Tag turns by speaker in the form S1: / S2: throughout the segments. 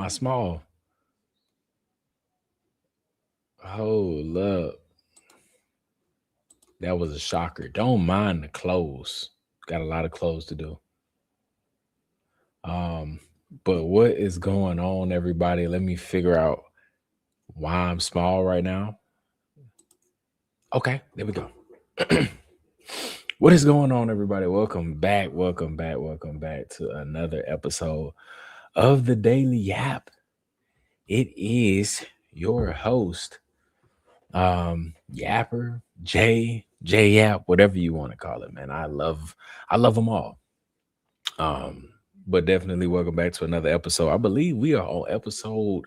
S1: I small? Hold up. That was a shocker. Don't mind the clothes. Got a lot of clothes to do. Um, but what is going on, everybody? Let me figure out why I'm small right now. Okay, there we go. What is going on, everybody? Welcome back. Welcome back. Welcome back to another episode of the Daily Yap. It is your host, Yapper, J Yap, whatever you want to call it, man. I love them all. Um, but definitely welcome back to another episode. I believe we are on episode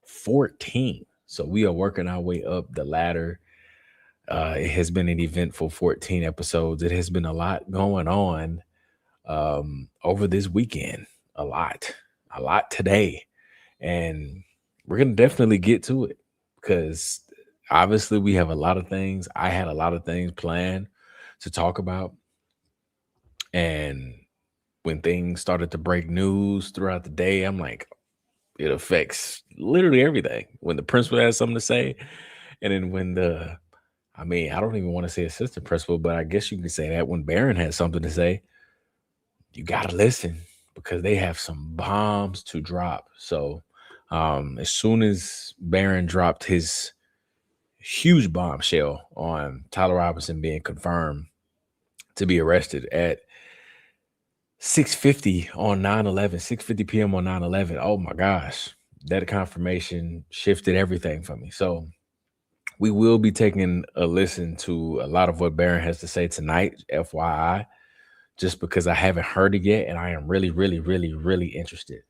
S1: 14. So we are working our way up the ladder. It has been an eventful 14 episodes. It has been a lot going on over this weekend. A lot today. And we're going to definitely get to it because obviously we have a lot of things. I had a lot of things planned to talk about. And when things started to break news throughout the day, I'm like, it affects literally everything. When the principal has something to say, and then I don't even want to say assistant principal, but I guess you can say that when Barron has something to say, you got to listen because they have some bombs to drop. So as soon as Barron dropped his huge bombshell on Tyler Robinson being confirmed to be arrested at 6:50 on 9/11, 6:50 p.m. on 9/11. Oh my gosh, that confirmation shifted everything for me. So we will be taking a listen to a lot of what Barron has to say tonight, FYI, just because I haven't heard it yet, and I am really, really, really, really interested.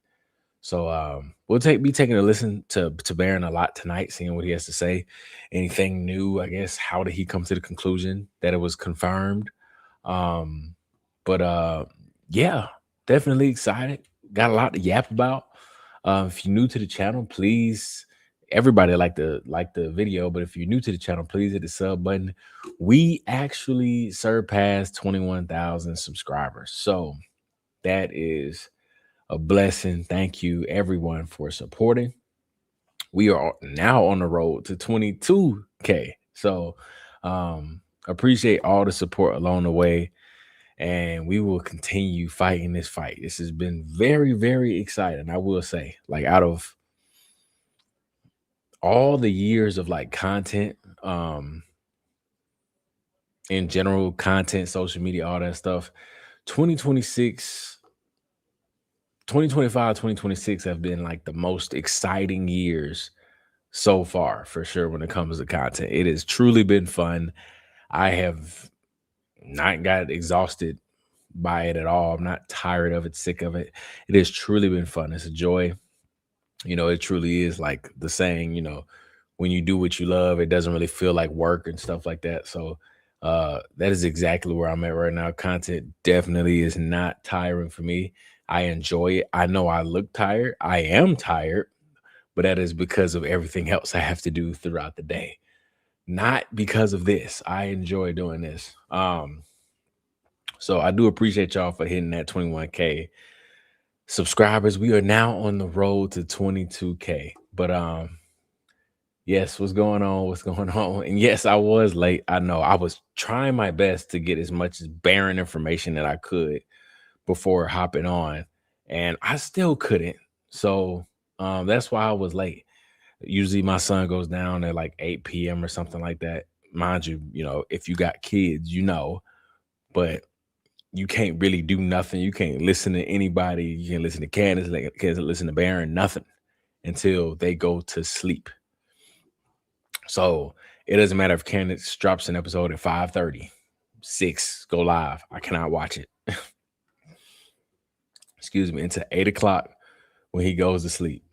S1: So we'll be taking a listen to Barron a lot tonight, seeing what he has to say. Anything new, I guess. How did he come to the conclusion that it was confirmed? But yeah, definitely excited. Got a lot to yap about. If you're new to the channel, please, everybody like the video, but if you're new to the channel, please hit the sub button. We actually surpassed 21,000 subscribers. So that is a blessing. Thank you everyone for supporting. We are now on the road to 22K. So appreciate all the support along the way. And we will continue fighting this fight. This has been very, very exciting. I will say, like, out of all the years of like content, in general, content, social media, all that stuff, 2026, 2025, 2026 have been like the most exciting years so far, for sure, when it comes to content. It has truly been fun. I have not got exhausted by it at all. I'm not tired of it, sick of it. It has truly been fun. It's a joy. It truly is like the saying, when you do what you love, it doesn't really feel like work and stuff like that. So that is exactly where I'm at right now. Content definitely is not tiring for me. I enjoy it. I know I look tired. I am tired, but that is because of everything else I have to do throughout the day. Not because of this. I enjoy doing this. So I do appreciate y'all for hitting that 21K subscribers. We are now on the road to 22K. But yes, what's going on? What's going on? And yes, I was late. I know. I was trying my best to get as much as barren information that I could before hopping on, and I still couldn't. So that's why I was late. Usually my son goes down at like 8 p.m. or something like that. Mind you, if you got kids, but you can't really do nothing. You can't listen to anybody. You can't listen to Candace, can't listen to Baron, nothing until they go to sleep. So it doesn't matter if Candace drops an episode at 5:30, 6 go live. I cannot watch it. Excuse me, until 8 o'clock when he goes to sleep.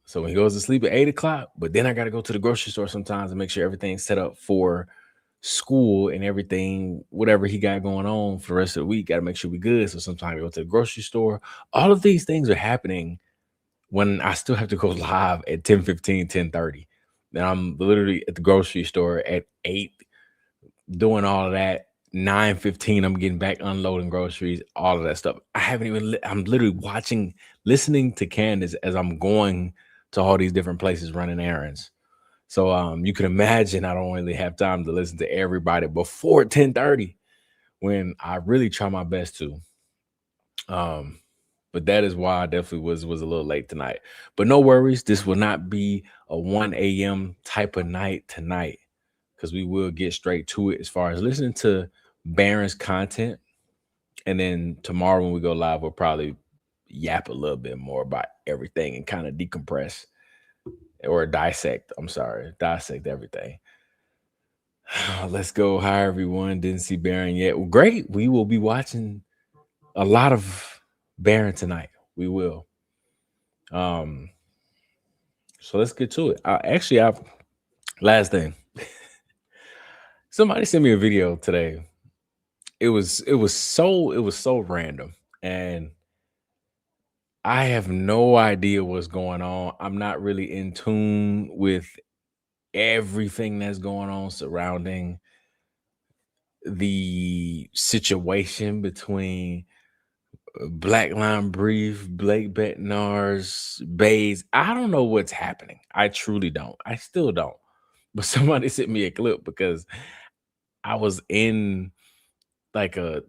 S1: So when he goes to sleep at 8 o'clock, but then I got to go to the grocery store sometimes and make sure everything's set up for school and everything, whatever he got going on for the rest of the week. Got to make sure we good. So sometimes I go to the grocery store. All of these things are happening when I still have to go live at 10:15, 10:30. Then I'm literally at the grocery store at 8 doing all of that. 9:15, I'm getting back unloading groceries, all of that stuff. I'm literally watching listening to Candace as I'm going to all these different places running errands. So you can imagine I don't really have time to listen to everybody before 10:30 when I really try my best to. Um, but that is why I definitely was a little late tonight. But no worries, this will not be a 1 a.m. type of night tonight because we will get straight to it as far as listening to Baron's content. And then tomorrow when we go live, we'll probably yap a little bit more about everything and kind of decompress or dissect. I'm sorry, dissect everything. Let's go. Hi, everyone. Didn't see Baron yet. Well, great. We will be watching a lot of Baron tonight. We will. So let's get to it. I've last thing. Somebody sent me a video today. It was so random, and I have no idea what's going on. I'm not really in tune with everything that's going on surrounding the situation between Black Line Brief, Blake Betnar's Bays. I don't know what's happening. I truly don't. I still don't. But somebody sent me a clip because I was in like a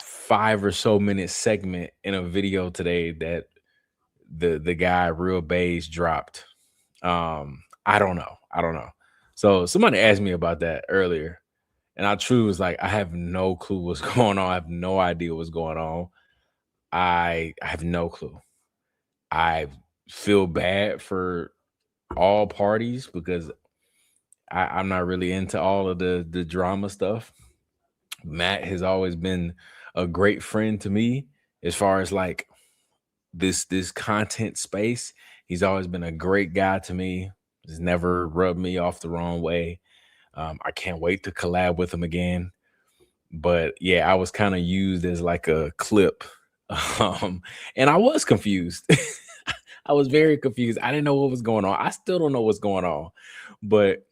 S1: 5 or so minute segment in a video today that the guy Real Bays dropped. I don't know. So somebody asked me about that earlier, and I truly was like, I have no clue what's going on. I have no idea what's going on. I have no clue. I feel bad for all parties because I'm not really into all of the drama stuff. Matt has always been a great friend to me as far as like this content space. He's always been a great guy to me. He's never rubbed me off the wrong way. I can't wait to collab with him again. But yeah, I was kind of used as like a clip. And I was confused. I was very confused. I didn't know what was going on. I still don't know what's going on, but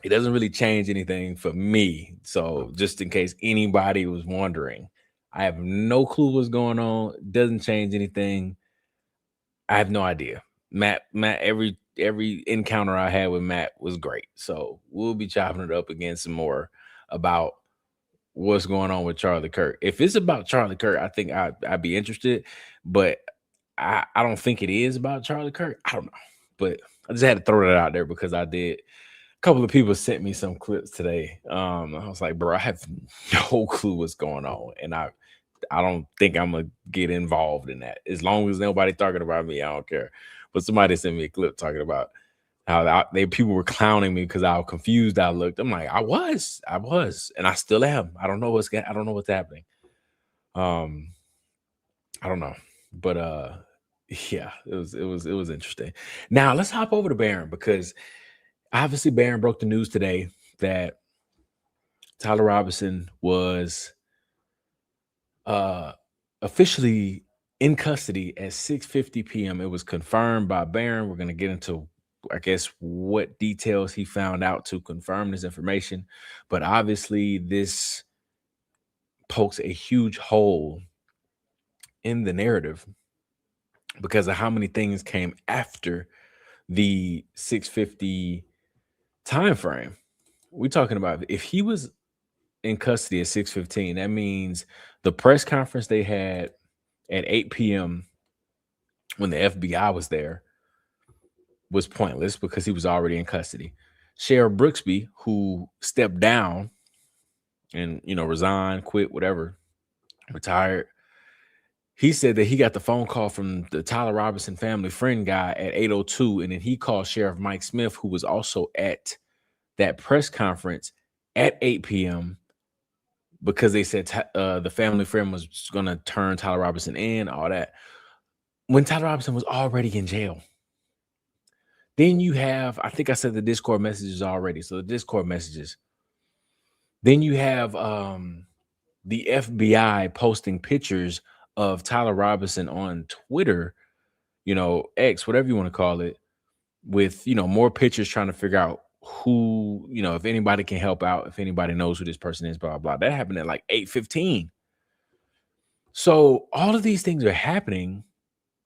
S1: it doesn't really change anything for me. So just in case anybody was wondering, I have no clue what's going on. Doesn't change anything. I have no idea. Matt, every encounter I had with Matt was great. So we'll be chopping it up again some more about what's going on with Charlie Kirk. If it's about Charlie Kirk, I think I'd be interested, but I don't think it is about Charlie Kirk. I don't know, but I just had to throw that out there because I did. A couple of people sent me some clips today. I was like, bro, I have no clue what's going on, and I don't think I'm gonna get involved in that. As long as nobody talking about me, I don't care. But somebody sent me a clip talking about how people were clowning me because how confused I looked. I'm like, I was, and I still am. I don't know what's happening. I don't know, but yeah, it was interesting. Now let's hop over to Baron because obviously Baron broke the news today that Tyler Robinson was officially in custody at 6:50 p.m. It was confirmed by Baron. We're going to get into, I guess, what details he found out to confirm this information. But obviously, this pokes a huge hole in the narrative because of how many things came after the 6:50 time frame. We're talking about if he was in custody at 6:15, that means the press conference they had at 8 p.m. when the FBI was there was pointless because he was already in custody. Sheriff Brooksby, who stepped down and resigned, quit, whatever, retired, he said that he got the phone call from the Tyler Robinson family friend guy at 8:02, and then he called Sheriff Mike Smith, who was also at that press conference at 8 p.m. because they said the family friend was going to turn Tyler Robinson in, all that, when Tyler Robinson was already in jail. Then you have, I think I said the Discord messages already. So the Discord messages. Then you have the FBI posting pictures of Tyler Robinson on Twitter, X, whatever you want to call it, with, more pictures trying to figure out who, if anybody can help out, if anybody knows who this person is, blah, blah. That happened at like 8:15. So all of these things are happening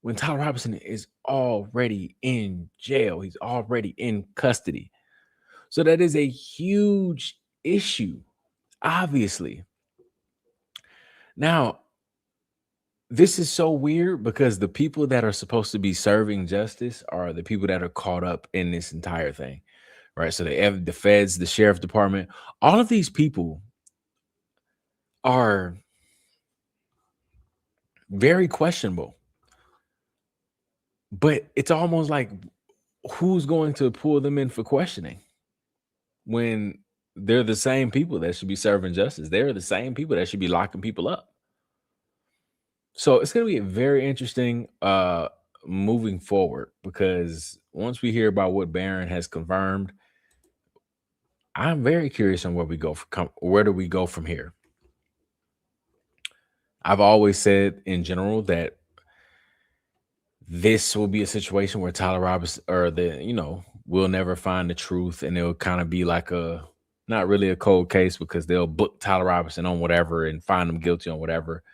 S1: when Tyler Robinson is already in jail. He's already in custody. So that is a huge issue, obviously. Now, this is so weird because the people that are supposed to be serving justice are the people that are caught up in this entire thing, right? So the feds, the sheriff department, all of these people are very questionable. But it's almost like, who's going to pull them in for questioning when they're the same people that should be serving justice? They're the same people that should be locking people up. So it's going to be very interesting moving forward, because once we hear about what Barron has confirmed, I'm very curious on where we go. Where do we go from here? I've always said in general that this will be a situation where Tyler Robinson, or we'll never find the truth, and it'll kind of be like not really a cold case, because they'll book Tyler Robinson on whatever and find him guilty on whatever.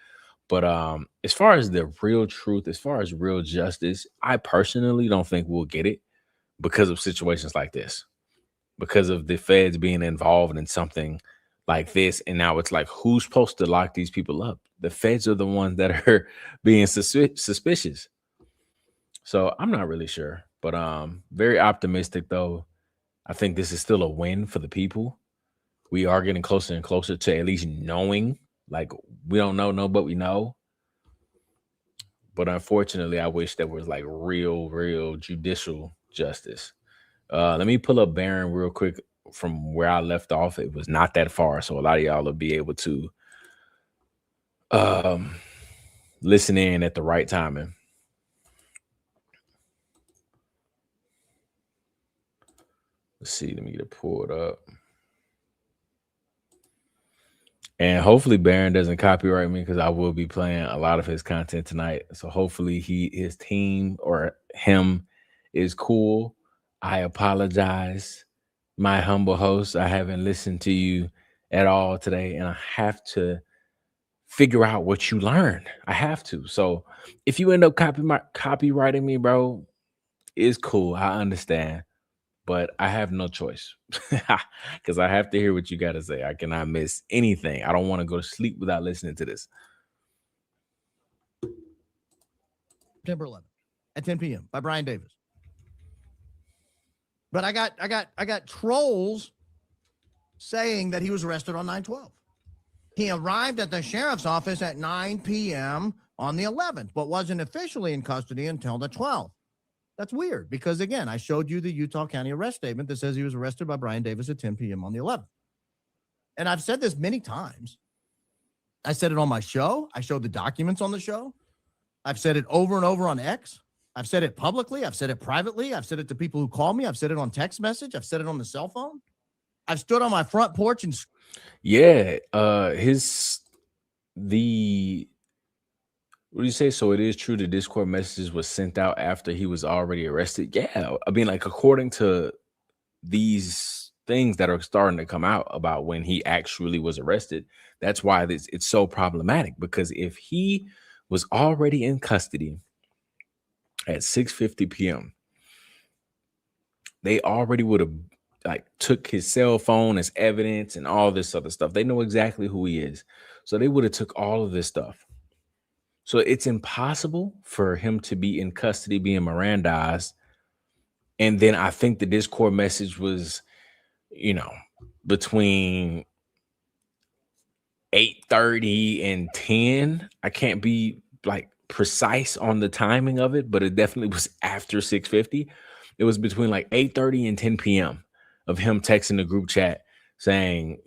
S1: But as far as the real truth, as far as real justice, I personally don't think we'll get it because of situations like this, because of the feds being involved in something like this. And now it's like, who's supposed to lock these people up? The feds are the ones that are being suspicious. So I'm not really sure, but very optimistic though. I think this is still a win for the people. We are getting closer and closer to at least knowing. Like, we don't know, but we know. But unfortunately, I wish there was like real judicial justice. Let me pull up Barron real quick from where I left off. It was not that far, so a lot of y'all will be able to listen in at the right timing. Let's see. Let me get it pulled up. And hopefully Barron doesn't copyright me, because I will be playing a lot of his content tonight. So hopefully his team or him is cool. I apologize, my humble host. I haven't listened to you at all today, and I have to figure out what you learned. I have to. So if you end up copywriting me, bro, it's cool. I understand. But I have no choice, because I have to hear what you got to say. I cannot miss anything. I don't want to go to sleep without listening to this.
S2: September 11th at 10 p.m. by Brian Davis. But I got trolls saying that he was arrested on 9/12. He arrived at the sheriff's office at 9 p.m. on the 11th, but wasn't officially in custody until the 12th. That's weird, because, again, I showed you the Utah County arrest statement that says he was arrested by Brian Davis at 10 p.m. on the 11th. And I've said this many times. I said it on my show. I showed the documents on the show. I've said it over and over on X. I've said it publicly. I've said it privately. I've said it to people who call me. I've said it on text message. I've said it on the cell phone. I've stood on my front porch and...
S1: Yeah, what do you say? So it is true the Discord messages was sent out after he was already arrested? Yeah. I mean, like, according to these things that are starting to come out about when he actually was arrested, that's why it's so problematic. Because if he was already in custody at 6:50 p.m., they already would have like took his cell phone as evidence and all this other stuff. They know exactly who he is. So they would have took all of this stuff. So it's impossible for him to be in custody, being Mirandized. And then I think the Discord message was, between 8:30 and 10. I can't be like precise on the timing of it, but it definitely was after 6:50. It was between like 8:30 and 10 p.m. of him texting the group chat saying,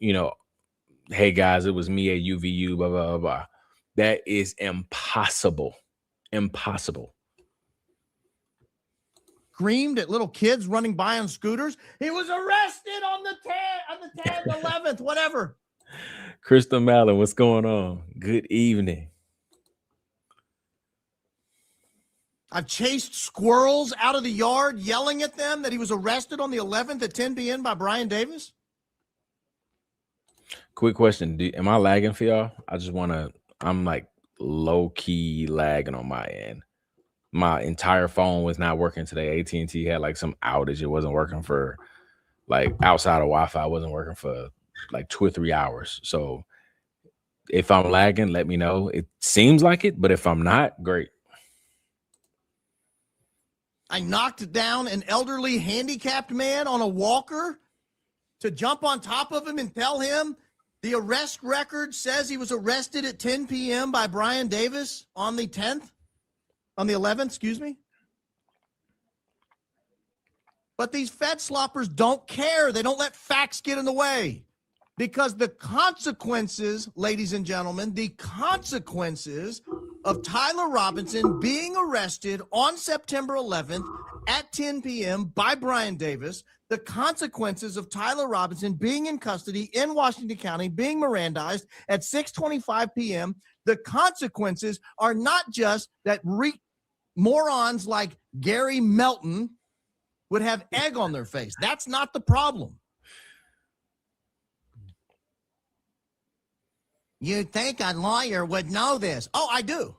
S1: hey guys, it was me at UVU, blah, blah, blah, blah. That is impossible. Impossible.
S2: Screamed at little kids running by on scooters. He was arrested on the 10th, 11th, whatever.
S1: Krista Mallon, what's going on? Good evening.
S2: I've chased squirrels out of the yard, yelling at them that he was arrested on the 11th at 10 p.m. by Brian Davis.
S1: Quick question. Am I lagging for y'all? I'm like low-key lagging on my end. My entire phone was not working today. AT&T had like some outage. It wasn't working for like outside of Wi-Fi. It wasn't working for like 2 or 3 hours. So if I'm lagging, let me know. It seems like it, but if I'm not, great.
S2: I knocked down an elderly handicapped man on a walker to jump on top of him and tell him the arrest record says he was arrested at 10 p.m. by Brian Davis on the 11th, excuse me. But these Fed sloppers don't care. They don't let facts get in the way. Because the consequences, ladies and gentlemen, the consequences of Tyler Robinson being arrested on September 11th at 10 p.m. by Brian Davis, the consequences of Tyler Robinson being in custody in Washington County, being Mirandized at 6:25 p.m., the consequences are not just that morons like Gary Melton would have egg on their face. That's not the problem. You'd think a lawyer would know this. Oh, I do.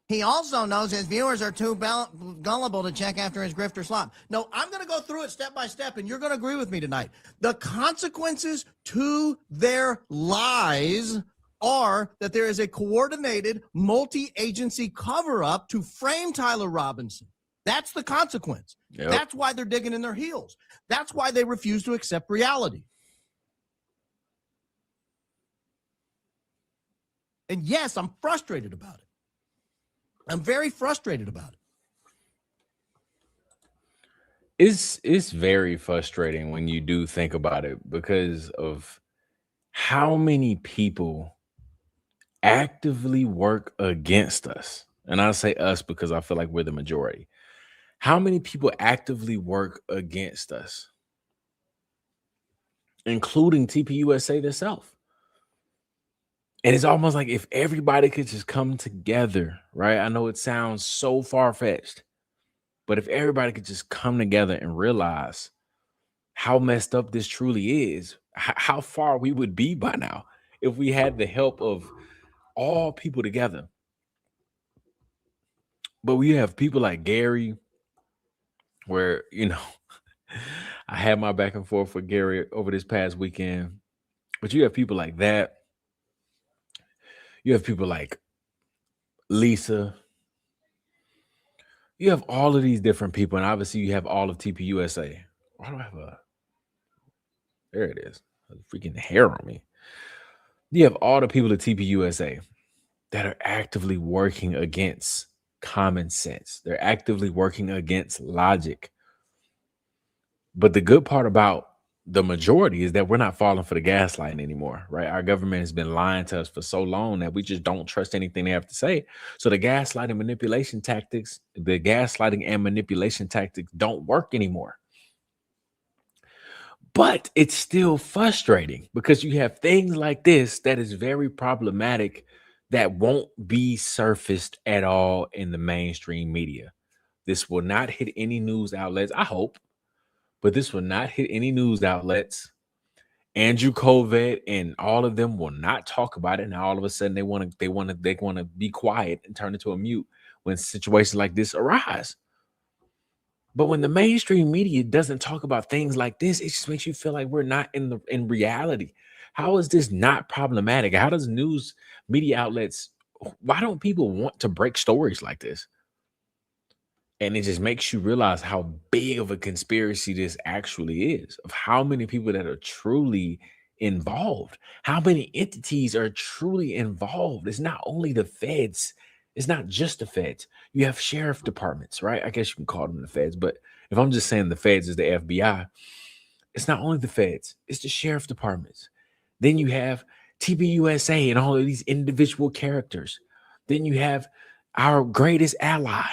S2: He also knows his viewers are too gullible to check after his grift or slop. No, I'm going to go through it step by step, and you're going to agree with me tonight. The consequences to their lies are that there is a coordinated multi-agency cover-up to frame Tyler Robinson. That's the consequence. Yep. That's why they're digging in their heels. That's why they refuse to accept reality. And yes, I'm frustrated about it. I'm very frustrated about
S1: it. It's very frustrating when you do think about it because of how many people actively work against us. And I say us because I feel like we're the majority. How many people actively work against us, including TPUSA themselves? And it's almost like if everybody could just come together, right? I know it sounds so far-fetched, but if everybody could just come together and realize how messed up this truly is, how far we would be by now if we had the help of all people together. But we have people like Gary, where, I had my back and forth with Gary over this past weekend, but you have people like that. You have people like Lisa. You have all of these different people, and obviously you have all of TPUSA. Why do I have there it is, a freaking hair on me. You have all the people at TPUSA that are actively working against common sense. They're actively working against logic. But the good part about the majority is that we're not falling for the gaslighting anymore, right? Our government has been lying to us for so long that we just don't trust anything they have to say. So the gaslighting and manipulation tactics don't work anymore. But it's still frustrating because you have things like this that is very problematic that won't be surfaced at all in the mainstream media. This will not hit any news outlets, I hope, but this will not hit any news outlets. Andrew Covett and all of them will not talk about it. Now all of a sudden they want to be quiet and turn into a mute when situations like this arise. But when the mainstream media doesn't talk about things like this, it just makes you feel like we're not in reality. How is this not problematic? How does news media outlets, why don't people want to break stories like this? And it just makes you realize how big of a conspiracy this actually is, of how many people that are truly involved, how many entities are truly involved. It's not only the feds. It's not just the feds. You have sheriff departments, right? I guess you can call them the feds, but if I'm just saying the feds is the FBI, it's not only the feds, it's the sheriff departments. Then you have TPUSA and all of these individual characters. Then you have our greatest ally.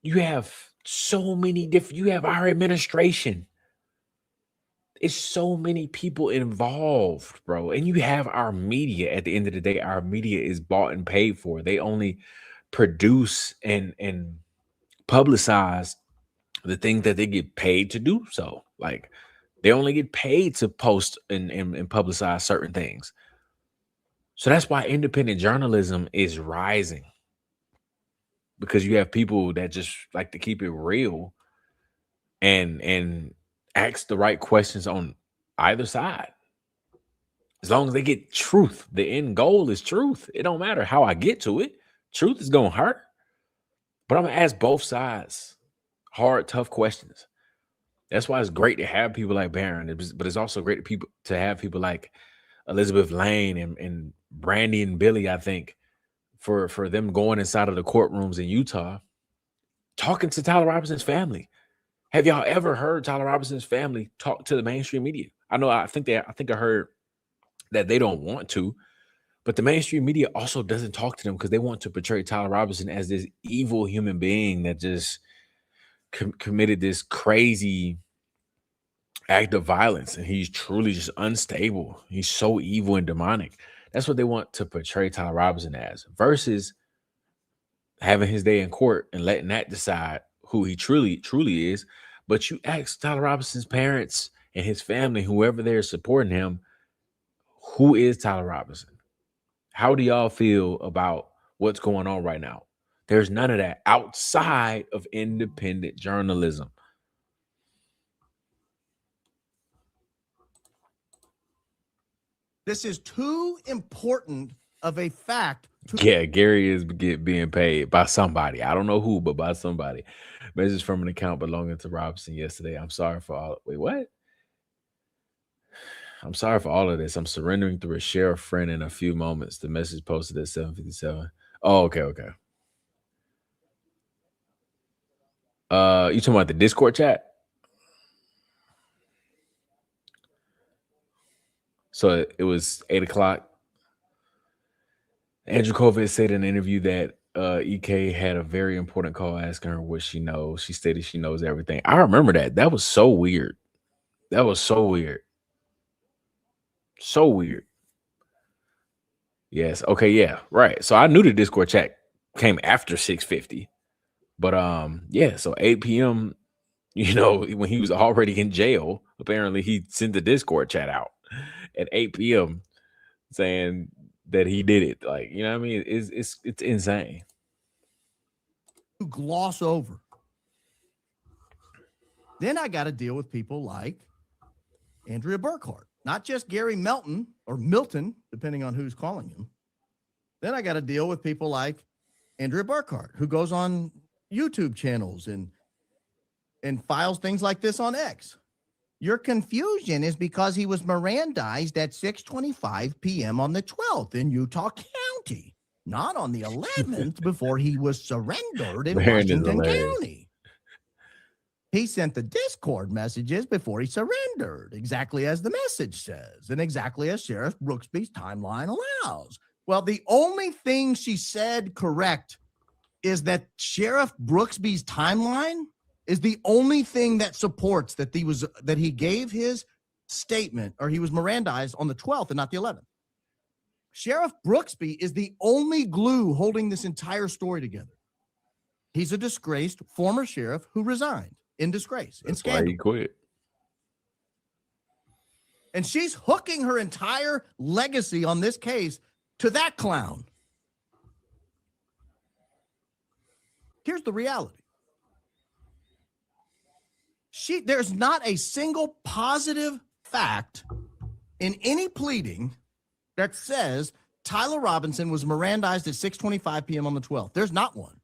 S1: You have so many different, you have our administration. It's so many people involved, bro. And you have our media. At the end of the day, our media is bought and paid for. They only produce and publicize the things that they get paid to do so. Like they only get paid to post and publicize certain things. So that's why independent journalism is rising. because you have people that just like to keep it real and ask the right questions on either side. As long as they get truth, the end goal is truth. It don't matter how I get to it. Truth is gonna hurt, but I'm gonna ask both sides hard, tough questions. That's why it's great to have people like Barron, but it's also great to have people like Elizabeth Lane and Brandy and Billy. I think for them going inside of the courtrooms in Utah, talking to Tyler Robinson's family. Have y'all ever heard Tyler Robinson's family talk to the mainstream media? I know. I think I heard that they don't want to, but the mainstream media also doesn't talk to them because they want to portray Tyler Robinson as this evil human being that just committed this crazy act of violence, and he's truly just unstable. He's so evil and demonic. That's what they want to portray Tyler Robinson as, versus having his day in court and letting that decide who he truly is. But you ask Tyler Robinson's parents and his family, whoever they're supporting him, who is Tyler Robinson? How do y'all feel about what's going on right now? There's none of that outside of independent journalism.
S2: This is too important of a fact to
S1: Yeah, Gary is being paid by somebody. I don't know who, but by somebody. Message from an account belonging to Robinson yesterday. I'm sorry for all. Wait, what? I'm sorry for all of this. I'm surrendering through a sheriff friend in a few moments. The message posted at 7:57. Oh, okay. You talking about the Discord chat? So it was 8 o'clock. Andrew Kovac said in an interview that EK had a very important call asking her what she knows. She stated she knows everything. I remember that. That was so weird. So weird. Yes. Okay. Yeah. Right. So I knew the Discord chat came after 6:50, but yeah. So 8 p.m. When he was already in jail, apparently he sent the Discord chat out at 8 p.m. saying that he did it. Like, you know what I mean? It's insane.
S2: gloss over. Then I got to deal with people like Andrea Burkhart, not just Gary Melton or Milton, depending on who's calling him. Then I got to deal with people like Andrea Burkhart, who goes on YouTube channels and files things like this on X. Your confusion is because he was Mirandized at 6:25 p.m. on the 12th in Utah County, not on the 11th before he was surrendered in Washington County. He sent the Discord messages before he surrendered, exactly as the message says, and exactly as Sheriff Brooksby's timeline allows. Well, the only thing she said correct is that Sheriff Brooksby's timeline is the only thing that supports that he gave his statement, or he was Mirandized on the 12th and not the 11th. Sheriff Brooksby is the only glue holding this entire story together. He's a disgraced former sheriff who resigned in disgrace, in scandal.
S1: That's why he quit.
S2: And she's hooking her entire legacy on this case to that clown. Here's the reality. There's not a single positive fact in any pleading that says Tyler Robinson was Mirandized at 6:25 p.m. on the 12th. There's not one.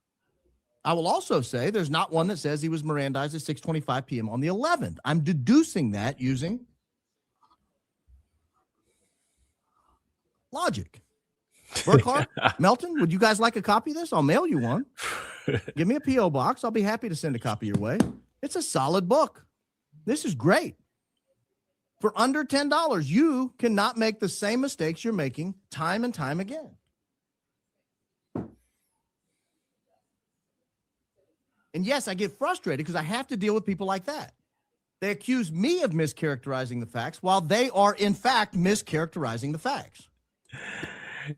S2: I will also say there's not one that says he was Mirandized at 6:25 p.m. on the 11th. I'm deducing that using logic. Burkhart, Melton, would you guys like a copy of this? I'll mail you one. Give me a P.O. box. I'll be happy to send a copy your way. It's a solid book. This is great. For under $10, you cannot make the same mistakes you're making time and time again. And yes, I get frustrated because I have to deal with people like that. They accuse me of mischaracterizing the facts while they are, in fact, mischaracterizing the facts.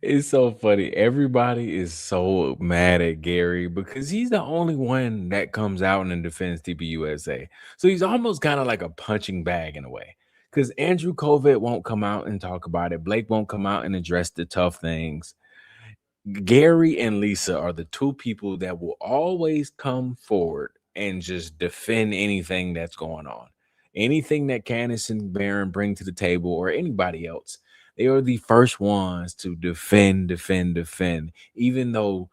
S1: It's so funny. Everybody is so mad at Gary because he's the only one that comes out and defends TPUSA. So he's almost kind of like a punching bag in a way, because Andrew Kovac won't come out and talk about it. Blake won't come out and address the tough things. Gary and Lisa are the two people that will always come forward and just defend anything that's going on. Anything that Candace and Barron bring to the table or anybody else, they are the first ones to defend, even though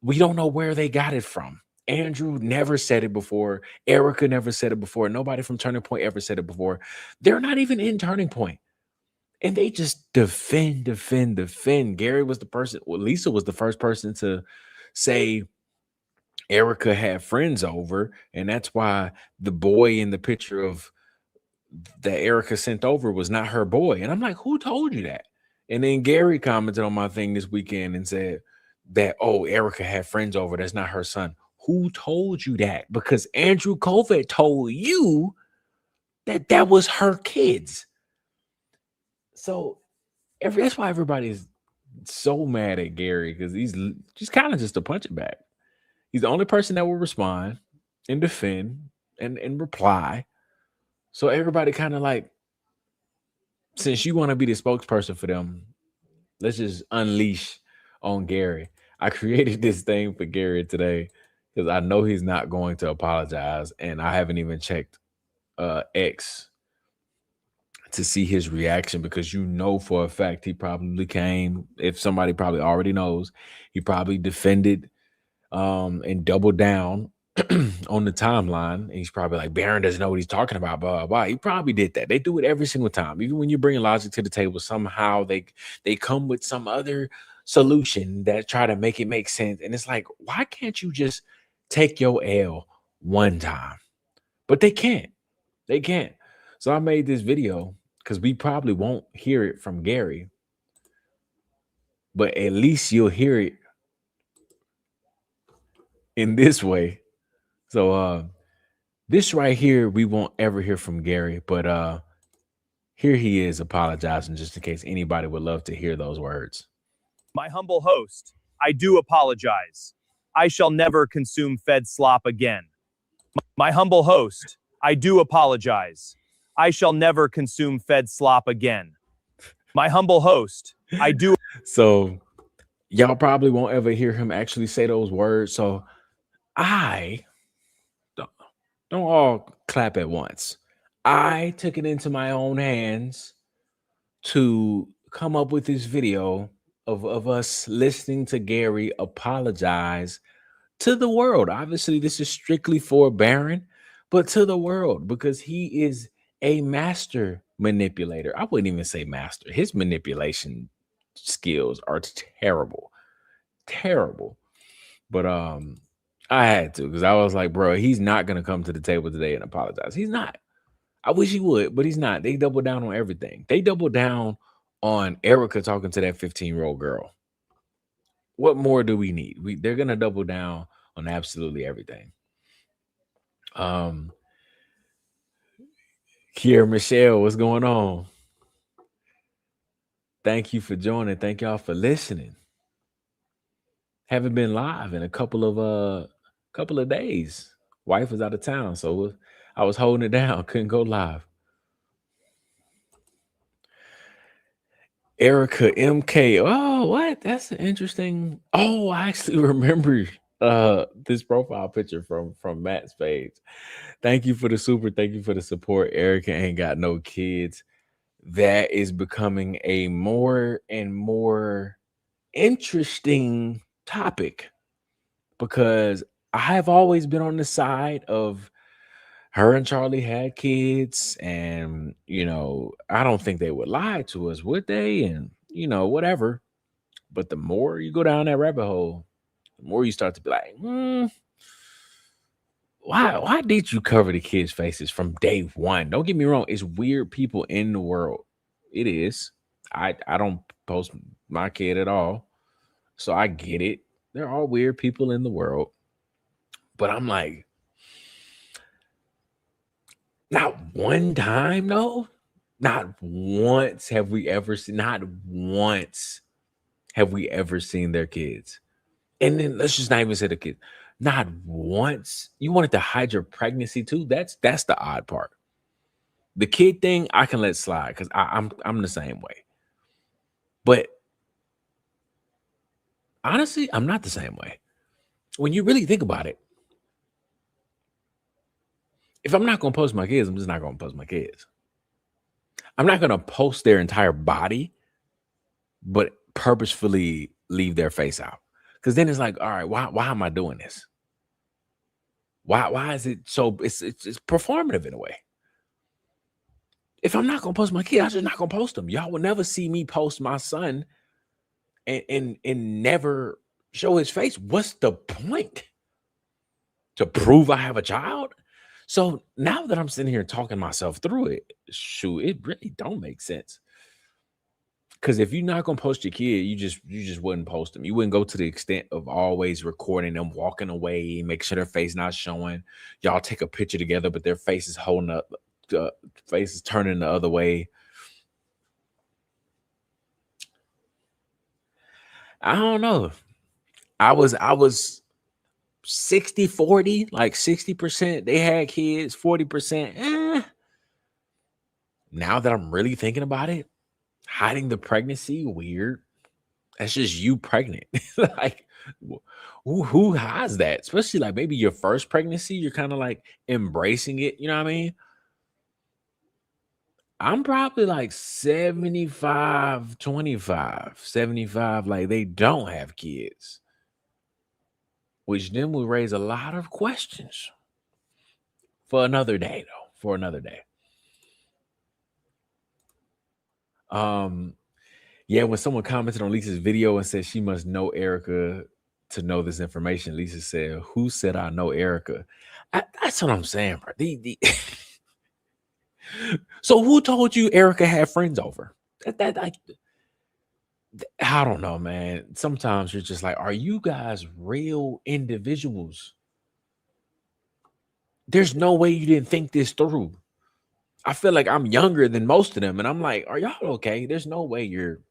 S1: we don't know where they got it from. Andrew never said it before. Erica never said it before. Nobody from Turning Point ever said it before. They're not even in Turning Point. And they just defend. Gary was the person, well, Lisa was the first person to say Erica had friends over, and that's why the boy in the picture of that Erica sent over was not her boy. And I'm like, who told you that? And then Gary commented on my thing this weekend and said that, oh, Erica had friends over. That's not her son. Who told you that? Because Andrew Colvett told you that that was her kids. So that's why everybody is so mad at Gary, because he's kind of just a punching bag. He's the only person that will respond and defend and reply. So everybody kind of like, since you want to be the spokesperson for them, let's just unleash on Gary. I created this thing for Gary today because I know he's not going to apologize, and I haven't even checked X to see his reaction, because you know for a fact he probably came, if somebody probably already knows, he probably defended and doubled down on the timeline. And he's probably like, Barron doesn't know what he's talking about, blah, blah, blah. He probably did that. They do it every single time. Even when you bring logic to the table, somehow they come with some other solution that try to make it make sense. And it's like, why can't you just take your L one time? But they can't. They can't. So I made this video because we probably won't hear it from Gary, but at least you'll hear it in this way. So this right here, we won't ever hear from Gary, but here he is apologizing, just in case anybody would love to hear those words.
S3: My humble host, I do apologize. I shall never consume Fed slop again. My humble host, I do apologize. I shall never consume Fed slop again. My humble host, I do.
S1: So y'all probably won't ever hear him actually say those words. So I don't all clap at once. I took it into my own hands to come up with this video of us listening to Gary apologize to the world. Obviously, this is strictly for Barron, but to the world, because he is a master manipulator. I wouldn't even say master. His manipulation skills are terrible. But I had to, because I was like, bro, he's not gonna come to the table today and apologize. He's not. I wish he would, but he's not. They double down on everything. They double down on Erica talking to that 15-year-old girl. What more do we need? They're gonna double down on absolutely everything. Kiera Michelle, what's going on? Thank you for joining. Thank y'all for listening. Haven't been live in a couple of days. Wife was out of town, so I was holding it down. Couldn't go live. Erica MK. Oh, what? That's an interesting. Oh, I actually remember this profile picture from Matt's page. Thank you for the super. Thank you for the support. Erica ain't got no kids. That is becoming a more and more interesting topic, because I have always been on the side of her and Charlie had kids, and I don't think they would lie to us, would they? And whatever. But the more you go down that rabbit hole, the more you start to be like, why did you cover the kids' faces from day one? Don't get me wrong, it's weird people in the world. It is. I don't post my kid at all, so I get it. There are weird people in the world, but I'm like, not one time, no. Not once have we ever seen their kids. And then let's just not even say the kids. Not once. You wanted to hide your pregnancy too? That's the odd part. The kid thing, I can let slide because I'm the same way. But Honestly, I'm not the same way. When you really think about it, if I'm not going to post my kids, I'm just not going to post my kids. I'm not going to post their entire body, but purposefully leave their face out. Because then it's like, all right, why am I doing this? Why is it so? It's performative in a way. If I'm not gonna post my kid, I'm just not gonna post them. Y'all will never see me post my son and never show his face. What's the point? To prove I have a child? So now that I'm sitting here talking myself through it, shoot, it really don't make sense. Because if you're not gonna post your kid, you just wouldn't post them. You wouldn't go to the extent of always recording them walking away, make sure their face not showing. Y'all take a picture together, but their face is holding up, face is turning the other way. I don't know. I was 60-40, like 60% they had kids, 40%. Now that I'm really thinking about it, hiding the pregnancy, weird. That's just you pregnant. Like, who has that? Especially like maybe your first pregnancy, you're kind of like embracing it. You know what I mean? I'm probably like 75, 25, 75. Like they don't have kids, which then will raise a lot of questions for another day, though. For another day. Yeah, when someone commented on Lisa's video and said she must know Erica to know this information, Lisa said, "Who said I know Erica?" That's what I'm saying, bro. So who told you Erica had friends over? I don't know, man. Sometimes you're just like, are you guys real individuals? There's no way you didn't think this through. I feel like I'm younger than most of them, and I'm like, are y'all okay? There's no way you're.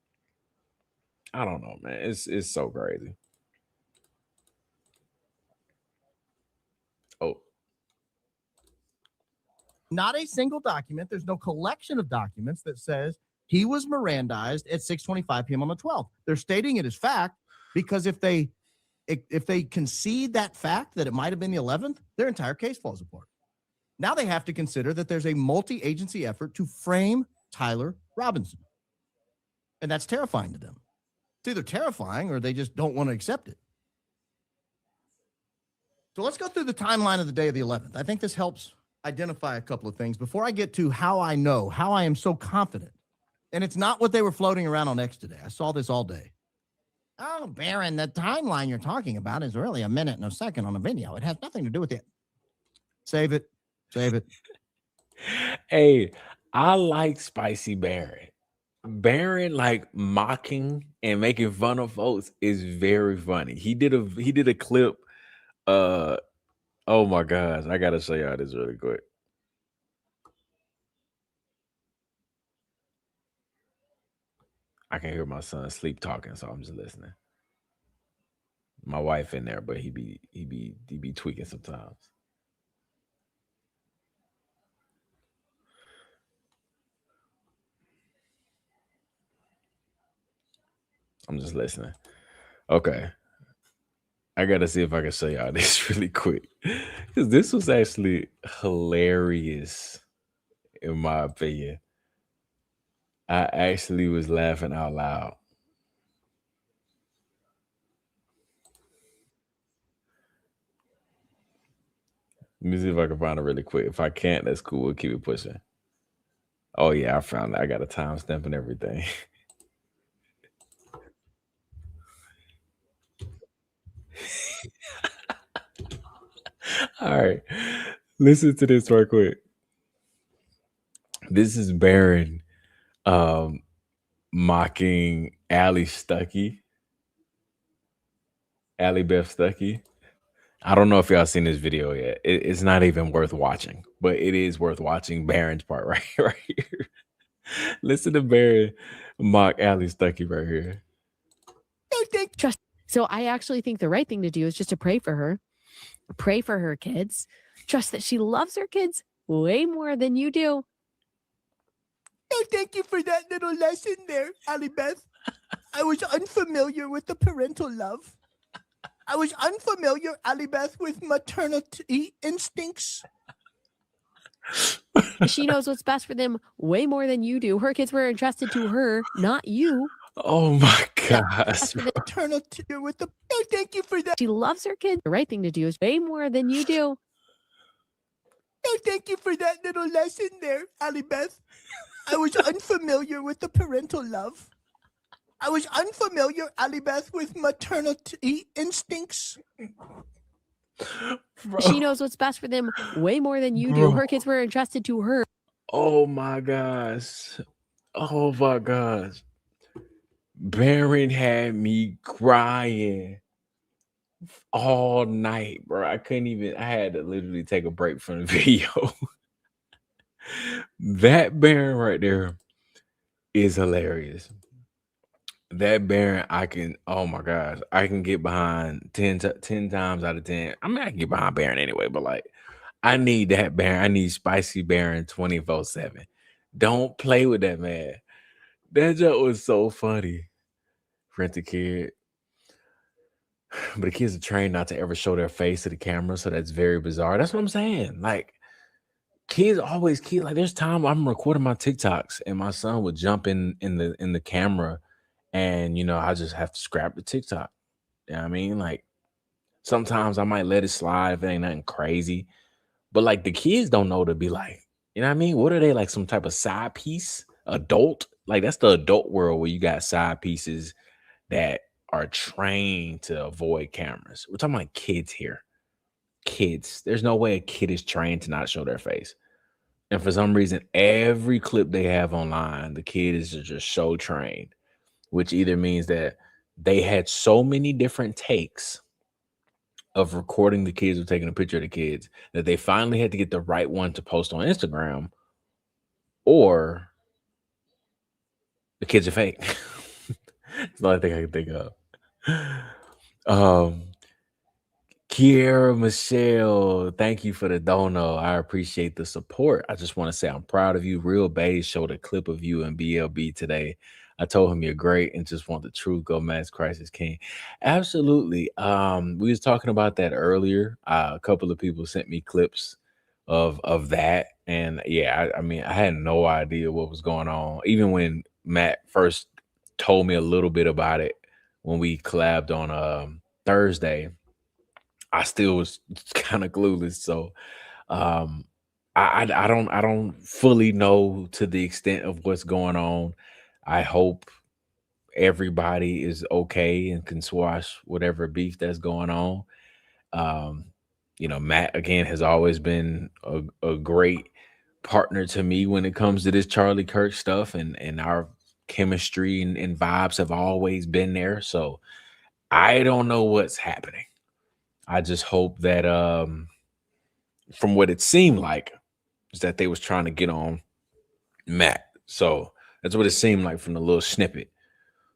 S1: I don't know, man. It's so crazy. Oh,
S2: Not a single document. There's no collection of documents that says he was Mirandized at 6:25 p.m. on the 12th. They're stating it as fact because if they concede that fact that it might have been the 11th, their entire case falls apart. Now they have to consider that there's a multi-agency effort to frame Tyler Robinson. And that's terrifying to them. It's either terrifying or they just don't want to accept it. So let's go through the timeline of the day of the 11th. I think this helps identify a couple of things before I get to how I know, how I am so confident. And it's not what they were floating around on X today. I saw this all day. Oh, Baron, the timeline you're talking about is really a minute and a second on a video. It has nothing to do with it. Save it. Save it.
S1: Hey, I like Spicy Baron. Baron like mocking and making fun of folks is very funny. He did a clip. Oh my gosh, I gotta show y'all this really quick. I can hear my son sleep talking, so I'm just listening. My wife in there, but he be tweaking sometimes. I'm just listening. Okay. I gotta see if I can show y'all this really quick. Because this was actually hilarious, in my opinion. I actually was laughing out loud. Let me see if I can find it really quick. If I can't, that's cool. We'll keep it pushing. Oh yeah, I found it. I got a timestamp and everything. All right. Listen to this right quick. This is Baron mocking Allie Stuckey. Allie Beth Stuckey. I don't know if y'all seen this video yet. It's not even worth watching, but it is worth watching Baron's part right here. Listen to Baron mock Allie Stuckey right here.
S4: Trust. So I actually think the right thing to do is just to pray for her kids, trust that she loves her kids way more than you do.
S2: Oh, thank you for that little lesson there, Allie Beth. I was unfamiliar with the parental love. I was unfamiliar, Alibeth, with maternity instincts.
S4: She knows what's best for them way more than you do. Her kids were entrusted to her, not you.
S1: Oh my gosh.
S4: Best for them.
S2: Maternity with the. Oh, thank you for that.
S4: She loves her kids. The right thing to do is way more than you do.
S2: Oh, thank you for that little lesson there, Alibeth. I was unfamiliar with the parental love. I was unfamiliar, Alibeth, with maternity instincts.
S1: Bro.
S4: She knows what's best for them way more than you do.
S1: Bro.
S4: Her kids were entrusted to her.
S1: Oh my gosh. Oh my gosh. Baron had me crying all night, bro. I had to literally take a break from the video. That Baron right there is hilarious. That Baron, oh my gosh, I can get behind 10 times out of 10. I mean, I can get behind Baron anyway, but like, I need that Baron. I need spicy Baron 24/7. Don't play with that man. That joke was so funny. Rent a kid. But the kids are trained not to ever show their face to the camera, so that's very bizarre. That's what I'm saying. Like, kids always like there's time I'm recording my TikToks and my son would jump in the camera, and I just have to scrap the TikTok. You know what I mean? Like, sometimes I might let it slide if it ain't nothing crazy. But like, the kids don't know to be like, you know what I mean? What are they, like some type of side piece? Adult? Like, that's the adult world where you got side pieces that are trained to avoid cameras. We're talking about kids here. Kids. There's no way a kid is trained to not show their face. And for some reason, every clip they have online, the kid is just so trained, which either means that they had so many different takes of recording the kids or taking a picture of the kids that they finally had to get the right one to post on Instagram, or the kids are fake. That's the only thing I can think of. Kiera Michelle, thank you for the dono. I appreciate the support. I just want to say I'm proud of you. Real Bae showed a clip of you in BLB today. I told him you're great and just want the truth. Go Max Crisis King. Absolutely. We was talking about that earlier. A couple of people sent me clips of that. And yeah, I mean, I had no idea what was going on. Even when Matt first told me a little bit about it when we collabed on Thursday, I still was kind of clueless. So I don't fully know to the extent of what's going on. I hope everybody is okay and can squash whatever beef that's going on. Matt again has always been a great partner to me when it comes to this Charlie Kirk stuff, and our chemistry and vibes have always been there. So I don't know what's happening. I just hope that from what it seemed like is that they was trying to get on Matt. So that's what it seemed like from the little snippet.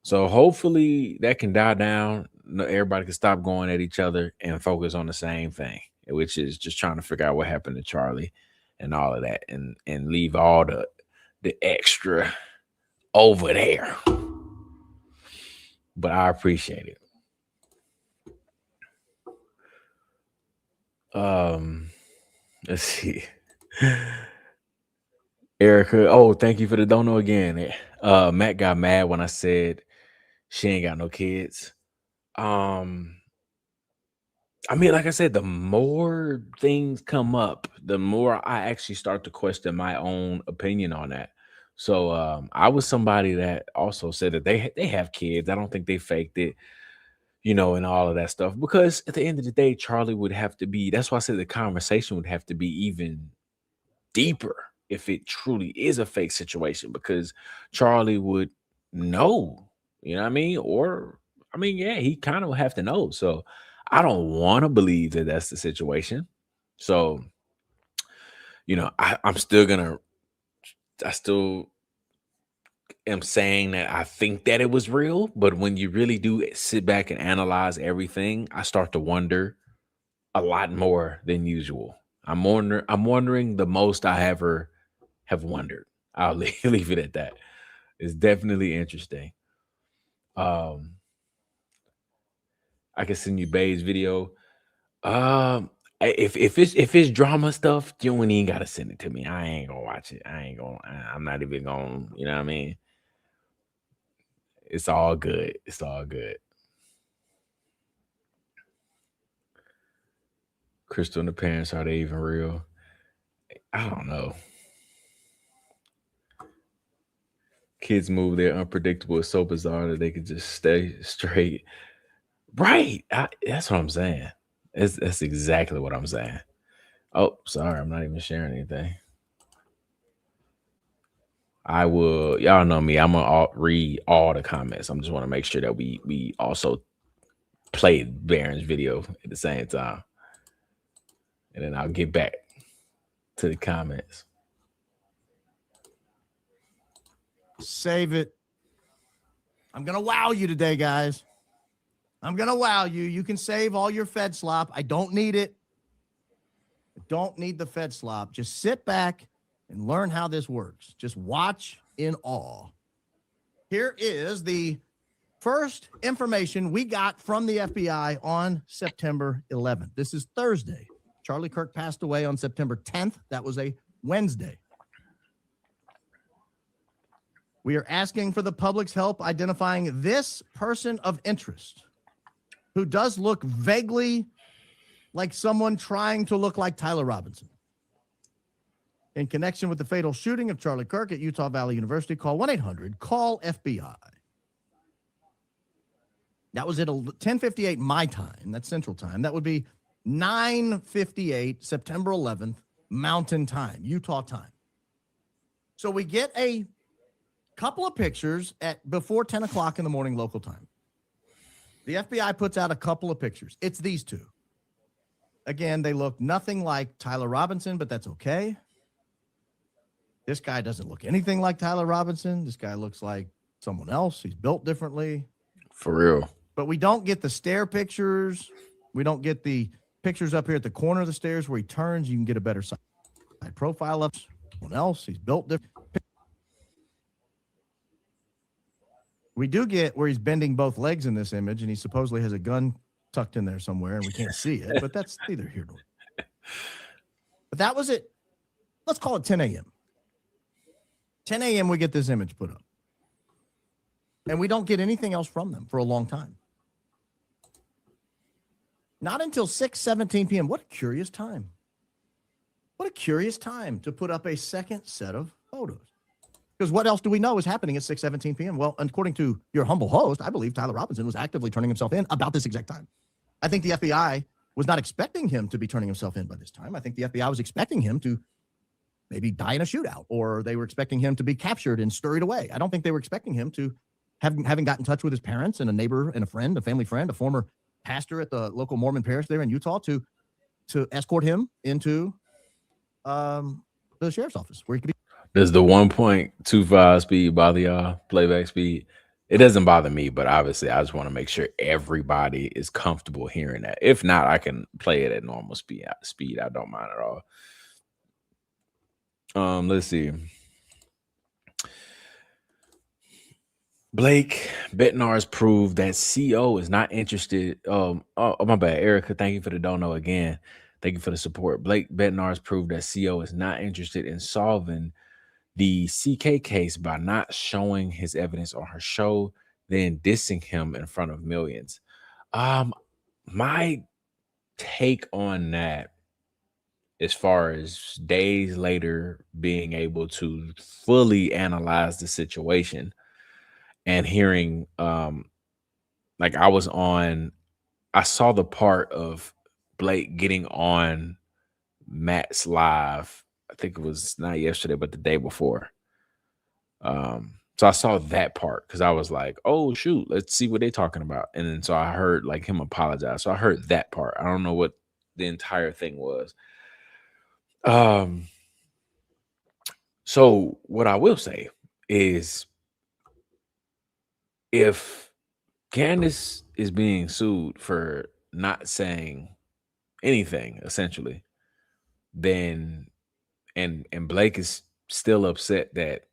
S1: So hopefully that can die down. Everybody can stop going at each other and focus on the same thing, which is just trying to figure out what happened to Charlie and all of that, and leave all the extra over there. But I appreciate it. Let's see. Erica, oh, thank you for the dono again. Matt got mad when I said she ain't got no kids. I mean, like I said, the more things come up, the more I actually start to question my own opinion on that. So I was somebody that also said that they have kids. I don't think they faked it, and all of that stuff. Because at the end of the day, Charlie would have to be, that's why I said the conversation would have to be even deeper if it truly is a fake situation, because Charlie would know, you know what I mean? Or, I mean, yeah, he kind of would have to know. So I don't want to believe that that's the situation. So, I still am saying that I think that it was real, but when you really do sit back and analyze everything, I start to wonder a lot more than usual. I'm wondering the most I ever have wondered. I'll leave it at that. It's definitely interesting. Um, I can send you Bae's video. If it's drama stuff, you don't even gotta send it to me. I ain't gonna watch it. I'm not even gonna, you know what I mean? It's all good. It's all good. Crystal and the parents, are they even real? I don't know. Kids move, they're unpredictable. It's so bizarre that they could just stay straight. Right. That's what I'm saying. That's exactly what I'm saying. Oh, sorry, I'm not even sharing anything. I will. Y'all know me. I'm gonna read all the comments. I just want to make sure that we also play Baron's video at the same time, and then I'll get back to the comments.
S2: Save it. I'm gonna wow you today, guys. I'm gonna wow you. You can save all your Fed slop. I don't need it. I don't need the Fed slop. Just sit back and learn how this works. Just watch in awe. Here is the first information we got from the FBI on September 11th. This is Thursday. Charlie Kirk passed away on September 10th. That was a Wednesday. We are asking for the public's help identifying this person of interest who does look vaguely like someone trying to look like Tyler Robinson. In connection with the fatal shooting of Charlie Kirk at Utah Valley University, call 1-800-CALL-FBI. That was at 10:58 my time. That's Central Time. That would be 9:58 September 11th Mountain Time, Utah time. So we get a couple of pictures at before 10 o'clock in the morning local time. The FBI puts out a couple of pictures. It's these two. Again, they look nothing like Tyler Robinson, but that's okay. This guy doesn't look anything like Tyler Robinson. This guy looks like someone else. He's built differently.
S1: For real.
S2: But we don't get the stair pictures. We don't get the pictures up here at the corner of the stairs where he turns. You can get a better side profile of someone else. He's built different. We do get where he's bending both legs in this image, and he supposedly has a gun tucked in there somewhere, and we can't see it, but that's neither here nor there. But that was it. Let's call it 10 a.m. 10 a.m. we get this image put up. And we don't get anything else from them for a long time. Not until 6:17 p.m. What a curious time. What a curious time to put up a second set of photos. Because what else do we know is happening at 6:17 p.m.? Well, according to your humble host, I believe Tyler Robinson was actively turning himself in about this exact time. I think the FBI was not expecting him to be turning himself in by this time. I think the FBI was expecting him to maybe die in a shootout, or they were expecting him to be captured and scurried away. I don't think they were expecting him to having got in touch with his parents and a neighbor and a friend, a family friend, a former pastor at the local Mormon parish there in Utah to escort him into the sheriff's office where he could be.
S1: Does the 1.25 speed bother y'all? Playback speed? It doesn't bother me, but obviously I just want to make sure everybody is comfortable hearing that. If not, I can play it at normal speed. I don't mind at all. Let's see. Blake Bednar's proved that CO is not interested. Oh, my bad, Erica. Thank you for the dono again. Thank you for the support. Blake Bednar's proved that CO is not interested in solving the CK case by not showing his evidence on her show, then dissing him in front of millions. My take on that, as far as days later being able to fully analyze the situation and hearing, like I saw the part of Blake getting on Matt's live. I think it was not yesterday, but the day before. So I saw that part because I was like, oh, shoot, let's see what they're talking about. And then so I heard like him apologize. So I heard that part. I don't know what the entire thing was. So what I will say is if Candace is being sued for not saying anything, essentially, then and Blake is still upset that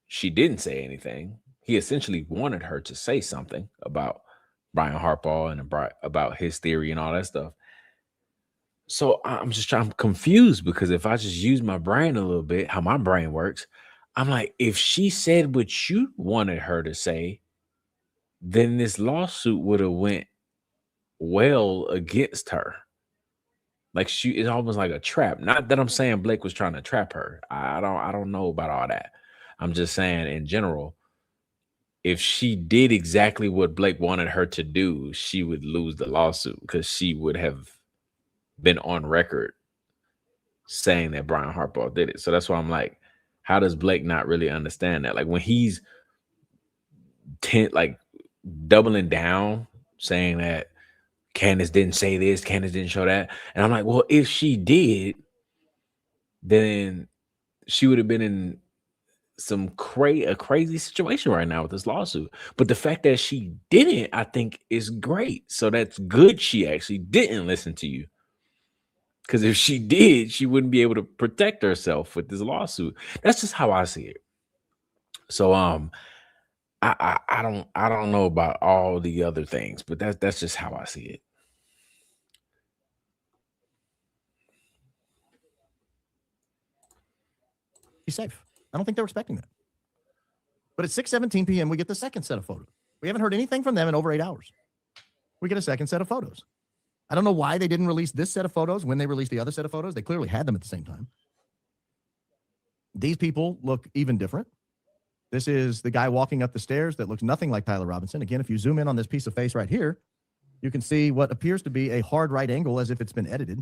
S1: she didn't say anything, he essentially wanted her to say something about Brian Harbaugh and about his theory and all that stuff. So I'm confused because if I just use my brain a little bit, how my brain works, I'm like, if she said what you wanted her to say, then this lawsuit would have went well against her. Like it's almost like a trap. Not that I'm saying Blake was trying to trap her. I don't know about all that. I'm just saying in general, if she did exactly what Blake wanted her to do, she would lose the lawsuit because she would have been on record saying that Brian Harbaugh did it. So that's why I'm like, how does Blake not really understand that? Like when he's like doubling down, saying that Candace didn't say this, Candace didn't show that. And I'm like, well, if she did, then she would have been in a crazy situation right now with this lawsuit. But the fact that she didn't, I think, is great. So that's good she actually didn't listen to you. Because if she did, she wouldn't be able to protect herself with this lawsuit. That's just how I see it. So I don't know about all the other things, but that's just how I see it.
S2: Be safe. I don't think they were expecting that. But at 6:17 p.m., we get the second set of photos. We haven't heard anything from them in over 8 hours. We get a second set of photos. I don't know why they didn't release this set of photos when they released the other set of photos. They clearly had them at the same time. These people look even different. This is the guy walking up the stairs that looks nothing like Tyler Robinson. Again, if you zoom in on this piece of face right here, you can see what appears to be a hard right angle as if it's been edited.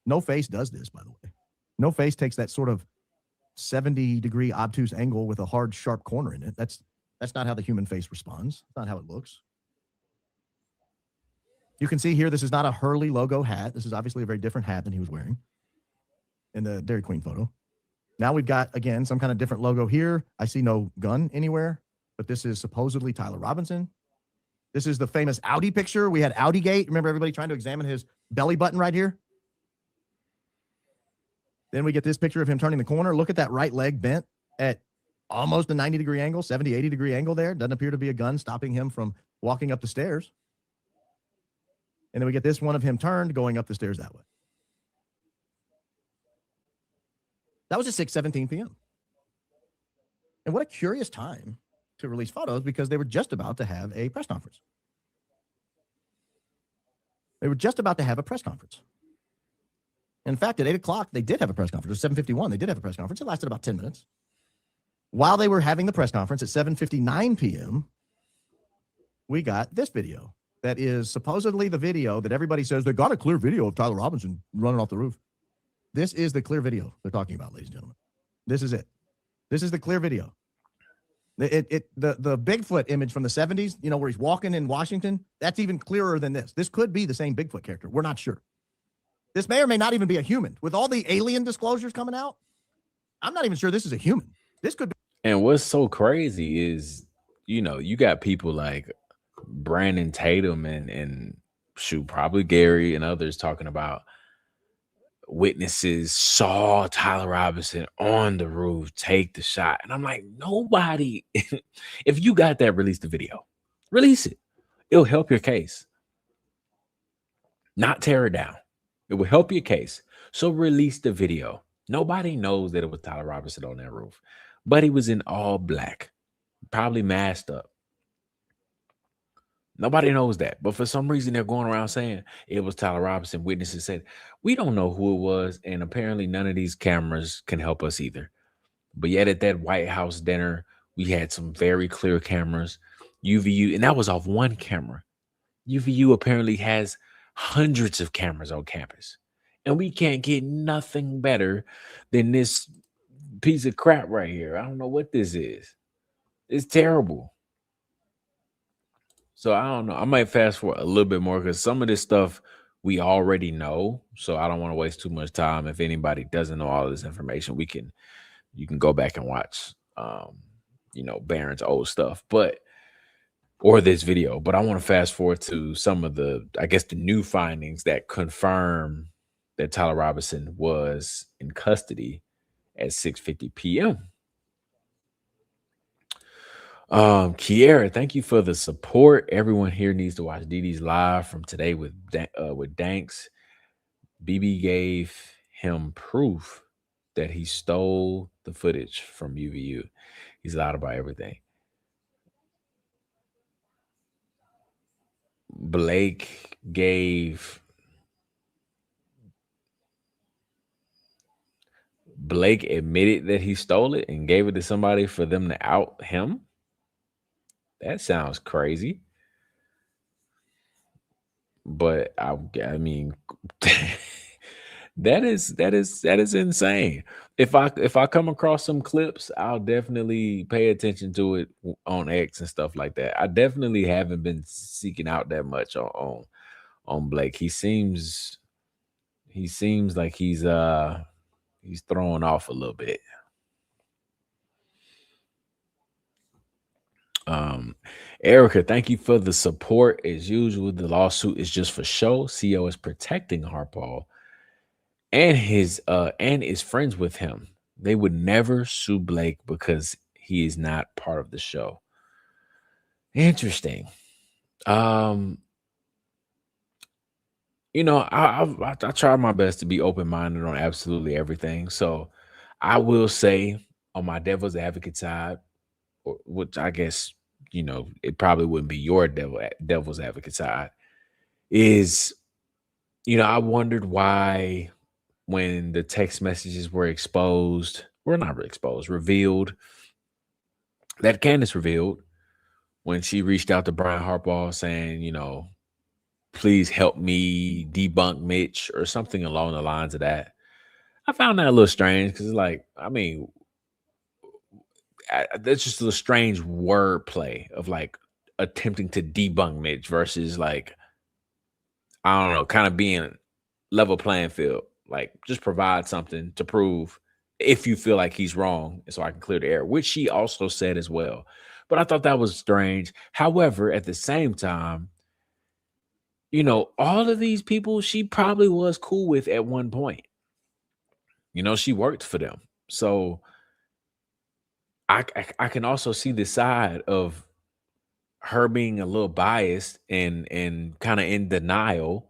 S2: No face does this, by the way. No face takes that sort of 70-degree obtuse angle with a hard, sharp corner in it. That's not how the human face responds. That's not how it looks. You can see here, this is not a Hurley logo hat. This is obviously a very different hat than he was wearing in the Dairy Queen photo. Now we've got, again, some kind of different logo here. I see no gun anywhere, but this is supposedly Tyler Robinson. This is the famous Audi picture. We had Audi Gate. Remember everybody trying to examine his belly button right here? Then we get this picture of him turning the corner. Look at that right leg bent at almost a 90-degree angle, 70, 80-degree angle there. Doesn't appear to be a gun stopping him from walking up the stairs. And then we get this one of him turned going up the stairs that way. That was at 6:17 p.m. And what a curious time to release photos because they were just about to have a press conference. They were just about to have a press conference. In fact, at 8 o'clock, they did have a press conference. It was 7:51. They did have a press conference. It lasted about 10 minutes. While they were having the press conference at 7:59 p.m., we got this video. That is supposedly the video that everybody says they got a clear video of Tyler Robinson running off the roof. This is the clear video they're talking about, ladies and gentlemen. This is it. This is the clear video. The Bigfoot image from the 70s, you know, where he's walking in Washington, that's even clearer than this. This could be the same Bigfoot character. We're not sure. This may or may not even be a human. With all the alien disclosures coming out, I'm not even sure this is a human. This could be.
S1: And what's so crazy is, you know, you got people like Brandon Tatum and probably Gary and others talking about witnesses saw Tyler Robinson on the roof take the shot. And I'm like, nobody, if you got that, release the video. Release it. It'll help your case. Not tear it down. It will help your case. So release the video. Nobody knows that it was Tyler Robinson on that roof. But he was in all black, probably masked up. Nobody knows that. But for some reason, they're going around saying it was Tyler Robinson. Witnesses said, we don't know who it was. And apparently none of these cameras can help us either. But yet at that White House dinner, we had some very clear cameras. UVU, and that was off one camera. UVU apparently has hundreds of cameras on campus. And we can't get nothing better than this piece of crap right here. I don't know what this is. It's terrible. So I don't know. I might fast forward a little bit more because some of this stuff we already know. So I don't want to waste too much time. If anybody doesn't know all of this information, you can go back and watch Barron's old stuff, or this video. But I want to fast forward to some of the new findings that confirm that Tyler Robinson was in custody at 6:50 p.m. Kiera, thank you for the support. Everyone here needs to watch DD's live from today with Danks. BB gave him proof that he stole the footage from UVU. He's lied about everything. Blake admitted that he stole it and gave it to somebody for them to out him. That sounds crazy. But I mean that is insane. If I come across some clips, I'll definitely pay attention to it on X and stuff like that. I definitely haven't been seeking out that much on Blake. He seems like he's throwing off a little bit. Erica, thank you for the support. As usual, the lawsuit is just for show. CO is protecting Harpaul and is friends with him. They would never sue Blake because he is not part of the show. Interesting. You know, I try my best to be open-minded on absolutely everything. So I will say on my devil's advocate side, which I guess, you know, it probably wouldn't be your devil's advocate side, is, you know, I wondered why when the text messages were revealed, that Candace revealed when she reached out to Brian Harbaugh saying, you know, please help me debunk Mitch or something along the lines of that. I found that a little strange because, like, I mean, that's just a strange wordplay of like attempting to debunk Mitch versus like, I don't know, kind of being level playing field. Like, just provide something to prove if you feel like he's wrong, so I can clear the air, which she also said as well. But I thought that was strange. However, at the same time, you know, all of these people she probably was cool with at one point. You know, she worked for them. So I can also see the side of her being a little biased and kind of in denial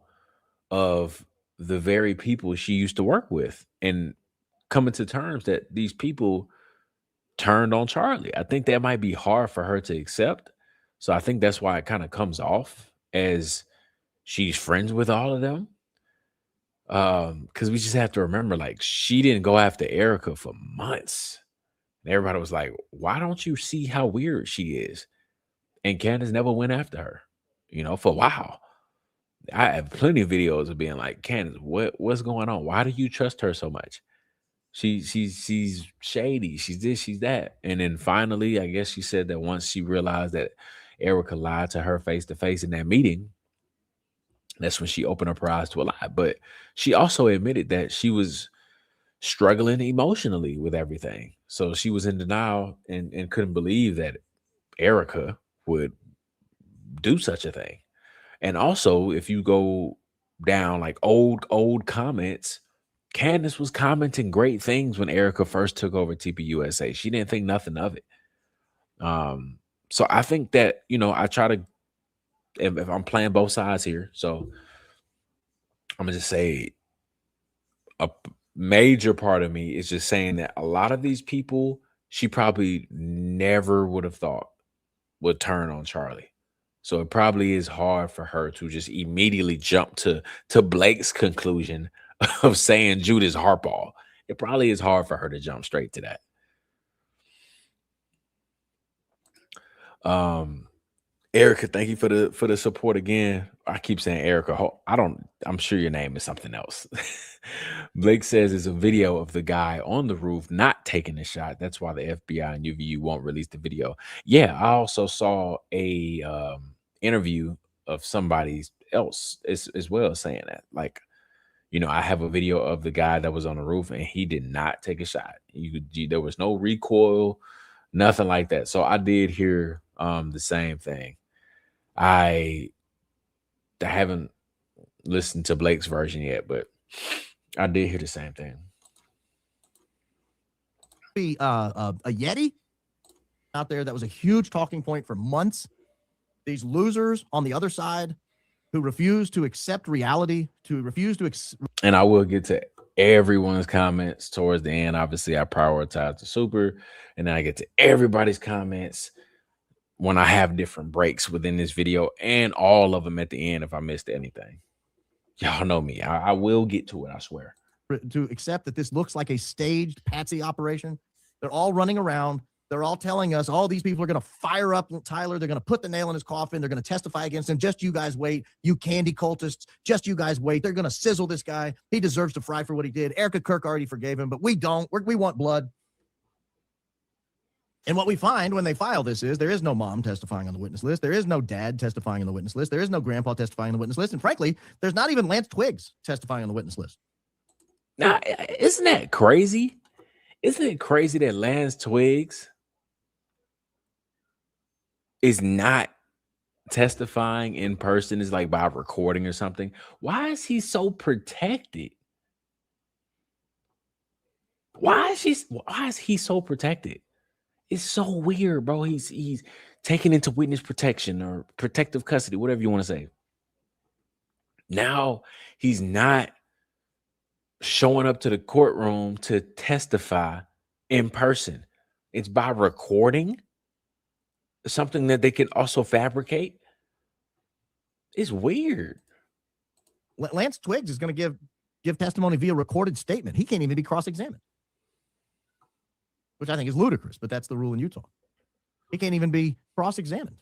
S1: of the very people she used to work with and coming to terms that these people turned on Charlie. I think that might be hard for her to accept. So I think that's why it kind of comes off as she's friends with all of them. Because we just have to remember, like, she didn't go after Erica for months. And everybody was like, why don't you see how weird she is? And Candace never went after her, you know, for a while. I have plenty of videos of being like, Candace, what's going on? Why do you trust her so much? She's shady. She's this, she's that. And then finally, I guess she said that once she realized that Erica lied to her face to face in that meeting, that's when she opened up her eyes to a lie. But she also admitted that she was struggling emotionally with everything. So she was in denial and couldn't believe that Erica would do such a thing. And also, if you go down like old comments, Candace was commenting great things when Erica first took over TPUSA. She didn't think nothing of it. So I think that, you know, I try to, if I'm playing both sides here, so I'm gonna just say a major part of me is just saying that a lot of these people she probably never would have thought would turn on Charlie. So it probably is hard for her to just immediately jump to Blake's conclusion of saying Judas Harbaugh. It probably is hard for her to jump straight to that. Erica, thank you for the support again. I keep saying Erica. I'm sure your name is something else. Blake says it's a video of the guy on the roof not taking a shot. That's why the FBI and UVU won't release the video. Yeah, I also saw a interview of somebody else as well saying that. Like, you know, I have a video of the guy that was on the roof and he did not take a shot. There was no recoil, nothing like that. So I did hear the same thing. I haven't listened to Blake's version yet, but I did hear the same thing.
S2: A Yeti? out there that was a huge talking point for months. These losers on the other side who refuse to accept reality, to refuse to
S1: And I will get to everyone's comments towards the end. Obviously, I prioritize the super, and then I get to everybody's comments when I have different breaks within this video, and all of them at the end if I missed anything. Y'all know me. I will get to it, I swear.
S2: to accept that this looks like a staged patsy operation. They're all running around. They're all telling us all these people are going to fire up Tyler. They're going to put the nail in his coffin. They're going to testify against him. Just you guys wait. You candy cultists. Just you guys wait. They're going to sizzle this guy. He deserves to fry for what he did. Erica Kirk already forgave him, but we don't. We want blood. And what we find when they file this is there is no mom testifying on the witness list. There is no dad testifying on the witness list. There is no grandpa testifying on the witness list. And frankly, there's not even Lance Twiggs testifying on the witness list.
S1: Now, isn't that crazy? Isn't it crazy that Lance Twiggs is not testifying in person, is like by recording or something? Why is he so protected? Why is he so protected? It's so weird, bro. He's taken into witness protection or protective custody, whatever you want to say. Now he's not showing up to the courtroom to testify in person. It's by recording, something that they can also fabricate. It's weird.
S2: Lance Twiggs is going to give testimony via recorded statement. He can't even be cross-examined, which I think is ludicrous, but that's the rule in Utah. He can't even be cross-examined.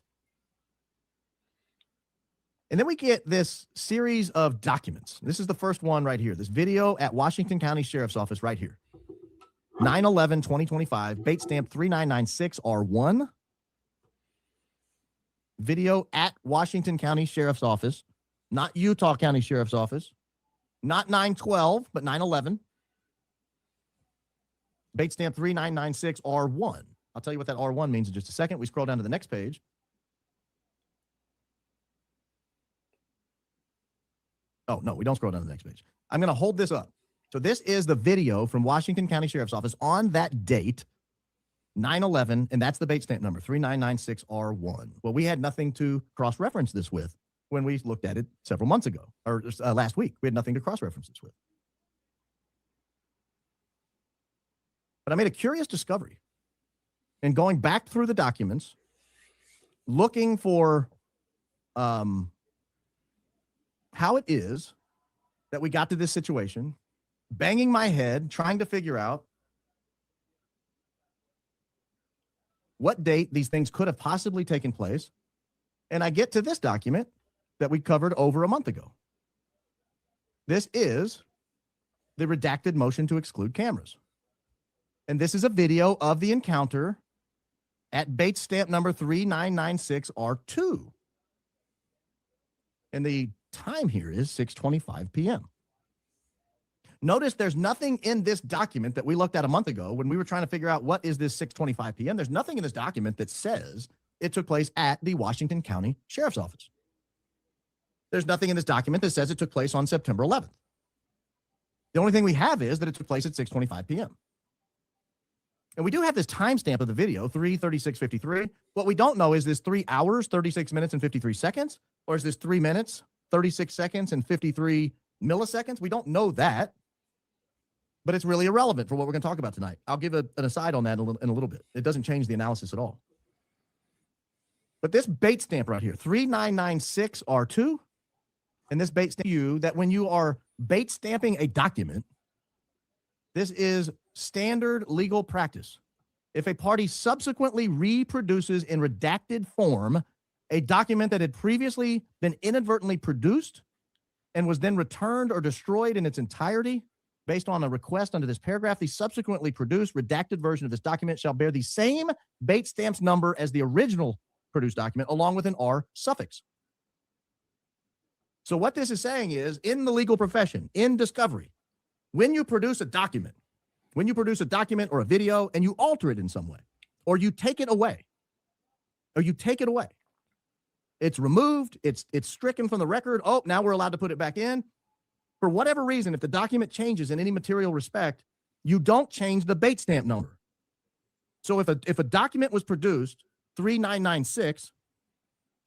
S2: And then we get this series of documents. This is the first one right here. This video at Washington County Sheriff's Office right here. 9/11/2025, Bait stamp 3996R1. Video at Washington County Sheriff's Office, not Utah County Sheriff's Office, not 9/12, but 9/11. Bait stamp 3996R1. I'll tell you what that R1 means in just a second. We scroll down to the next page. Oh, no, we don't scroll down to the next page. I'm going to hold this up. So this is the video from Washington County Sheriff's Office on that date, 9/11, and that's the bait stamp number, 3996R1. Well, we had nothing to cross-reference this with when we looked at it several months ago, or last week. We had nothing to cross-reference this with. But I made a curious discovery. And going back through the documents, looking for how it is that we got to this situation, banging my head, trying to figure out what date these things could have possibly taken place. And I get to this document that we covered over a month ago. This is the redacted motion to exclude cameras. And this is a video of the encounter at bait stamp number 3996R2. And the time here is 6:25 p.m. Notice there's nothing in this document that we looked at a month ago when we were trying to figure out what is this 6:25 p.m. There's nothing in this document that says it took place at the Washington County Sheriff's Office. There's nothing in this document that says it took place on September 11th. The only thing we have is that it took place at 6:25 p.m. And we do have this timestamp of the video, 3:36:53. What we don't know is this 3 hours, 36 minutes, and 53 seconds, or is this 3 minutes, 36 seconds, and 53 milliseconds? We don't know that, but it's really irrelevant for what we're going to talk about tonight. I'll give an aside on that in a little bit. It doesn't change the analysis at all. But this bait stamp right here, 3996R2, and this bait stamp you that when you are bait stamping a document, this is standard legal practice. If a party subsequently reproduces in redacted form a document that had previously been inadvertently produced and was then returned or destroyed in its entirety based on a request under this paragraph, the subsequently produced redacted version of this document shall bear the same bait stamps number as the original produced document, along with an R suffix. So what this is saying is, in the legal profession, in discovery, when you produce a document or a video and you alter it in some way, or you take it away, it's removed, it's stricken from the record. Oh, now we're allowed to put it back in. For whatever reason, if the document changes in any material respect, you don't change the bait stamp number. So if a document was produced 3996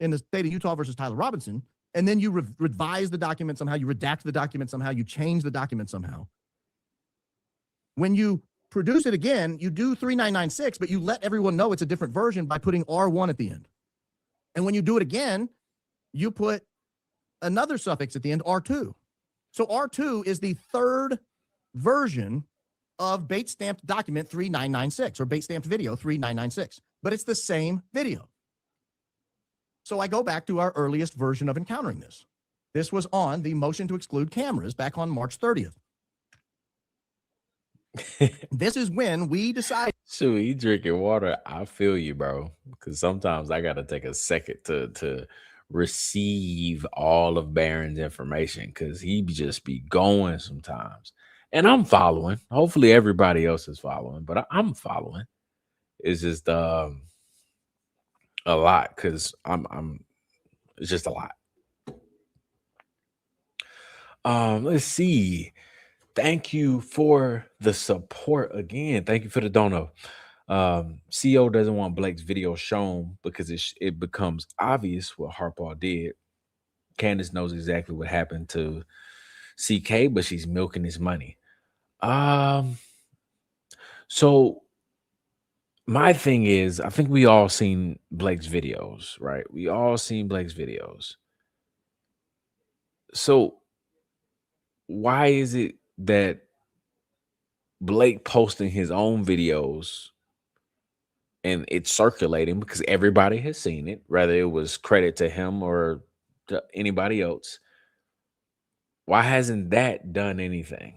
S2: in the state of Utah versus Tyler Robinson, and then you revise the document somehow, you redact the document somehow, you change the document somehow. When you produce it again, you do 3996, but you let everyone know it's a different version by putting R1 at the end. And when you do it again, you put another suffix at the end, R2. So R2 is the third version of bait stamped document 3996 or bait stamped video 3996, but it's the same video. So I go back to our earliest version of encountering this. This was on the motion to exclude cameras back on March 30th. This is when we decided.
S1: Shoot, you drinking water. I feel you, bro. Because sometimes I gotta take a second to receive all of Baron's information because he just be going sometimes. And I'm following. Hopefully everybody else is following, but I'm following. It's just a lot because it's just a lot. Let's see. Thank you for the support again. Thank you for the dono. CEO doesn't want Blake's video shown because it becomes obvious what Harpaw did. Candace knows exactly what happened to CK, but she's milking his money. So my thing is, I think we all seen Blake's videos, right? We all seen Blake's videos. So why is it that Blake posting his own videos and it's circulating because everybody has seen it, whether it was credit to him or to anybody else? Why hasn't that done anything?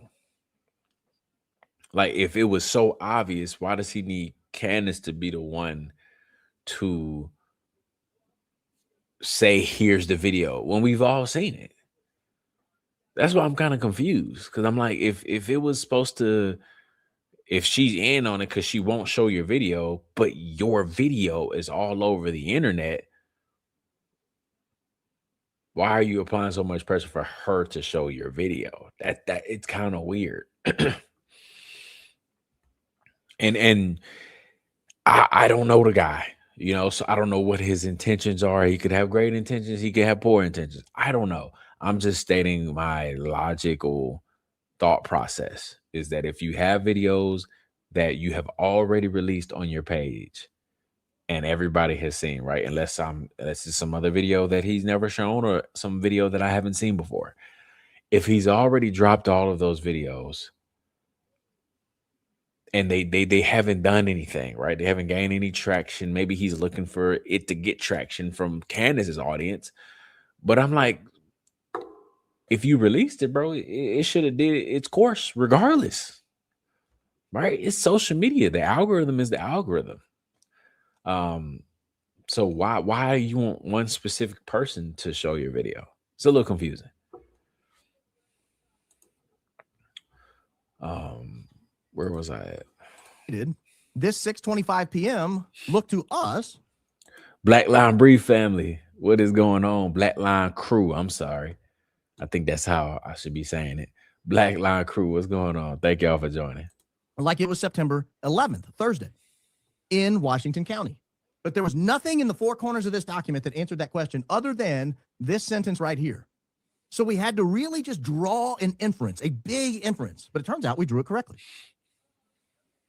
S1: Like, if it was so obvious, why does he need Candace to be the one to say, here's the video, when we've all seen it? That's why I'm kind of confused, because I'm like, if it was supposed to, if she's in on it because she won't show your video, but your video is all over the internet, why are you applying so much pressure for her to show your video? That it's kind of weird. And I don't know the guy, so I don't know what his intentions are. He could have great intentions, he could have poor intentions. I don't know. I'm just stating my logical thought process is that if you have videos that you have already released on your page and everybody has seen, right? Unless it's some other video that he's never shown or some video that I haven't seen before. If he's already dropped all of those videos and they haven't done anything, right? They haven't gained any traction. Maybe he's looking for it to get traction from Candace's audience. But I'm like, if you released it, bro, it should have did its course regardless, right? It's social media. The algorithm is the algorithm. So why you want one specific person to show your video? It's a little confusing. Where was I at?
S2: This 6:25 p.m. look to us.
S1: Black Line Brief family, what is going on? Black Line Crew, I'm sorry. I think that's how I should be saying it. Black Line Crew, what's going on? Thank y'all for joining.
S2: Like it was September 11th, Thursday, in Washington County. But there was nothing in the four corners of this document that answered that question other than this sentence right here. So we had to really just draw an inference, a big inference. But it turns out we drew it correctly.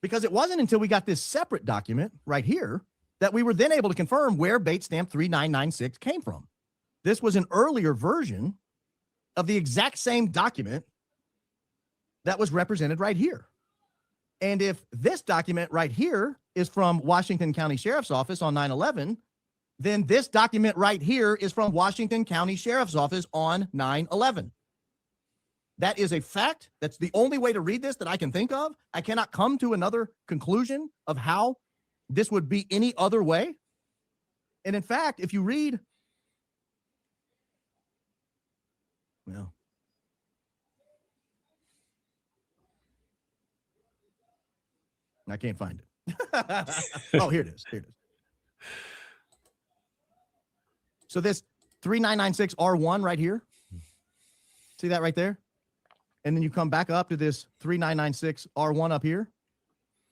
S2: Because it wasn't until we got this separate document right here that we were then able to confirm where bait stamp 3996 came from. This was an earlier version of the exact same document that was represented right here. And if this document right here is from Washington County Sheriff's Office on 9/11, then this document right here is from Washington County Sheriff's Office on 9/11. That is a fact. That's the only way to read this that I can think of. I cannot come to another conclusion of how this would be any other way. And in fact, if you read, well, I can't find it. Oh, here it is. Here it is. So this 3996 R1 right here. See that right there? And then you come back up to this 3996 R1 up here.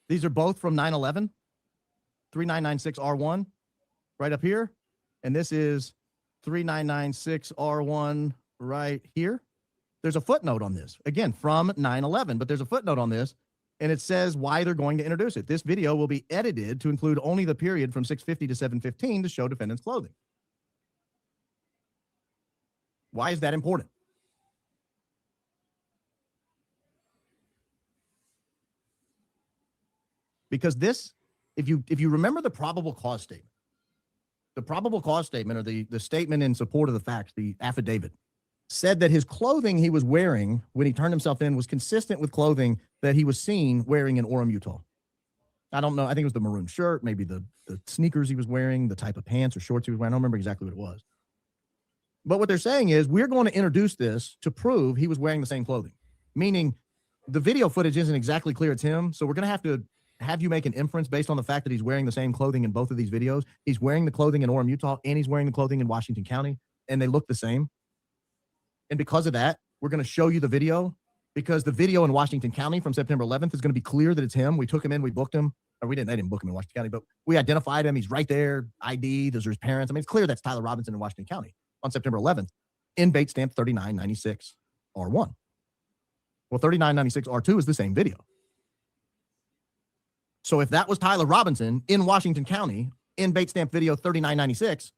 S2: These are both from 9/11. 3996R1 right up here. And this is 3996R1 right here. There's a footnote on this, again, from 9/11, but there's a footnote on this, and it says why they're going to introduce it. This video will be edited to include only the period from 6:50 to 7:15 to show defendant's clothing. Why is that important? Because this, if you remember the probable cause statement or the statement in support of the facts, the affidavit, said that his clothing he was wearing when he turned himself in was consistent with clothing that he was seen wearing in Orem, Utah. I don't know. I think it was the maroon shirt, maybe the sneakers he was wearing, the type of pants or shorts he was wearing. I don't remember exactly what it was. But what they're saying is we're going to introduce this to prove he was wearing the same clothing, meaning the video footage isn't exactly clear it's him. So we're going to have you make an inference based on the fact that he's wearing the same clothing in both of these videos. He's wearing the clothing in Orem, Utah, and he's wearing the clothing in Washington County, and they look the same. And because of that, we're going to show you the video, because the video in Washington County from September 11th is going to be clear that it's him. We took him in, we booked him. Or they didn't book him in Washington County, but we identified him. He's right there, ID, those are his parents. I mean, it's clear that's Tyler Robinson in Washington County on September 11th in bait stamp 3996R1. Well, 3996R2 is the same video. So if that was Tyler Robinson in Washington County in bait stamp video 3996,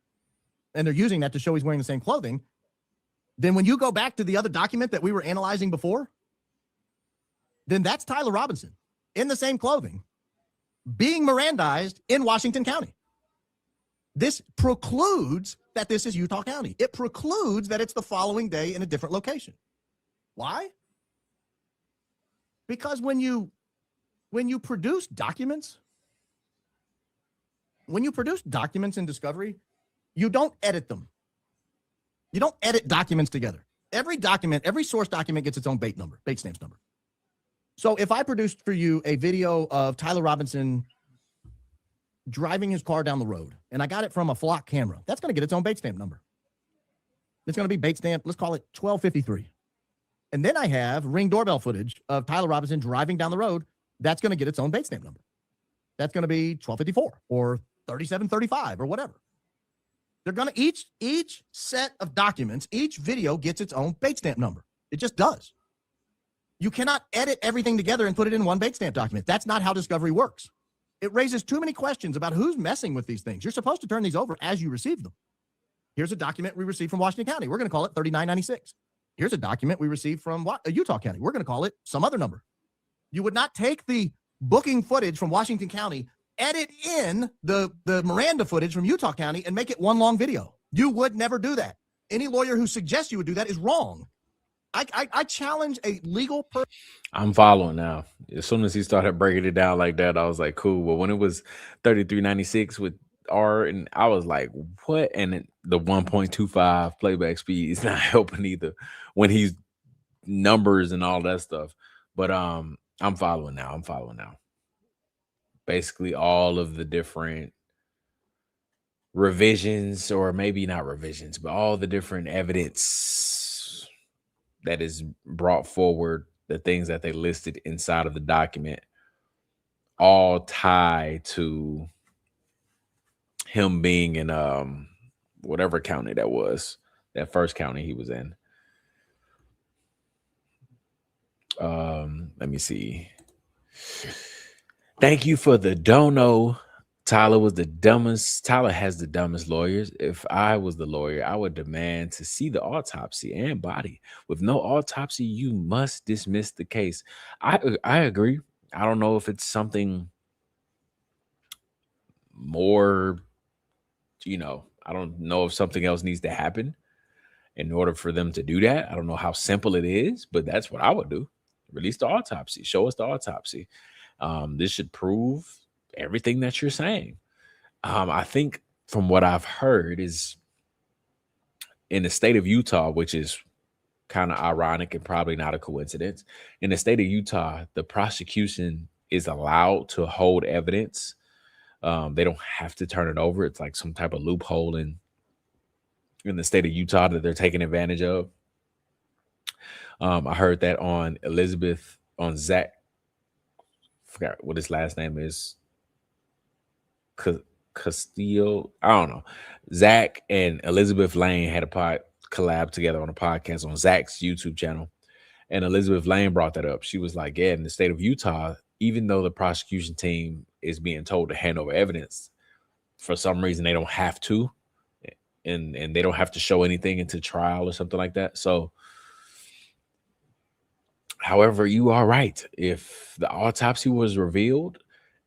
S2: and they're using that to show he's wearing the same clothing, then when you go back to the other document that we were analyzing before, then that's Tyler Robinson in the same clothing being Mirandized in Washington County. This precludes that this is Utah County. It precludes that it's the following day in a different location. Why? Because when you produce documents, in discovery, you don't edit them. You don't edit documents together. Every source document gets its own bait stamps number. So if I produced for you a video of Tyler Robinson driving his car down the road, and I got it from a flock camera, that's going to get its own bait stamp number. It's going to be bait stamp, let's call it 1253. And then I have Ring doorbell footage of Tyler Robinson driving down the road. That's going to get its own bait stamp number. That's going to be 1254 or 3735 or whatever. They're going to each set of documents, each video gets its own bait stamp number. It just does. You cannot edit everything together and put it in one bait stamp document. That's not how discovery works. It raises too many questions about who's messing with these things. You're supposed to turn these over as you receive them. Here's a document we received from Washington County. We're going to call it 3996. Here's a document we received from Utah County. We're going to call it some other number. You would not take the booking footage from Washington County, edit in the Miranda footage from Utah County, and make it one long video. You would never do that. Any lawyer who suggests you would do that is wrong. I challenge a legal person.
S1: I'm following now. As soon as he started breaking it down like that, I was like, cool. But when it was 3396 with R, and I was like, what? And the 1.25 playback speed is not helping either when he's numbers and all that stuff. But I'm following now. Basically all of the different revisions, or maybe not revisions, but all the different evidence that is brought forward, the things that they listed inside of the document, all tie to him being in whatever county that was, that first county he was in. Let me see. Thank you for the dono. Tyler has the dumbest lawyers. If I was the lawyer, I would demand to see the autopsy and body. With no autopsy, you must dismiss the case. I agree. I don't know if it's something more, I don't know if something else needs to happen in order for them to do that. I don't know how simple it is, but that's what I would do. Release the autopsy. Show us the autopsy. This should prove everything that you're saying. I think from what I've heard is in the state of Utah, which is kind of ironic and probably not a coincidence, in the state of Utah, the prosecution is allowed to hold evidence. They don't have to turn it over. It's like some type of loophole in the state of Utah that they're taking advantage of. I heard that on Zach, forgot what his last name is. Castillo. I don't know. Zach and Elizabeth Lane had a collab together on a podcast on Zach's YouTube channel. And Elizabeth Lane brought that up. She was like, yeah, in the state of Utah, even though the prosecution team is being told to hand over evidence, for some reason they don't have to. And they don't have to show anything into trial or something like that. So, however, you are right. If the autopsy was revealed,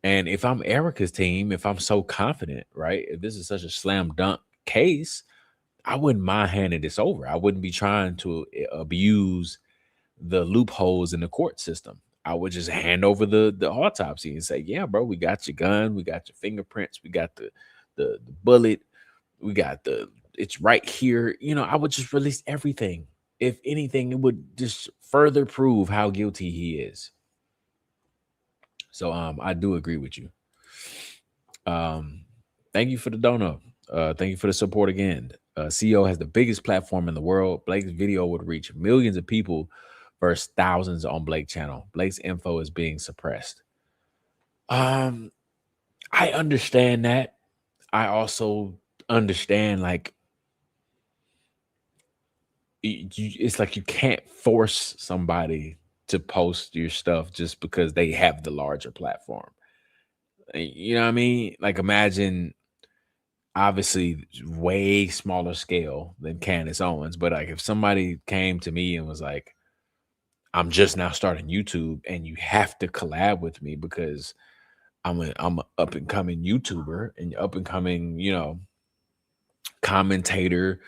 S1: and if I'm Erica's team, if I'm so confident, right? If this is such a slam dunk case, I wouldn't mind handing this over. I wouldn't be trying to abuse the loopholes in the court system. I would just hand over the autopsy and say, yeah, bro, we got your gun, we got your fingerprints, we got the bullet, we got it's right here. You know, I would just release everything. If anything, it would just further prove how guilty he is. So I do agree with you. Thank you for the dono. Thank you for the support again. CEO has the biggest platform in the world. Blake's video would reach millions of people versus thousands on Blake channel. Blake's info is being suppressed. I understand that. I also understand, like, it's like you can't force somebody to post your stuff just because they have the larger platform. You know what I mean? Like, imagine, obviously, way smaller scale than Candace Owens, but like if somebody came to me and was like, I'm just now starting YouTube and you have to collab with me because I'm an up and coming YouTuber and up and coming, you know, commentator,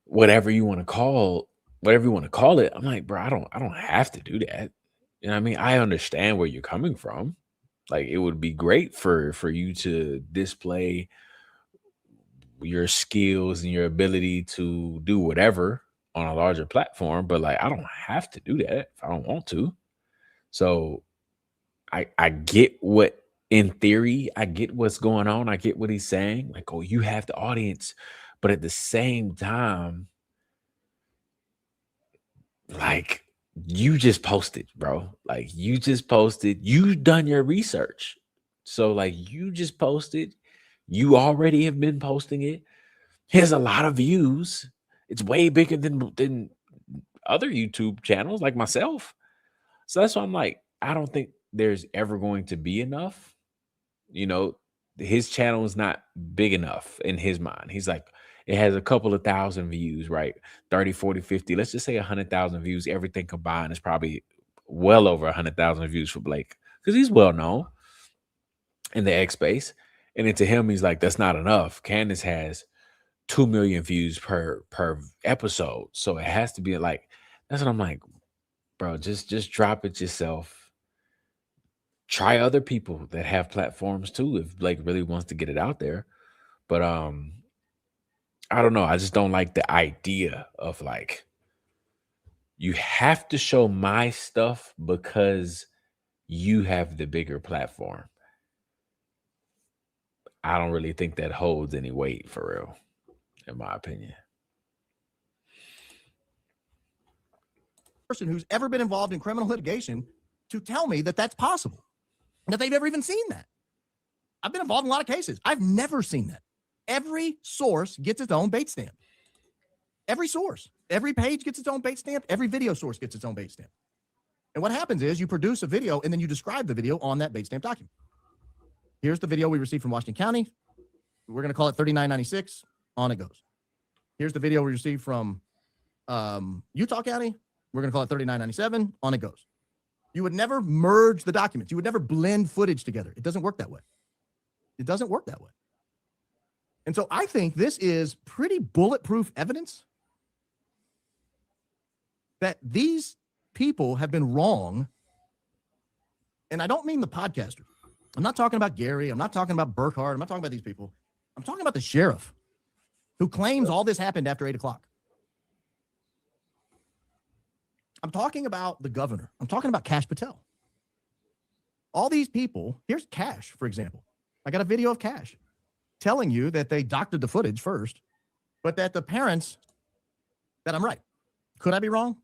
S1: whatever you want to call it. I'm like, bro, I don't have to do that. You know what I mean? I understand where you're coming from. Like, it would be great for you to display your skills and your ability to do whatever on a larger platform, but like, I don't have to do that if I don't want to. So I get what, in theory, I get what's going on. I get what he's saying. Like, oh, you have the audience, but at the same time, like, you just posted, bro. Like, you just posted. You've done your research. So, like, you just posted. You already have been posting it. Here's a lot of views. It's way bigger than other YouTube channels like myself. So that's why I'm like, I don't think there's ever going to be enough. You know, his channel is not big enough in his mind. He's like, it has a couple of thousand views, right? 30, 40, 50. Let's just say 100,000 views. Everything combined is probably well over 100,000 views for Blake because he's well known in the X space. And then to him, he's like, that's not enough. Candace has 2 million views per episode. So it has to be like, that's what I'm like, bro, just drop it yourself. Try other people that have platforms too, if Blake really wants to get it out there. But I don't know. I just don't like the idea of like, you have to show my stuff because you have the bigger platform. I don't really think that holds any weight for real, in my opinion.
S2: Person who's ever been involved in criminal litigation to tell me that that's possible, that they've ever even seen that. I've been involved in a lot of cases. I've never seen that. Every source gets its own bait stamp. Every source, every page gets its own bait stamp. Every video source gets its own bait stamp. And what happens is you produce a video and then you describe the video on that bait stamp document. Here's the video we received from Washington County. We're going to call it 3996. On it goes. Here's the video we received from Utah County. We're going to call it 3997. On it goes. You would never merge the documents. You would never blend footage together. It doesn't work that way. It doesn't work that way. And so I think this is pretty bulletproof evidence that these people have been wrong. And I don't mean the podcaster. I'm not talking about Gary. I'm not talking about Burkhart. I'm not talking about these people. I'm talking about the sheriff who claims all this happened after 8 o'clock. I'm talking about the governor. I'm talking about Kash Patel. All these people, here's Kash, for example. I got a video of Kash telling you that they doctored the footage first, but that the parents, that I'm right. Could I be wrong?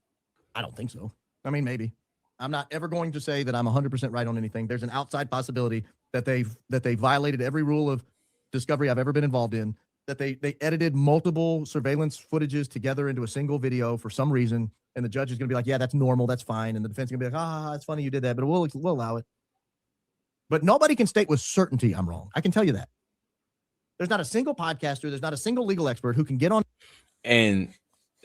S2: I don't think so. I mean, maybe. I'm not ever going to say that I'm 100% right on anything. There's an outside possibility that they violated every rule of discovery I've ever been involved in, that they edited multiple surveillance footages together into a single video for some reason, and the judge is going to be like, yeah, that's normal, that's fine, and the defense is going to be like, it's funny you did that, but we'll allow it. But nobody can state with certainty I'm wrong. I can tell you that. There's not a single podcaster, there's not a single legal expert who can get on.
S1: And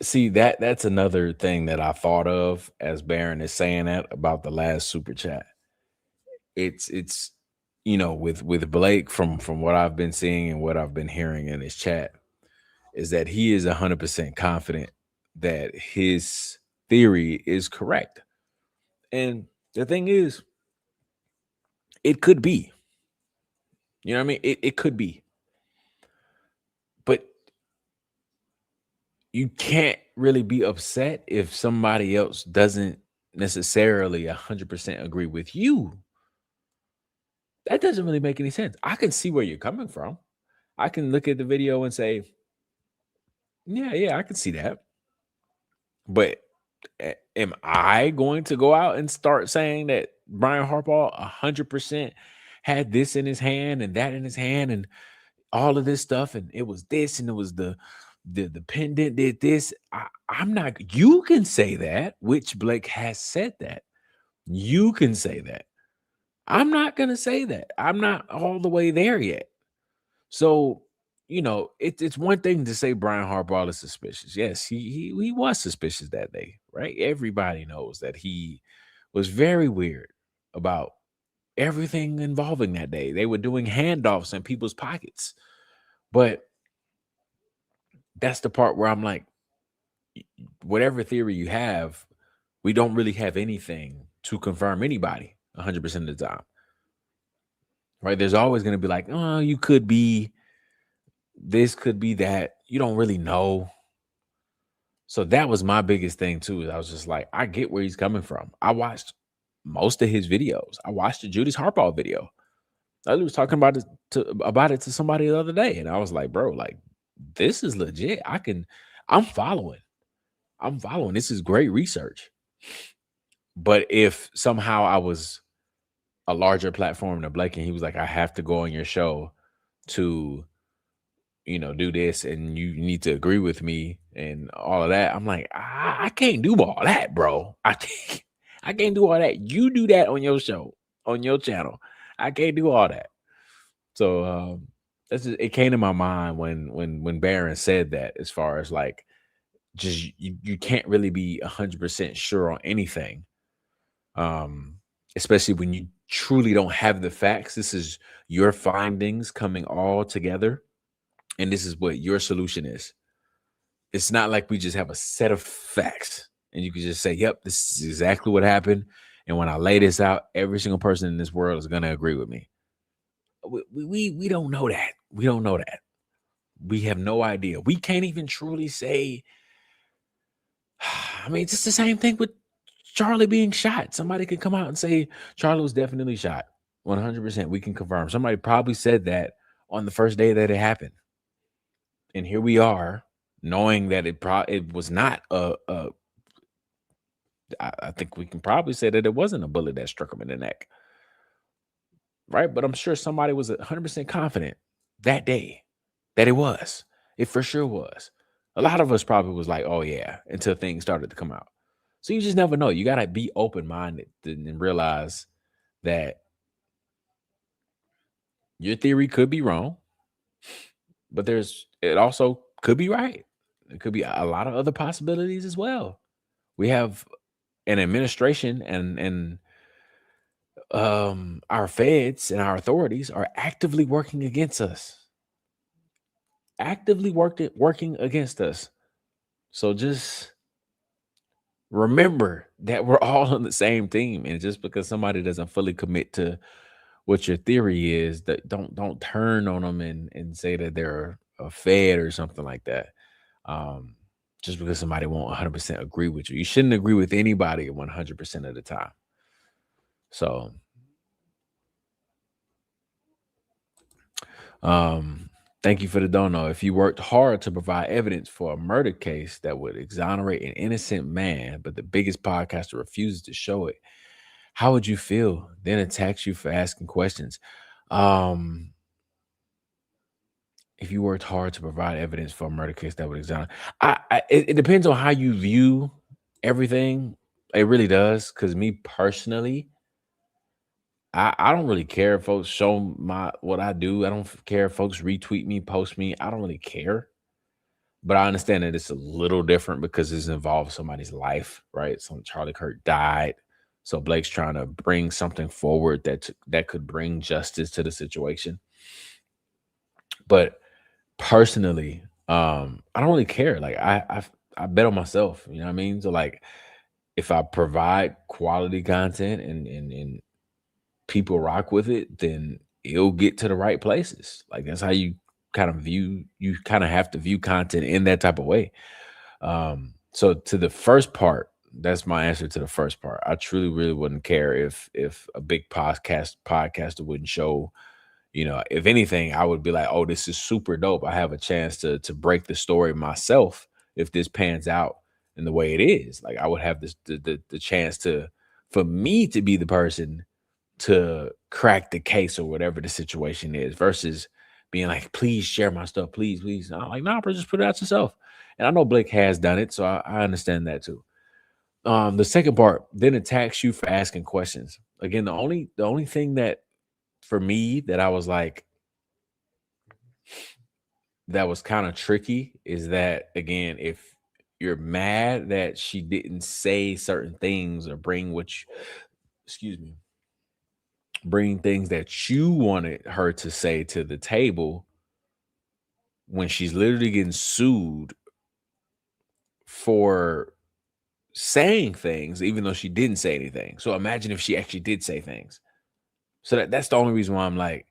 S1: see, that's another thing that I thought of as Barron is saying that about the last super chat. It's with Blake, from what I've been seeing and what I've been hearing in his chat, is that he is 100% confident that his theory is correct. And the thing is, it could be. You know what I mean? It could be. But you can't really be upset if somebody else doesn't necessarily 100% agree with you. That doesn't really make any sense. I can see where you're coming from. I can look at the video and say, yeah, I can see that. But am I going to go out and start saying that Brian Harbaugh 100% had this in his hand and that in his hand and all of this stuff, and it was this and it was the pendant did this? I'm not. You can say that, which Blake has said that. You can say that. I'm not going to say that. I'm not all the way there yet. So, it's one thing to say Brian Harbaugh is suspicious. Yes, he was suspicious that day, right? Everybody knows that he was very weird about everything involving that day. They were doing handoffs in people's pockets. But that's the part where I'm like, whatever theory you have, we don't really have anything to confirm anybody 100% of the time. Right? There's always going to be like, oh, you could be this, could be that. You don't really know. So that was my biggest thing too. I was just like, I get where he's coming from. I watched most of his videos. I watched the Judas Harbaugh video. I was talking about it to somebody the other day, and I was like, bro, like, this is legit. I'm following. This is great research. But if somehow I was a larger platform than Blake and he was like, I have to go on your show to, do this, and you need to agree with me and all of that, I'm like, I can't do all that, bro. I can't do all that. You do that on your show, on your channel. I can't do all that. So it came to my mind when Barron said that, as far as like, just you can't really be 100% sure on anything, especially when you truly don't have the facts. This is your findings coming all together, and this is what your solution is. It's not like we just have a set of facts and you can just say, yep, this is exactly what happened, and when I lay this out, every single person in this world is going to agree with me. We don't know that. We don't know that. We have no idea. We can't even truly say. I mean, it's just the same thing with Charlie being shot. Somebody could come out and say Charlie was definitely shot. 100%. We can confirm. Somebody probably said that on the first day that it happened. And here we are, knowing that it was not I think we can probably say that it wasn't a bullet that struck him in the neck. Right? But I'm sure somebody was 100% confident that day that it was. It for sure was. A lot of us probably was like, oh yeah, until things started to come out. So you just never know. You got to be open-minded and realize that your theory could be wrong, but it also could be right. It could be a lot of other possibilities as well. We have an administration and our feds and our authorities are actively working against us. Actively working against us. So just remember that we're all on the same team, and just because somebody doesn't fully commit to what your theory is, that don't turn on them and say that they're a fed or something like that. Just because somebody won't 100% agree with you, you shouldn't agree with anybody 100% of the time. So, thank you for the dono. If you worked hard to provide evidence for a murder case that would exonerate an innocent man, but the biggest podcaster refuses to show it, how would you feel? Then attacks you for asking questions. Um, if you worked hard to provide evidence for a murder case that would exonerate, it depends on how you view everything. It really does. Because me personally, I don't really care if folks show what I do. I don't care if folks retweet me, post me. I don't really care. But I understand that it's a little different because it's involved somebody's life, right? So Charlie Kirk died. So Blake's trying to bring something forward that could bring justice to the situation. But personally, I don't really care. Like I bet on myself, you know what I mean? So like if I provide quality content and people rock with it, then it'll get to the right places. Like that's how you kind of have to view content in that type of way. So to the first part, that's my answer to the first part. I truly really wouldn't care if a big podcaster wouldn't show, if anything, I would be like, oh, this is super dope. I have a chance to break the story myself if this pans out in the way it is. Like I would have the chance for me to be the person to crack the case or whatever the situation is versus being like, please share my stuff, please, please. I'm like, nah, bro, just put it out yourself. And I know Blake has done it, so I understand that too. The second part then attacks you for asking questions. Again, the only thing that for me that I was like that was kind of tricky is that again, if you're mad that she didn't say certain things or bring things that you wanted her to say to the table when she's literally getting sued for saying things, even though she didn't say anything. So imagine if she actually did say things. So that's the only reason why I'm like,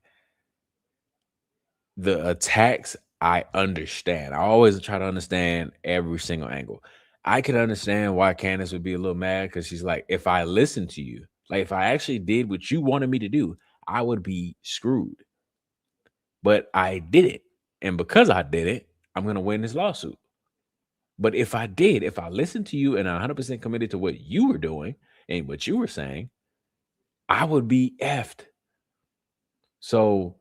S1: the attacks, I understand. I always try to understand every single angle. I can understand why Candace would be a little mad because she's like, if I listened to you, like if I actually did what you wanted me to do, I would be screwed. But I did it. And because I did it, I'm going to win this lawsuit. But if I listened to you and I 100% committed to what you were doing and what you were saying, I would be effed. So,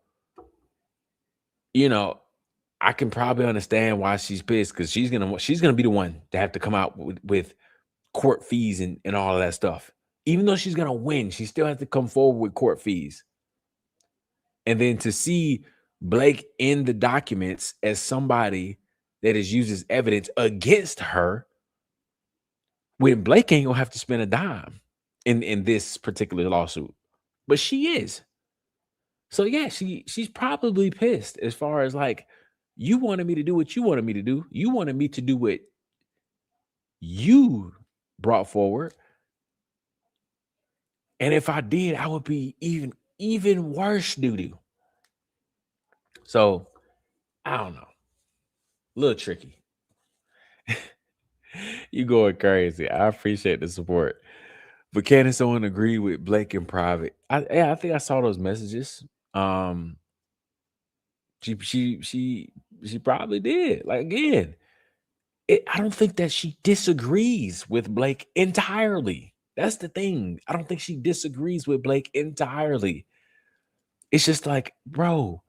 S1: I can probably understand why she's pissed because she's gonna be the one to have to come out with court fees and all of that stuff. Even though she's gonna win, she still has to come forward with court fees. And then to see Blake in the documents as somebody that is used as evidence against her, when Blake ain't gonna have to spend a dime in this particular lawsuit, but she is. So yeah, she's probably pissed as far as like, you wanted me to do what you wanted me to do. You wanted me to do what you brought forward. And if I did, I would be even worse doo-doo. So I don't know. A little tricky. You going crazy. I appreciate the support. But Candace don't agree with Blake in private. I think I saw those messages. She probably did. Like again, I don't think that she disagrees with Blake entirely. That's the thing. I don't think she disagrees with Blake entirely. It's just like, bro,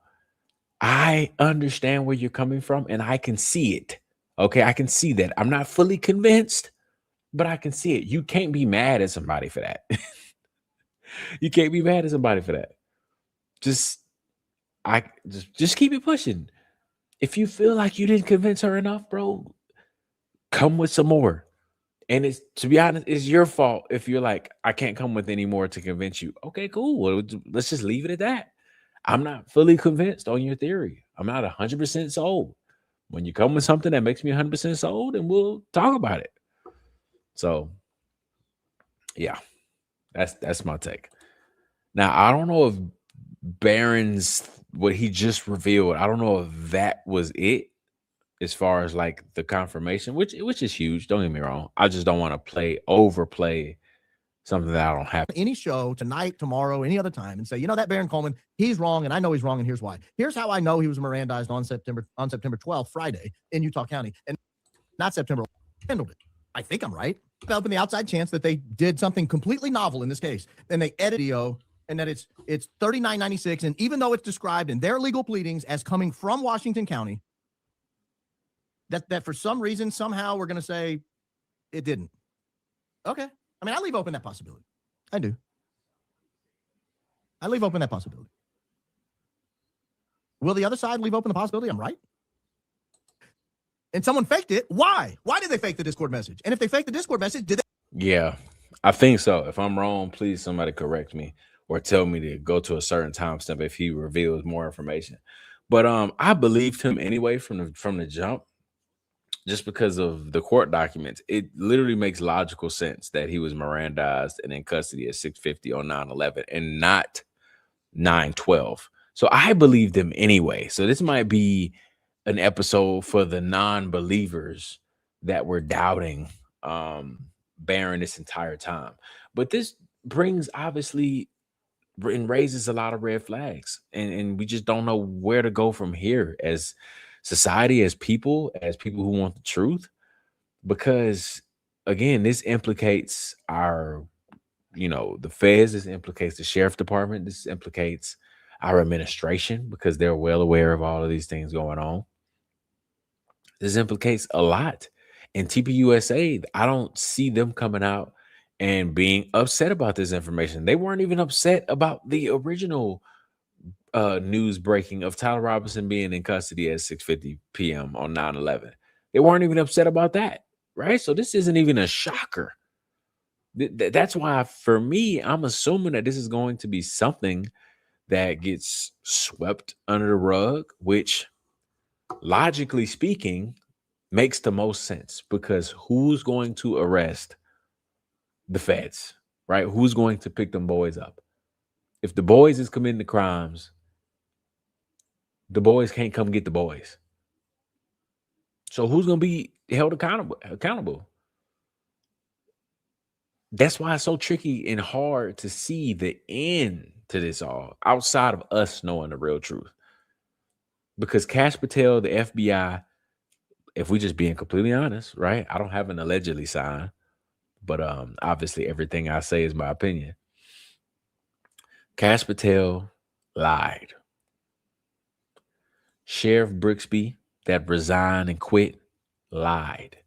S1: I understand where you're coming from and I can see it. Okay, I can see that. I'm not fully convinced, but I can see it. You can't be mad at somebody for that. You can't be mad at somebody for that. Just keep it pushing. If you feel like you didn't convince her enough, bro, come with some more. And it's, to be honest, it's your fault if you're like, I can't come with any more to convince you. Okay, cool. Well, let's just leave it at that. I'm not fully convinced on your theory. I'm not 100% sold. When you come with something that makes me 100% sold, and we'll talk about it. So, yeah, that's my take. Now, I don't know if Barron's, what he just revealed, I don't know if that was it as far as like the confirmation, which is huge. Don't get me wrong. I just don't want to overplay something that I don't have.
S2: Any show tonight, tomorrow, any other time, and say, that Baron Coleman, he's wrong, and I know he's wrong, and here's why. Here's how I know he was Mirandized on September 12th, Friday, in Utah County, and not September. Handled it. I think I'm right. Up in the outside chance that they did something completely novel in this case, and they edited video and that it's 3996, and even though it's described in their legal pleadings as coming from Washington County, that for some reason somehow we're going to say it didn't. Okay. I mean, I leave open that possibility. I do. I leave open that possibility. Will the other side leave open the possibility I'm right? And someone faked it. Why? Why did they fake the Discord message? And if they faked the Discord message, did they?
S1: Yeah, I think so. If I'm wrong, please somebody correct me or tell me to go to a certain timestamp if he reveals more information. But I believed him anyway from the jump, just because of the court documents. It literally makes logical sense that he was Mirandized and in custody at 6:50 on 9/11 and not 9/12. So I believed him anyway. So this might be an episode for the non-believers that were doubting Barron this entire time. But this brings obviously and raises a lot of red flags, and we just don't know where to go from here as society, as people who want the truth, because again, this implicates our, the feds, this implicates the sheriff department, this implicates our administration because they're well aware of all of these things going on. This implicates a lot. And TPUSA, I don't see them coming out and being upset about this information. They weren't even upset about the original news breaking of Tyler Robinson being in custody at 6:50 p.m. on 9/11. They weren't even upset about that, right? So this isn't even a shocker. That's why, for me, I'm assuming that this is going to be something that gets swept under the rug, which, logically speaking, makes the most sense, because who's going to arrest the feds, right? Who's going to pick them boys up? If the boys is committing the crimes, the boys can't come get the boys. So who's going to be held accountable? That's why it's so tricky and hard to see the end to this all outside of us knowing the real truth. Because Kash Patel, the FBI, if we just being completely honest, right? I don't have an allegedly sign, but obviously everything I say is my opinion. Kash Patel lied. Sheriff Brixby, that resigned and quit, lied.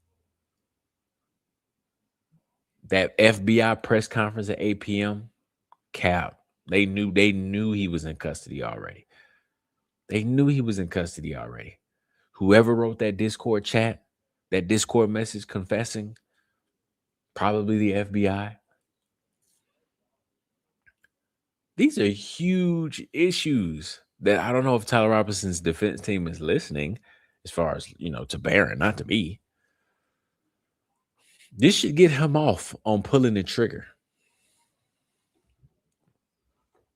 S1: That FBI press conference at 8 p.m., cap. They knew he was in custody already. They knew he was in custody already. Whoever wrote that Discord chat, that Discord message confessing, probably the FBI. These are huge issues that I don't know if Tyler Robinson's defense team is listening, as far as, to Barron, not to me. This should get him off on pulling the trigger,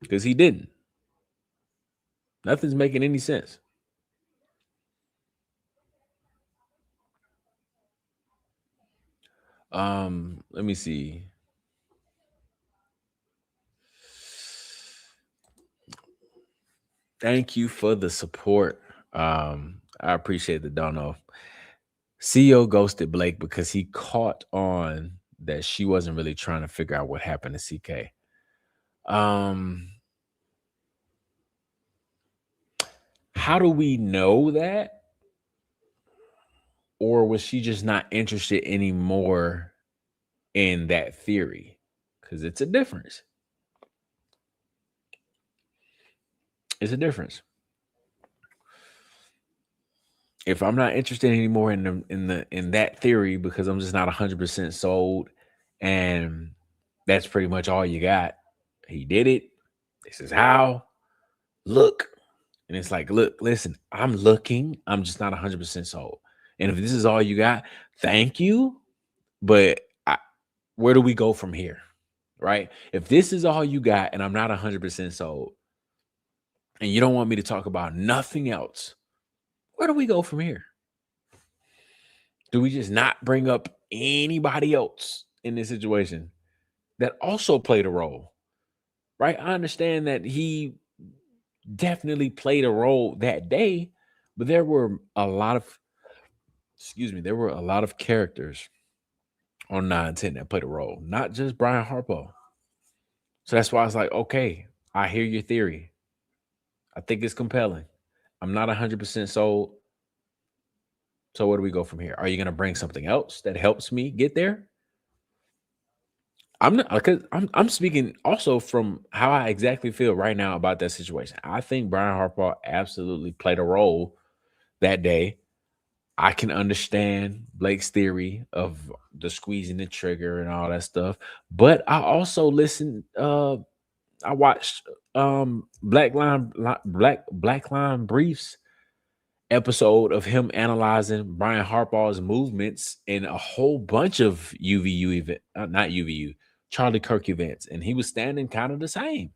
S1: because he didn't. Nothing's making any sense. Let me see. Thank you for the support. I appreciate the dono. CEO ghosted Blake because he caught on that she wasn't really trying to figure out what happened to CK. How do we know that? Or was she just not interested anymore in that theory? Because it's a difference. It's a difference. If I'm not interested anymore in that theory because I'm just not 100% sold, and that's pretty much all you got. He did it. This is how. Look. And it's like, look, listen, I'm looking. I'm just not 100% sold. And if this is all you got, thank you. But where do we go from here? Right? If this is all you got and I'm not 100% sold, and you don't want me to talk about nothing else, where do we go from here? Do we just not bring up anybody else in this situation that also played a role? Right? I understand that he definitely played a role that day, but there were a lot of characters on 9/10 that played a role, not just Brian Harpo. So that's why I was like, okay, I hear your theory. I think it's compelling. I'm not 100% sold. So where do we go from here? Are you going to bring something else that helps me get there? I'm not, because I'm speaking also from how I exactly feel right now about that situation. I think Brian Harbaugh absolutely played a role that day. I can understand Blake's theory of the squeezing the trigger and all that stuff, but I also listened. I watched Black Line Briefs episode of him analyzing Brian Harbaugh's movements in a whole bunch of UVU event, not UVU, Charlie Kirk events, and he was standing kind of the same.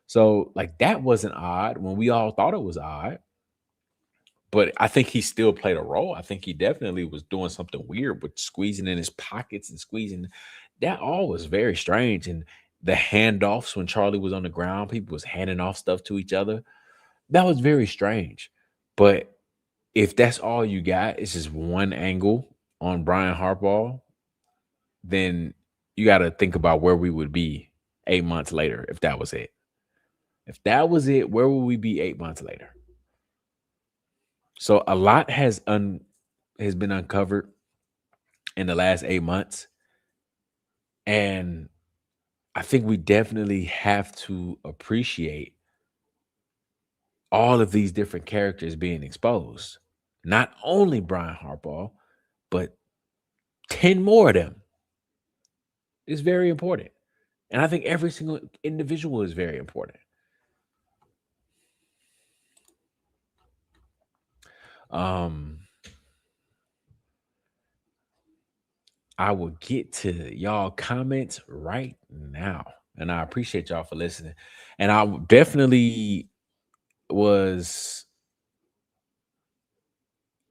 S1: So like that wasn't odd when we all thought it was odd. But I think he still played a role. I think he definitely was doing something weird with squeezing in his pockets and squeezing. That all was very strange. And the handoffs when Charlie was on the ground, people was handing off stuff to each other. That was very strange. But if that's all you got, it's just one angle on Brian Harbaugh, then you got to think about where we would be 8 months later if that was it. If that was it, where would we be 8 months later? So a lot has been uncovered in the last 8 months. And I think we definitely have to appreciate all of these different characters being exposed. Not only Brian Harbaugh, but 10 more of them. Is very important. And I think every single individual is very important. I will get to y'all comments right now. And I appreciate y'all for listening. And I definitely was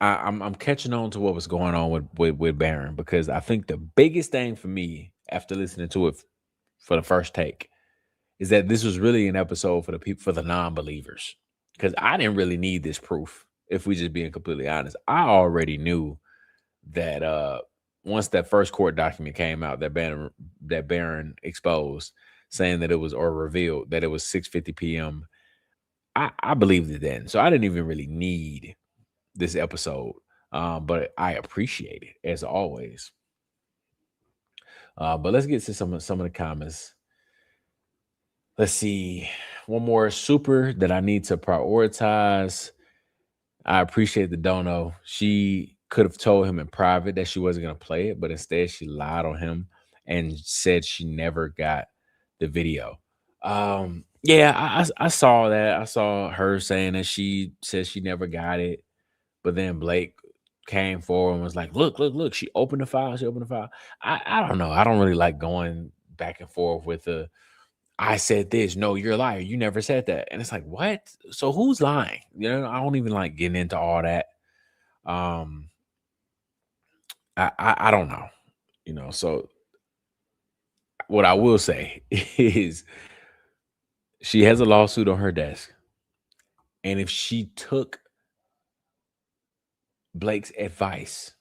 S1: I'm catching on to what was going on with Baron, because I think the biggest thing for me after listening to it for the first take is that this was really an episode for the people, for the non-believers, because I didn't really need this proof. If we just being completely honest, I already knew that once that first court document came out that Barron exposed, saying that it was, or revealed that it was 6:50 p.m. I believed it then, so I didn't even really need this episode, but I appreciate it as always. But let's get to some of the comments. Let's see, one more super that I need to prioritize. I appreciate the dono. She could have told him in private that she wasn't going to play it, but instead she lied on him and said she never got the video. Yeah, I saw that. I saw her saying that she said she never got it, but then Blake came forward and was like, look, she opened the file. I don't know. I don't really like going back and forth with I said this. No, you're a liar. You never said that. And it's like, what? So who's lying? You know, I don't even like getting into all that. I don't know. You know, so what I will say is she has a lawsuit on her desk. And if she took Blake's advice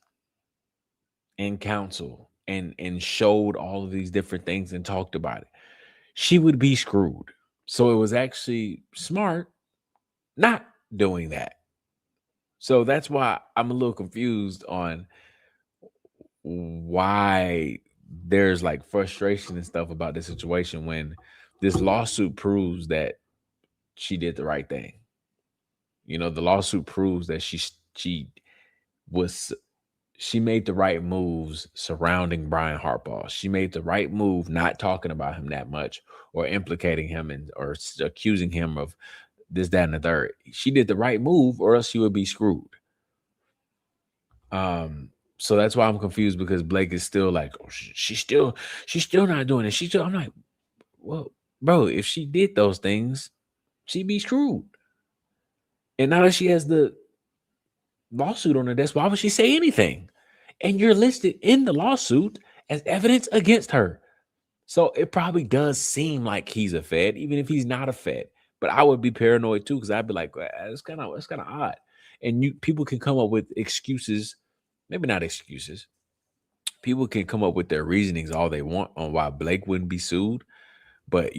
S1: and counsel and showed all of these different things and talked about it, she would be screwed. So it was actually smart not doing that. So that's why I'm a little confused on why there's like frustration and stuff about this situation when this lawsuit proves that she did the right thing. You know, the lawsuit proves that she made the right moves surrounding Brian Harbaugh. She made the right move not talking about him that much or implicating him or accusing him of this, that, and the third. She did the right move, or else she would be screwed. So that's why I'm confused, because Blake is still like, oh, she's still not doing it. I'm like, well, bro, if she did those things, she'd be screwed. And now that she has the lawsuit on her desk, why would she say anything? And you're listed in the lawsuit as evidence against her. So it probably does seem like he's a Fed, even if he's not a Fed. But I would be paranoid too, because I'd be like, well, it's kind of odd. And people can come up with excuses, maybe not excuses. People can come up with their reasonings all they want on why Blake wouldn't be sued. But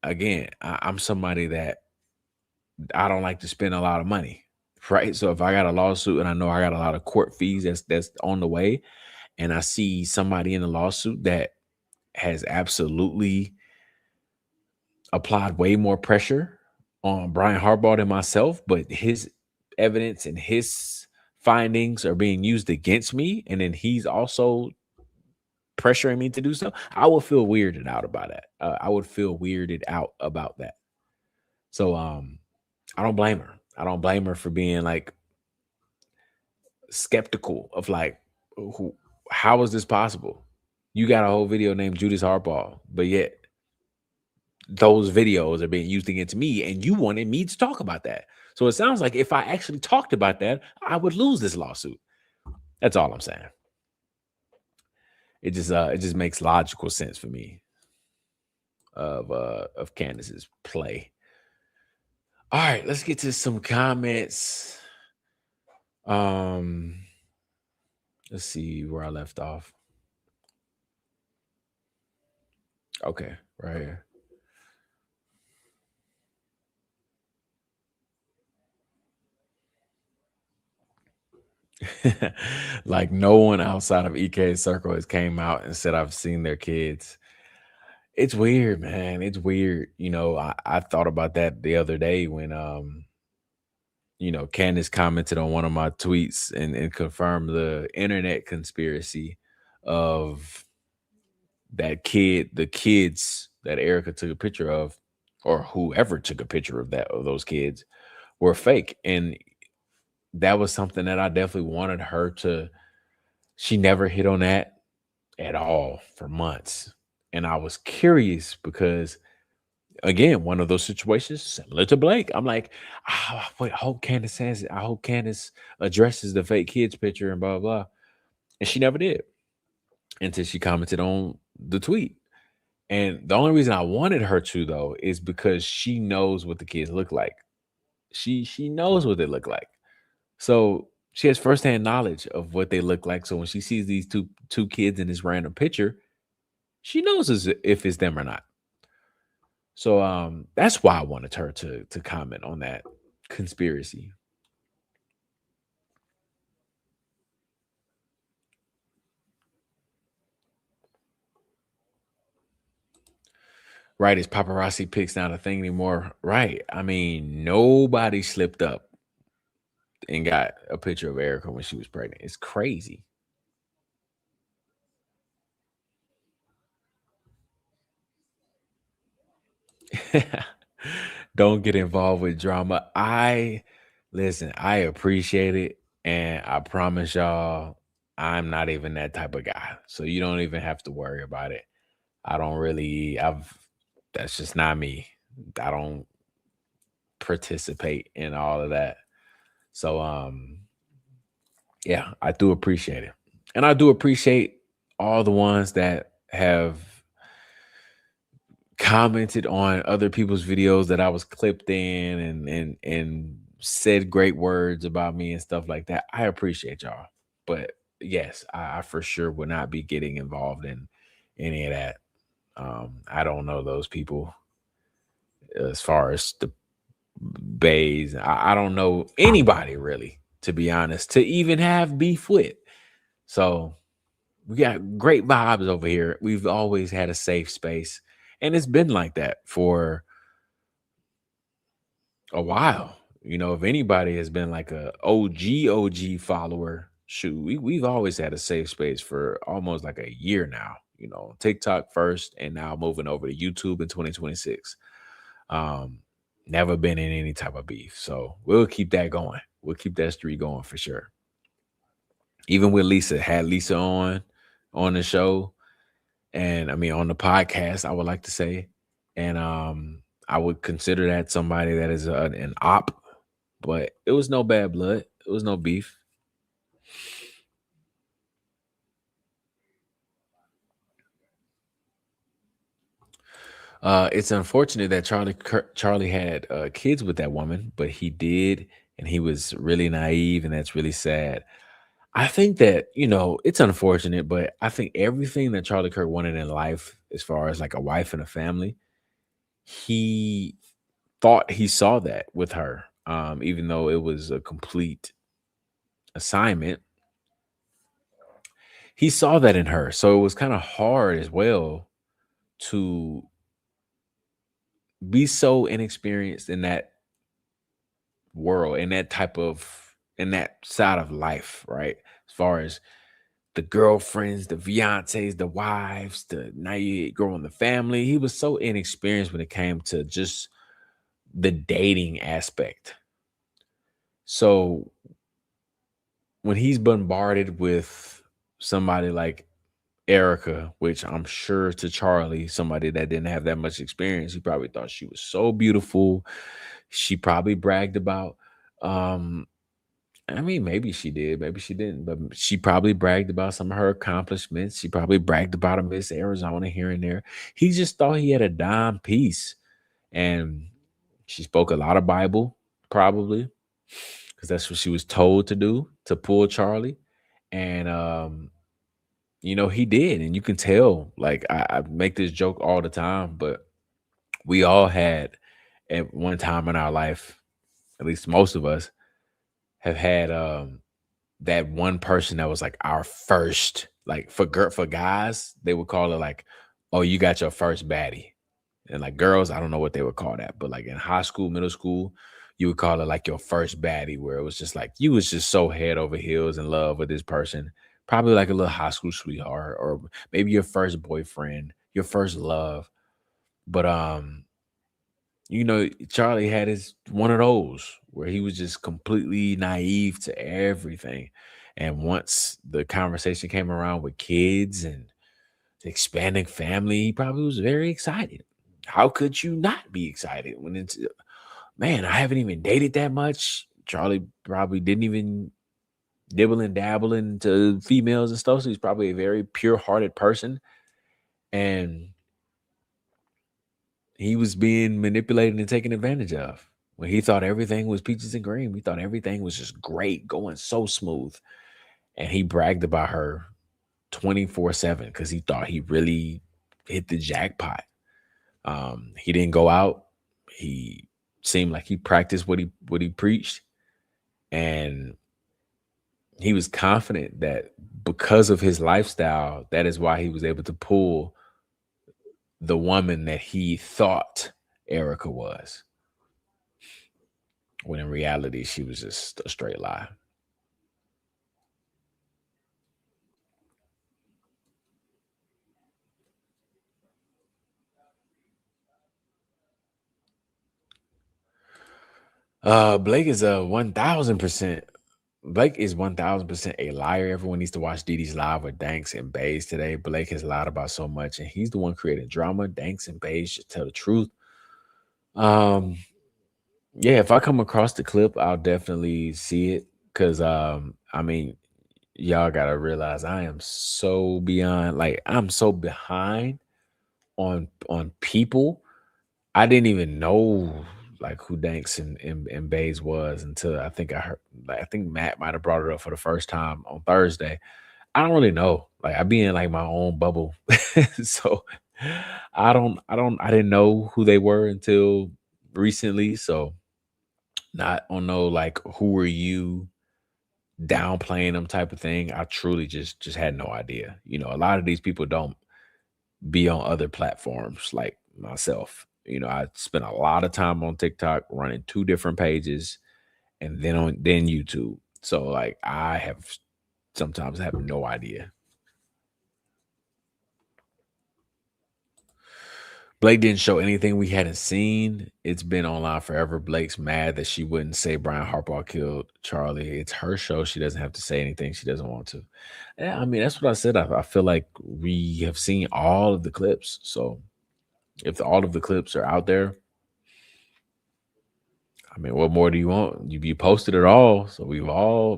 S1: again, I'm somebody that I don't like to spend a lot of money, right? So if I got a lawsuit and I know I got a lot of court fees that's on the way, and I see somebody in the lawsuit that has absolutely applied way more pressure on Brian Harbaugh than myself, but his evidence and his findings are being used against me, and then he's also pressuring me to do so, I would feel weirded out about that. I would feel weirded out about that. So I don't blame her. I don't blame her for being like skeptical of like, who, how is this possible? You got a whole video named Judas Harbaugh, but yet those videos are being used against me, and you wanted me to talk about that. So it sounds like if I actually talked about that, I would lose this lawsuit. That's all I'm saying. It just makes logical sense for me of Candace's play. All right, let's get to some comments. Let's see where I left off. Okay, right here. Like no one outside of EK's circle has came out and said I've seen their kids. It's weird, man. It's weird. I thought about that the other day when Candace commented on one of my tweets and confirmed the internet conspiracy of the kids that Erica took a picture of, or whoever took a picture of those kids, were fake. And that was something that I definitely wanted her to. She never hit on that at all for months. And I was curious because, again, one of those situations similar to Blake. I'm like, wait, I hope Candace says it. I hope Candace addresses the fake kids picture and blah, blah. And she never did until she commented on the tweet. And the only reason I wanted her to, though, is because she knows what the kids look like. She knows what they look like. So she has firsthand knowledge of what they look like. So when she sees these two kids in this random picture, she knows if it's them or not. So that's why I wanted her to comment on that conspiracy. Right, is paparazzi pics not a thing anymore? Right. I mean, nobody slipped up and got a picture of Erica when she was pregnant. It's crazy. Don't get involved with drama. Listen, I appreciate it. And I promise y'all, I'm not even that type of guy. So you don't even have to worry about it. That's just not me. I don't participate in all of that. So yeah, I do appreciate it. And I do appreciate all the ones that have commented on other people's videos that I was clipped in and said great words about me and stuff like that. I appreciate y'all. But yes, I for sure would not be getting involved in any of that. I don't know those people as far as the bays. I don't know anybody really, to be honest, to even have beef with. So we got great vibes over here. We've always had a safe space. And it's been like that for a while. If anybody has been like a OG follower, shoot, we've always had a safe space for almost like a year now. TikTok first, and now moving over to YouTube in 2026. Never been in any type of beef. So we'll keep that going. We'll keep that streak going for sure. Even with Lisa, had Lisa on the show. And I mean, on the podcast, I would like to say, and I would consider that somebody that is an op, but it was no bad blood. It was no beef. It's unfortunate that Charlie had kids with that woman, but he did, and he was really naive, and that's really sad. I think that, it's unfortunate, but I think everything that Charlie Kirk wanted in life, as far as like a wife and a family, he thought he saw that with her, even though it was a complete assignment. He saw that in her, so it was kind of hard as well to be so inexperienced in that world, in that side of life, right? As far as the girlfriends, the fiancés, the wives, the now you growing the family. He was so inexperienced when it came to just the dating aspect. So when he's bombarded with somebody like Erica, which I'm sure to Charlie, somebody that didn't have that much experience, he probably thought she was so beautiful. She probably bragged about, um, I mean, maybe she did, maybe she didn't, but she probably bragged about some of her accomplishments. She probably bragged about a Miss Arizona here and there. He just thought he had a dime piece. And she spoke a lot of Bible, probably, because that's what she was told to do to pull Charlie. And he did. And you can tell, like, I make this joke all the time, but we all had at one time in our life, at least most of us, have had that one person that was like our first, like for guys, they would call it like, oh, you got your first baddie. And like girls, I don't know what they would call that, but like in high school, middle school, you would call it like your first baddie, where it was just like you was just so head over heels in love with this person, probably like a little high school sweetheart, or maybe your first boyfriend, your first love. But Charlie had his one of those where he was just completely naive to everything. And once the conversation came around with kids and the expanding family, he probably was very excited. How could you not be excited when it's, man, I haven't even dated that much. Charlie probably didn't even dibble and dabble into females and stuff. So he's probably a very pure hearted person. And he was being manipulated and taken advantage of when he thought everything was peaches and cream. He thought everything was just great, going so smooth. And he bragged about her 24/7 because he thought he really hit the jackpot. He didn't go out. He seemed like he practiced what he preached. And he was confident that because of his lifestyle, that is why he was able to pull the woman that he thought Erica was, when in reality she was just a straight lie. Blake is a 1000%. Blake is 1000% a liar. Everyone needs to watch Didi's live with Danks and Bays today. Blake has lied about so much, and he's the one creating drama. Danks and Bays should tell the truth. Yeah, if I come across the clip, I'll definitely see it. Cause I mean, y'all gotta realize I am so beyond, like I'm so behind on people. I didn't even know like who Danks and Bays was until I think I heard, like I think Matt might have brought it up for the first time on Thursday. I don't really know. Like I be in like my own bubble. So I didn't know who they were until recently. So not on no like who are you downplaying them type of thing. I truly just had no idea. A lot of these people don't be on other platforms like myself. I spent a lot of time on TikTok running two different pages and then YouTube. So like I have sometimes have no idea. Blake didn't show anything we hadn't seen. It's been online forever. Blake's mad that she wouldn't say Brian Harbaugh killed Charlie. It's her show. She doesn't have to say anything she doesn't want to. Yeah, I mean, that's what I said. I feel like we have seen all of the clips. So if all of the clips are out there, I mean, what more do you want? You posted it all. So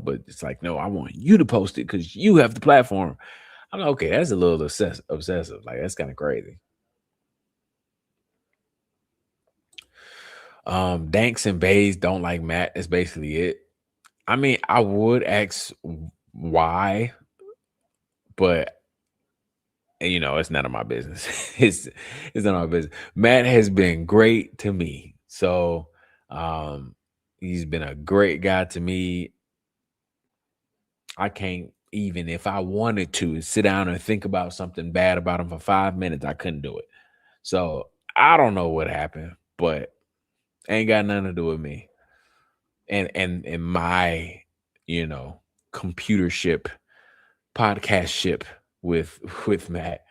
S1: but it's like, no, I want you to post it because you have the platform. I'm like, okay, that's a little obsessive. Like, that's kind of crazy. Danks and Bays don't like Matt. That's basically it. I mean, I would ask why, but And it's none of my business. It's none of my business. Matt has been great to me. So he's been a great guy to me. I can't even, if I wanted to, sit down and think about something bad about him for 5 minutes. I couldn't do it. So I don't know what happened, but ain't got nothing to do with me. And my, computer ship, podcast ship with Matt.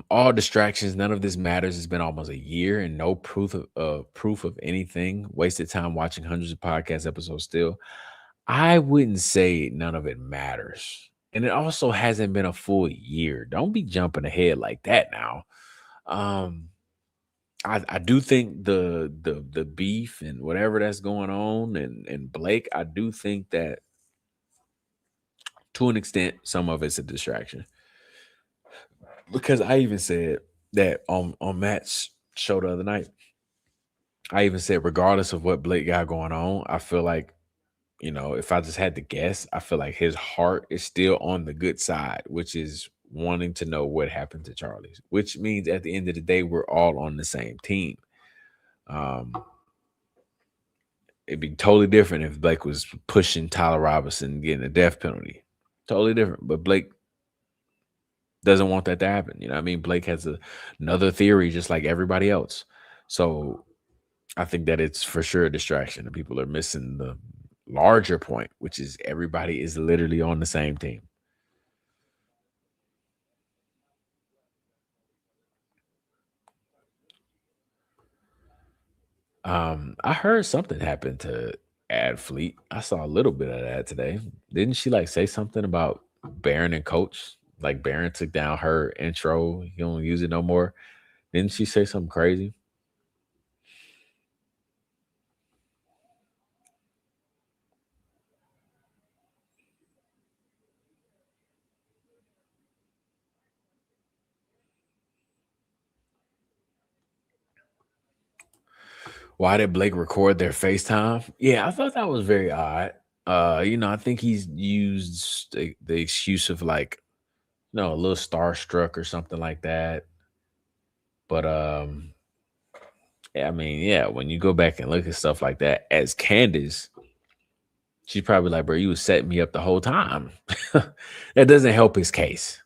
S1: All distractions, none of this matters. It's been almost a year and no proof of anything. Wasted time watching hundreds of podcast episodes still. I wouldn't say none of it matters. And it also hasn't been a full year. Don't be jumping ahead like that now. Um, I do think the beef and whatever that's going on and Blake, I do think that to an extent, some of it's a distraction. Because I even said that on Matt's show the other night. I even said, regardless of what Blake got going on, I feel like, if I just had to guess, I feel like his heart is still on the good side, which is wanting to know what happened to Charlie's, which means at the end of the day, we're all on the same team. It'd be totally different if Blake was pushing Tyler Robinson getting a death penalty. Totally different. But Blake doesn't want that to happen. You know what I mean? Blake has another theory just like everybody else. So I think that it's for sure a distraction and people are missing the larger point, which is everybody is literally on the same team. I heard something happened to Adfleet. I saw a little bit of that today. Didn't she say something about Baron and Coach? Like Baron took down her intro. He don't use it no more. Didn't she say something crazy? Why did Blake record their FaceTime? Yeah, I thought that was very odd. I think he's used the excuse of a little starstruck or something like that. But yeah, I mean, yeah, when you go back and look at stuff like that, as Candace, she's probably like, bro, you was setting me up the whole time. That doesn't help his case.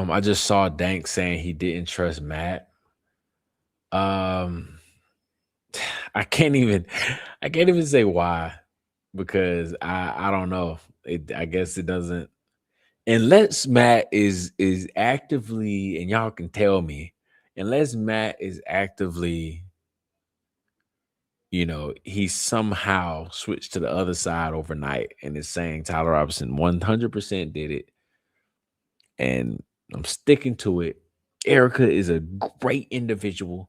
S1: I just saw Dank saying he didn't trust Matt. Um, I can't even say why, because I don't know. I guess it doesn't, unless Matt is actively, and y'all can tell me, unless Matt is actively, he somehow switched to the other side overnight and is saying Tyler Robinson 100% did it. And I'm sticking to it. Erica is a great individual.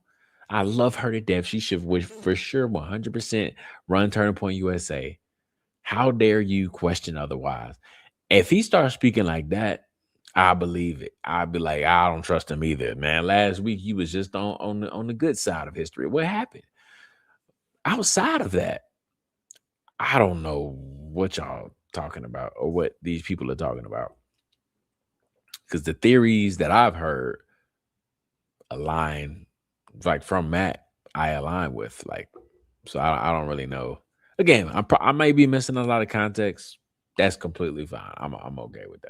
S1: I love her to death. She should for sure 100% run Turning Point USA. How dare you question otherwise? If he starts speaking like that, I believe it. I'd be like, I don't trust him either, man. Last week he was just on the good side of history. What happened? Outside of that, I don't know what y'all talking about or what these people are talking about. Because the theories that I've heard align, from Matt, I align with. So I don't really know. Again, I might be missing a lot of context. That's completely fine. I'm okay with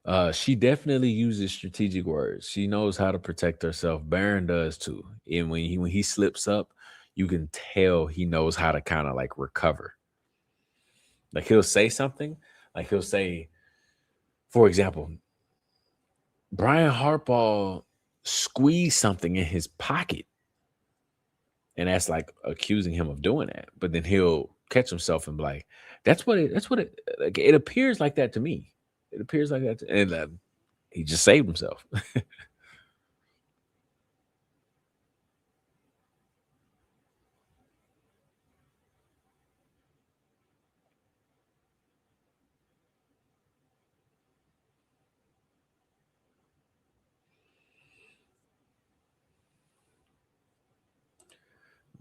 S1: that. She definitely uses strategic words. She knows how to protect herself. Baron does too. And when he slips up, you can tell he knows how to kind of recover. He'll say something, he'll say, for example, Brian Harbaugh squeezed something in his pocket. And that's accusing him of doing that. But then he'll catch himself and be like, that's what it appears like that to me. It appears like that. And He just saved himself.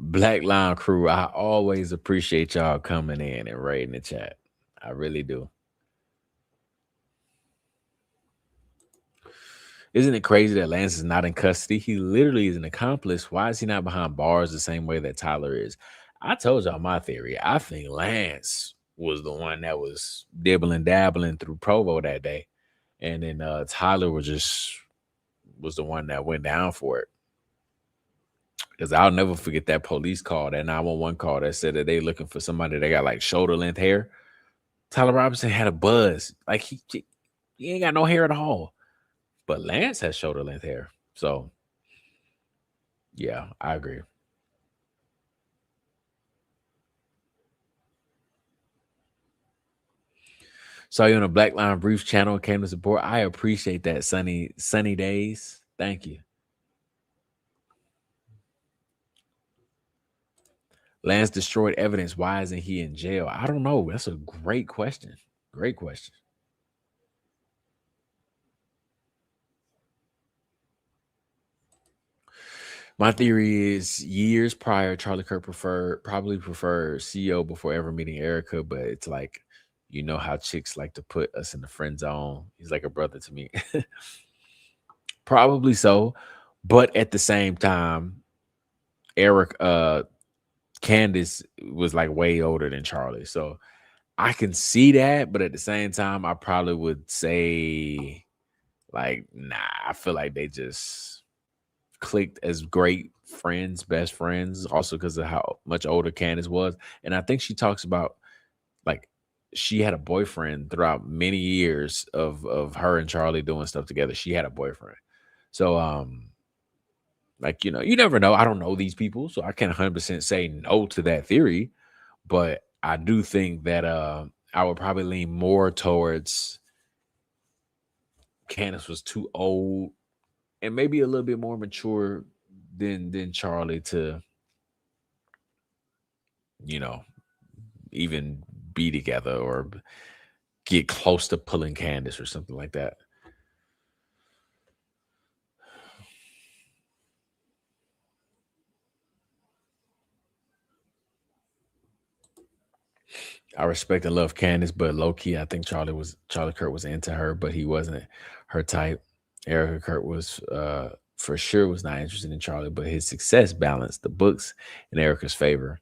S1: Black Line Crew, I always appreciate y'all coming in and raiding the chat. I really do. Isn't it crazy that Lance is not in custody? He literally is an accomplice. Why is he not behind bars the same way that Tyler is? I told y'all my theory. I think Lance was the one that was dibbling dabbling through Provo that day. And then Tyler was the one that went down for it. Because I'll never forget that police call, that 911 call that said that they looking for somebody that got like shoulder length hair. Tyler Robinson had a buzz. Like he ain't got no hair at all. But Lance has shoulder length hair. So yeah, I agree. Saw you on a Black Line Brief channel and came to support. I appreciate that, sunny days. Thank you. Lance destroyed evidence. Why isn't he in jail? I don't know. That's a great question. Great question. My theory is years prior, Charlie Kirk probably preferred CEO before ever meeting Erica, but it's like, you know how chicks like to put us in the friend zone. He's like a brother to me. Probably so. But at the same time, Candace was like way older than Charlie. So I can see that, but at the same time, I probably would say, like, nah, I feel like they just clicked as great friends, best friends, also because of how much older Candace was. And I think she talks about, like, she had a boyfriend throughout many years of her and Charlie doing stuff together. She had a boyfriend. So, like, you never know. I don't know these people, so I can't 100% say no to that theory. But I do think that I would probably lean more towards Candace was too old and maybe a little bit more mature than Charlie to, even be together or get close to pulling Candace or something like that. I respect and love Candace, but low key, I think Charlie Kirk was into her, but he wasn't her type. Erica Kirk was for sure was not interested in Charlie, but his success balanced the books in Erica's favor.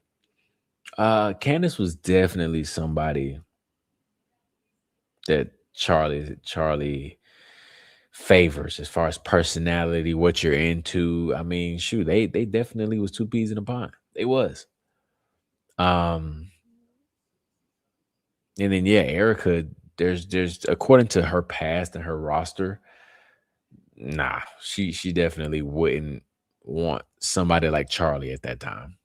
S1: Candace was definitely somebody that Charlie favors as far as personality, what you're into. I mean, shoot, they definitely was two peas in a pod. They was. And then yeah, Erica, there's according to her past and her roster, nah, she definitely wouldn't want somebody like Charlie at that time.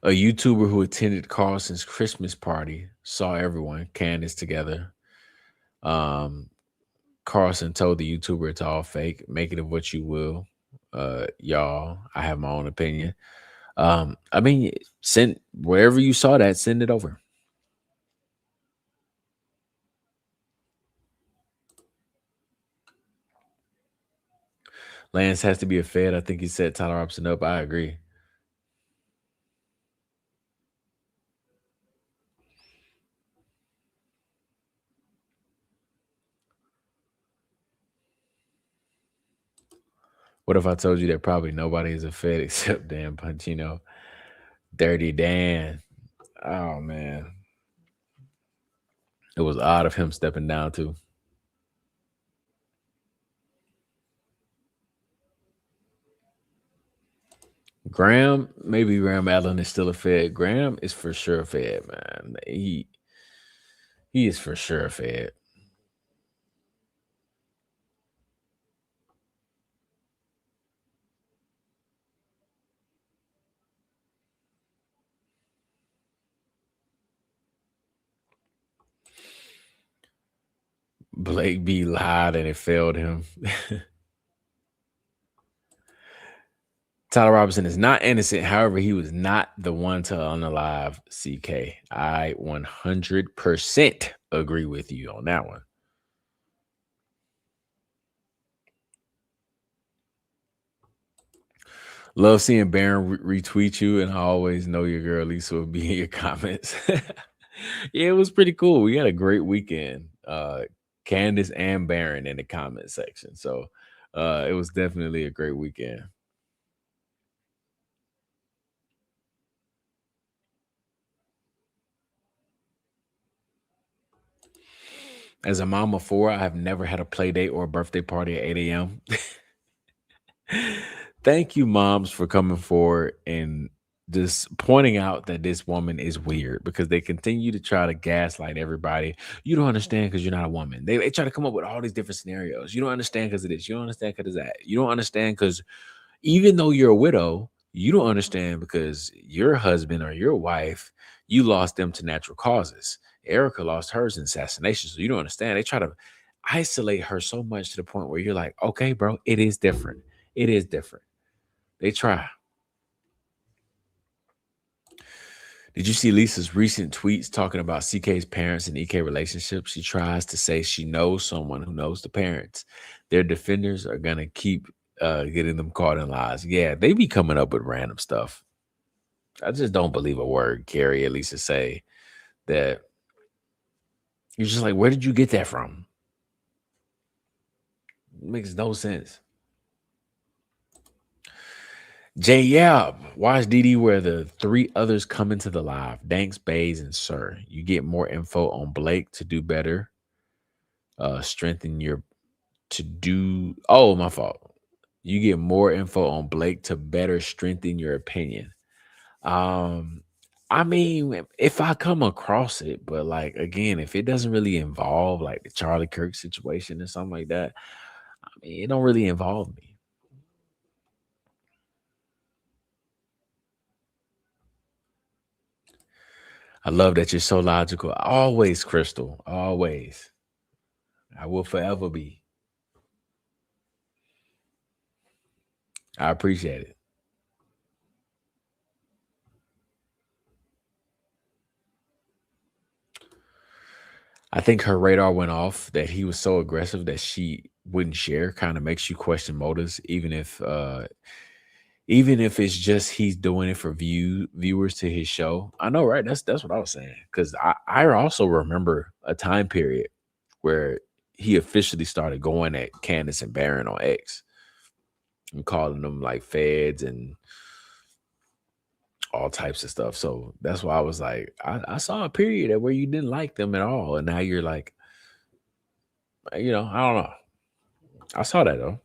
S1: A YouTuber who attended Carlson's Christmas party saw everyone, Candace together. Carlson told the YouTuber it's all fake. Make it of what you will. Y'all, I have my own opinion. I mean, send wherever you saw that, send it over. Lance has to be a Fed. I think he set Tyler Robinson up. I agree. What if I told you that probably nobody is a Fed except Dan Punchino? Dirty Dan. Oh, man. It was odd of him stepping down, too. Maybe Graham Allen is still a Fed. Graham is for sure a Fed, man. He is for sure a Fed. Blake B lied and it failed him. Tyler Robinson is not innocent. However, he was not the one to unalive CK. I 100% agree with you on that one. Love seeing Baron retweet you, and I always know your girl Lisa will be in your comments. Yeah, it was pretty cool. We had a great weekend. Candace and Baron in the comment section. So it was definitely a great weekend. As a mom of 4, I have never had a play date or a birthday party at 8 a.m. Thank you, moms, for coming forward and just pointing out that this woman is weird, because they continue to try to gaslight everybody. You don't understand because you're not a woman. They try to come up with all these different scenarios. You don't understand because of this. You don't understand because of that. You don't understand because even though you're a widow, you don't understand because your husband or your wife, you lost them to natural causes. Erica lost hers in assassination. So you don't understand. They try to isolate her so much to the point where you're like, okay, bro, it is different. It is different. They try. Did you see Lisa's recent tweets talking about CK's parents and EK relationship? She tries to say she knows someone who knows the parents. Their defenders are going to keep getting them caught in lies. Yeah, they be coming up with random stuff. I just don't believe a word Carrie and Lisa say. That you're just like, where did you get that from? It makes no sense. Yap, watch DD where the 3 others come into the live. Danks, Bays, and Sir. You get more info on Blake to do better. Strengthen your my fault. You get more info on Blake to better strengthen your opinion. I mean, if I come across it, but like again, if it doesn't really involve like the Charlie Kirk situation or something like that, I mean, it don't really involve me. I love that you're so logical. Always, Crystal. Always. I will forever be. I appreciate it. I think her radar went off that he was so aggressive that she wouldn't share. Kind of makes you question motives, even if it's just he's doing it for viewers to his show. I know, right? That's what I was saying. Because I also remember a time period where he officially started going at Candace and Baron on X and calling them like feds and all types of stuff. So that's why I was like, I saw a period where you didn't like them at all, and now you're like, I don't know. I saw that though.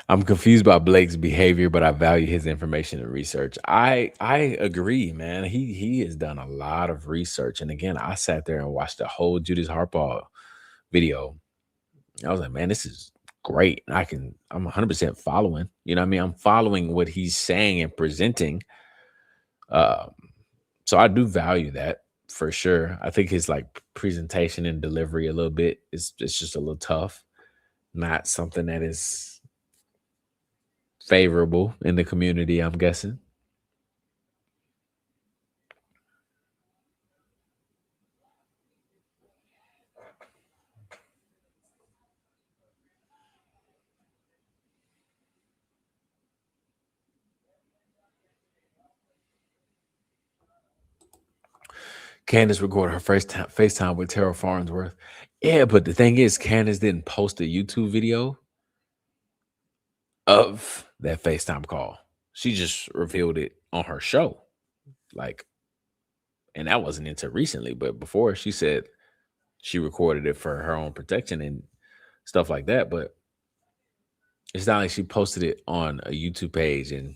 S1: I'm confused by Blake's behavior, but I value his information and research. I agree, man. He has done a lot of research, and again, I sat there and watched the whole Judas Harbaugh video. I was like, man, this is great. I'm 100% following. You know what I mean? I'm following what he's saying and presenting. So I do value that for sure. I think his like presentation and delivery a little bit it's just a little tough. Not something that is favorable in the community, I'm guessing. Candace recorded her first FaceTime with Terrell Farnsworth. Yeah, but the thing is, Candace didn't post a YouTube video of that FaceTime call. She just revealed it on her show. Like, and that wasn't until recently, but before she said she recorded it for her own protection and stuff like that. But it's not like she posted it on a YouTube page and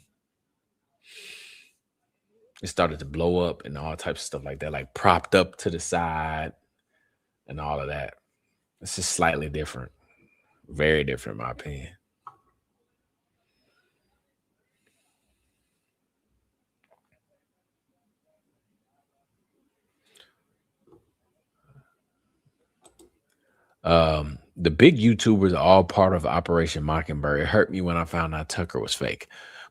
S1: it started to blow up and all types of stuff like that, like propped up to the side and all of that. It's just slightly different, very different, in my opinion. The big YouTubers are all part of Operation Mockingbird. It hurt me when I found out Tucker was fake,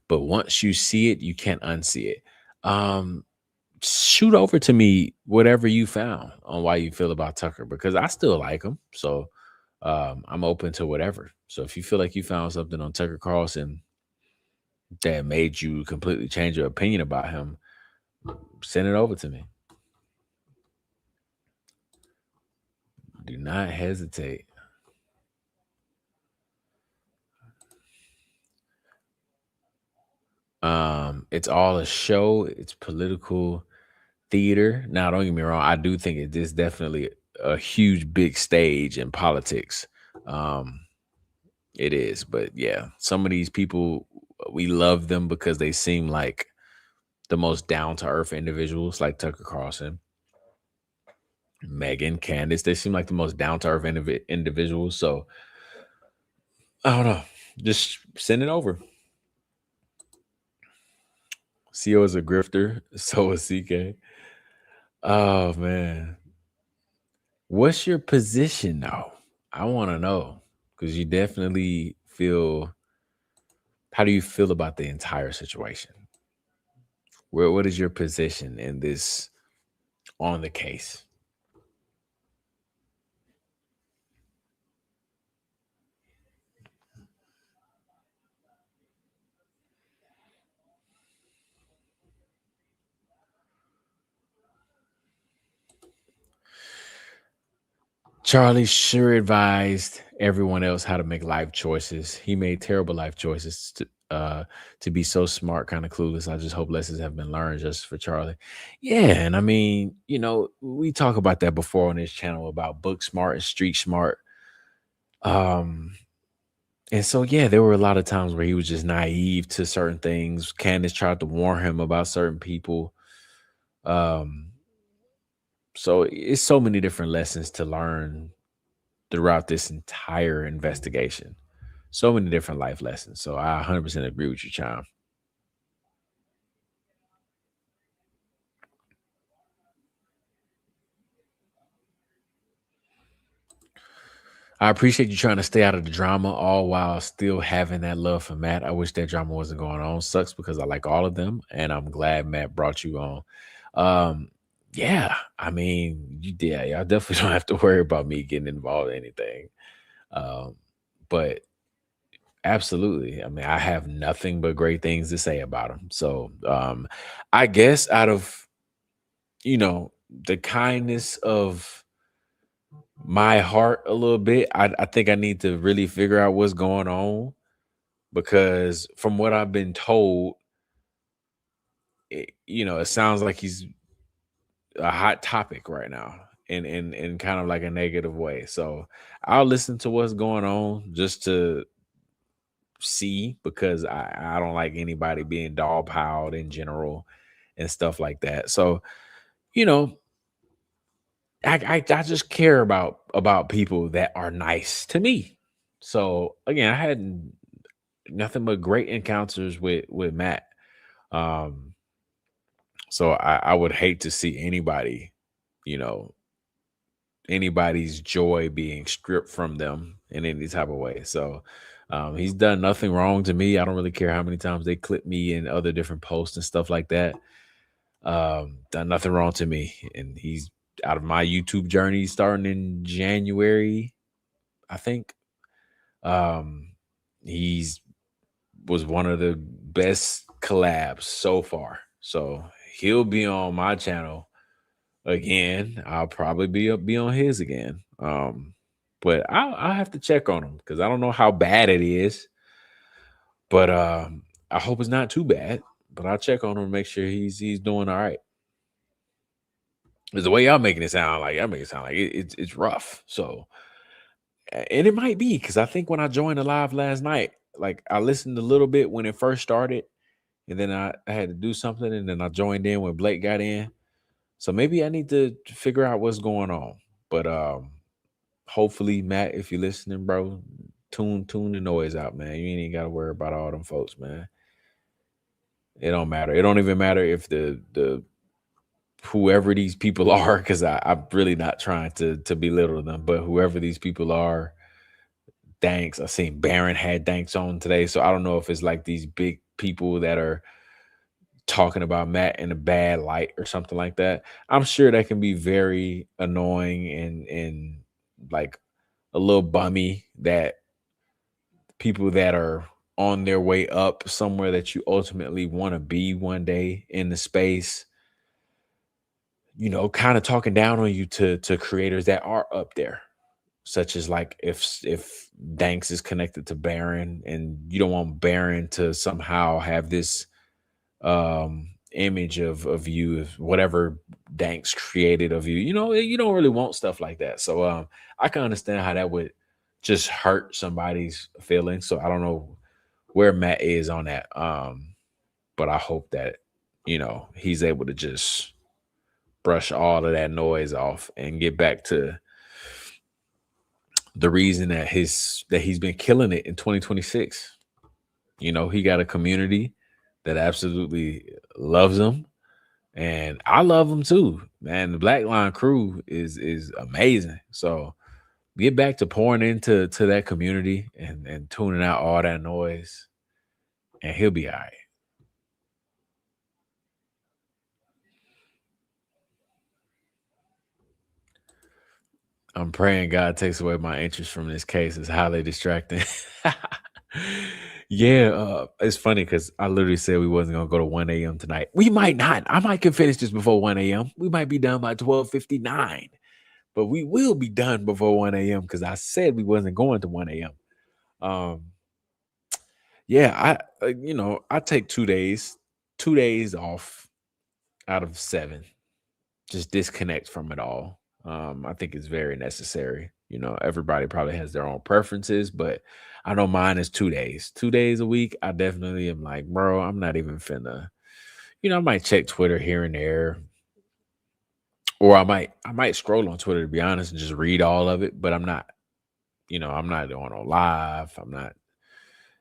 S1: but once you see it, you can't unsee it. Shoot over to me whatever you found on why you feel about Tucker, because I still like him. So I'm open to whatever. So if you feel like you found something on Tucker Carlson that made you completely change your opinion about him, send it over to me. Do not hesitate. It's all a show. It's political theater. Now, don't get me wrong. I do think it is definitely a huge, big stage in politics. It is, but yeah, some of these people, we love them because they seem like the most down to earth individuals, like Tucker Carlson, Megan, Candace. They seem like the most down to earth individuals. So I don't know. Just send it over. CO is a grifter. So is CK. Oh man. What's your position though? I want to know, because you definitely feel. How do you feel about the entire situation? What is your position in this on the case? Charlie sure advised everyone else how to make life choices. He made terrible life choices to be so smart, kind of clueless. I just hope lessons have been learned just for Charlie. Yeah, and I mean, we talk about that before on this channel about book smart and street smart. And so yeah, there were a lot of times where he was just naive to certain things. Candace tried to warn him about certain people. Um, so it's so many different lessons to learn throughout this entire investigation. So many different life lessons. So I 100% agree with you, Chime. I appreciate you trying to stay out of the drama all while still having that love for Matt. I wish that drama wasn't going on. Sucks because I like all of them, and I'm glad Matt brought you on. Yeah, I mean, you did. I definitely don't have to worry about me getting involved in anything. But absolutely. I mean, I have nothing but great things to say about him. So I guess out of the kindness of my heart a little bit, I think I need to really figure out what's going on, because from what I've been told, it sounds like he's a hot topic right now in kind of like a negative way. So I'll listen to what's going on just to see, because I don't like anybody being dogpiled in general and stuff like that. So, you know, I just care about people that are nice to me. So again, I had nothing but great encounters with Matt. So I would hate to see anybody's joy being stripped from them in any type of way. So he's done nothing wrong to me. I don't really care how many times they clip me in other different posts and stuff like that. Done nothing wrong to me. And he's out of my YouTube journey starting in January, I think. He's was one of the best collabs so far. So he'll be on my channel again. I'll probably be on his again. But I'll have to check on him because I don't know how bad it is. But I hope it's not too bad. But I'll check on him and make sure he's doing all right. Is the way y'all making it sound like it's rough. So, and it might be because I think when I joined the live last night, like I listened a little bit when it first started, and then I had to do something, and then I joined in when Blake got in. So maybe I need to figure out what's going on. But hopefully, Matt, if you're listening, bro, tune the noise out, man. You ain't even got to worry about all them folks, man. It don't matter. It don't even matter if the whoever these people are, because I'm really not trying to belittle them, but whoever these people are, thanks. I seen Barron had thanks on today, so I don't know if it's like these big people that are talking about Matt in a bad light or something like that. I'm sure that can be very annoying and like a little bummy that people that are on their way up somewhere that you ultimately want to be one day in the space, kind of talking down on you to creators that are up there, such as like if Danks is connected to Baron and you don't want Baron to somehow have this image of you, if whatever Danks created of you, you don't really want stuff like that. So I can understand how that would just hurt somebody's feelings. So I don't know where Matt is on that. But I hope that he's able to just brush all of that noise off and get back to the reason that he's been killing it in 2026. He got a community that absolutely loves him, and I love him too, man. The Black Line crew is amazing. So get back to pouring into that community and tuning out all that noise, and he'll be all right. I'm praying God takes away my interest from this case. It's highly distracting. Yeah, it's funny because I literally said we wasn't gonna go to 1 a.m. tonight. We might not. I might can finish this before 1 a.m. We might be done by 12:59, but we will be done before 1 a.m. because I said we wasn't going to 1 a.m. Um, yeah, I take 2 days off out of 7, just disconnect from it all. I think it's very necessary. Everybody probably has their own preferences, but I know mine is 2 days. 2 days a week, I definitely am like, bro, I'm not even finna. I might check Twitter here and there, or I might scroll on Twitter to be honest and just read all of it. But I'm not, I'm not doing no live.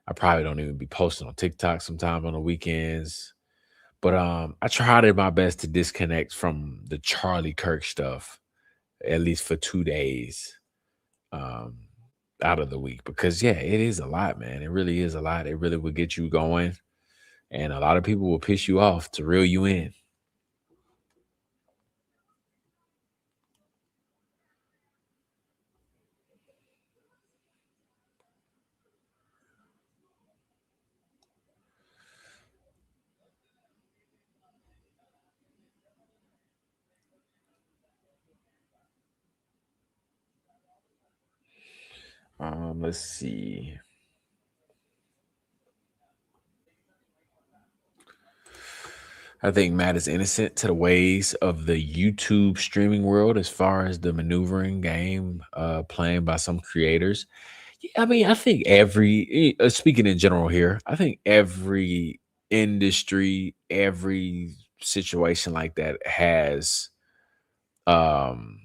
S1: I probably don't even be posting on TikTok sometime on the weekends. But I tried my best to disconnect from the Charlie Kirk stuff, at least for 2 days out of the week, because yeah, it is a lot, man. It really is a lot. It really will get you going, and a lot of people will piss you off to reel you in. Let's see. I think Matt is innocent to the ways of the YouTube streaming world as far as the maneuvering game playing by some creators. Yeah, I mean, I think speaking in general here, I think every industry, every situation like that has, um,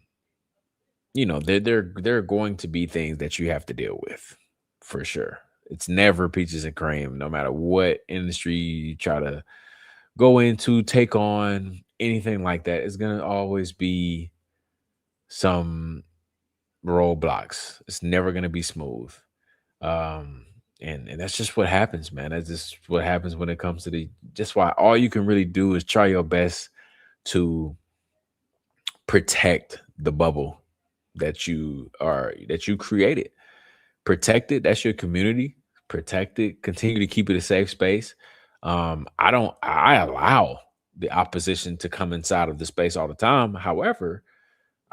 S1: there are going to be things that you have to deal with for sure. It's never peaches and cream, no matter what industry you try to go into, take on, anything like that. It's gonna always be some roadblocks. It's never gonna be smooth. Um, and that's just what happens, man. That's just what happens when it comes to just why all you can really do is try your best to protect the bubble that you created. Protect it. That's your community. Protect it. Continue to keep it a safe space. I allow the opposition to come inside of the space all the time. However,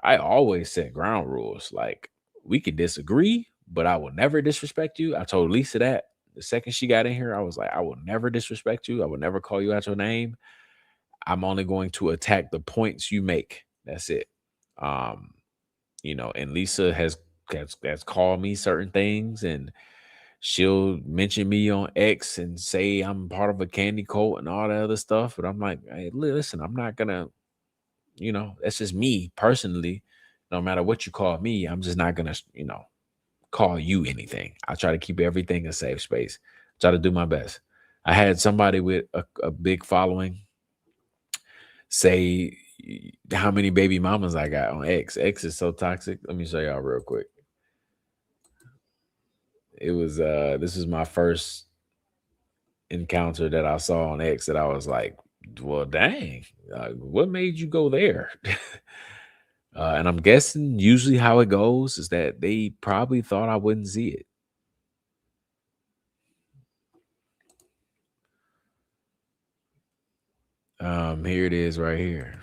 S1: I always set ground rules. Like, we could disagree, but I will never disrespect you. I told Lisa that the second she got in here. I was like, I will never disrespect you. I will never call you out your name. I'm only going to attack the points you make. That's it. Um, and Lisa has called me certain things, and she'll mention me on X and say I'm part of a candy cult and all that other stuff. But I'm like, hey, listen, I'm not gonna, that's just me personally. No matter what you call me, I'm just not gonna, call you anything. I try to keep everything a safe space. Try to do my best. I had somebody with a big following say how many baby mamas I got on X. X is so toxic. Let me show y'all real quick. It was this is my first encounter that I saw on X that I was like, well, dang, what made you go there? And I'm guessing usually how it goes is that they probably thought I wouldn't see it. Here it is right here.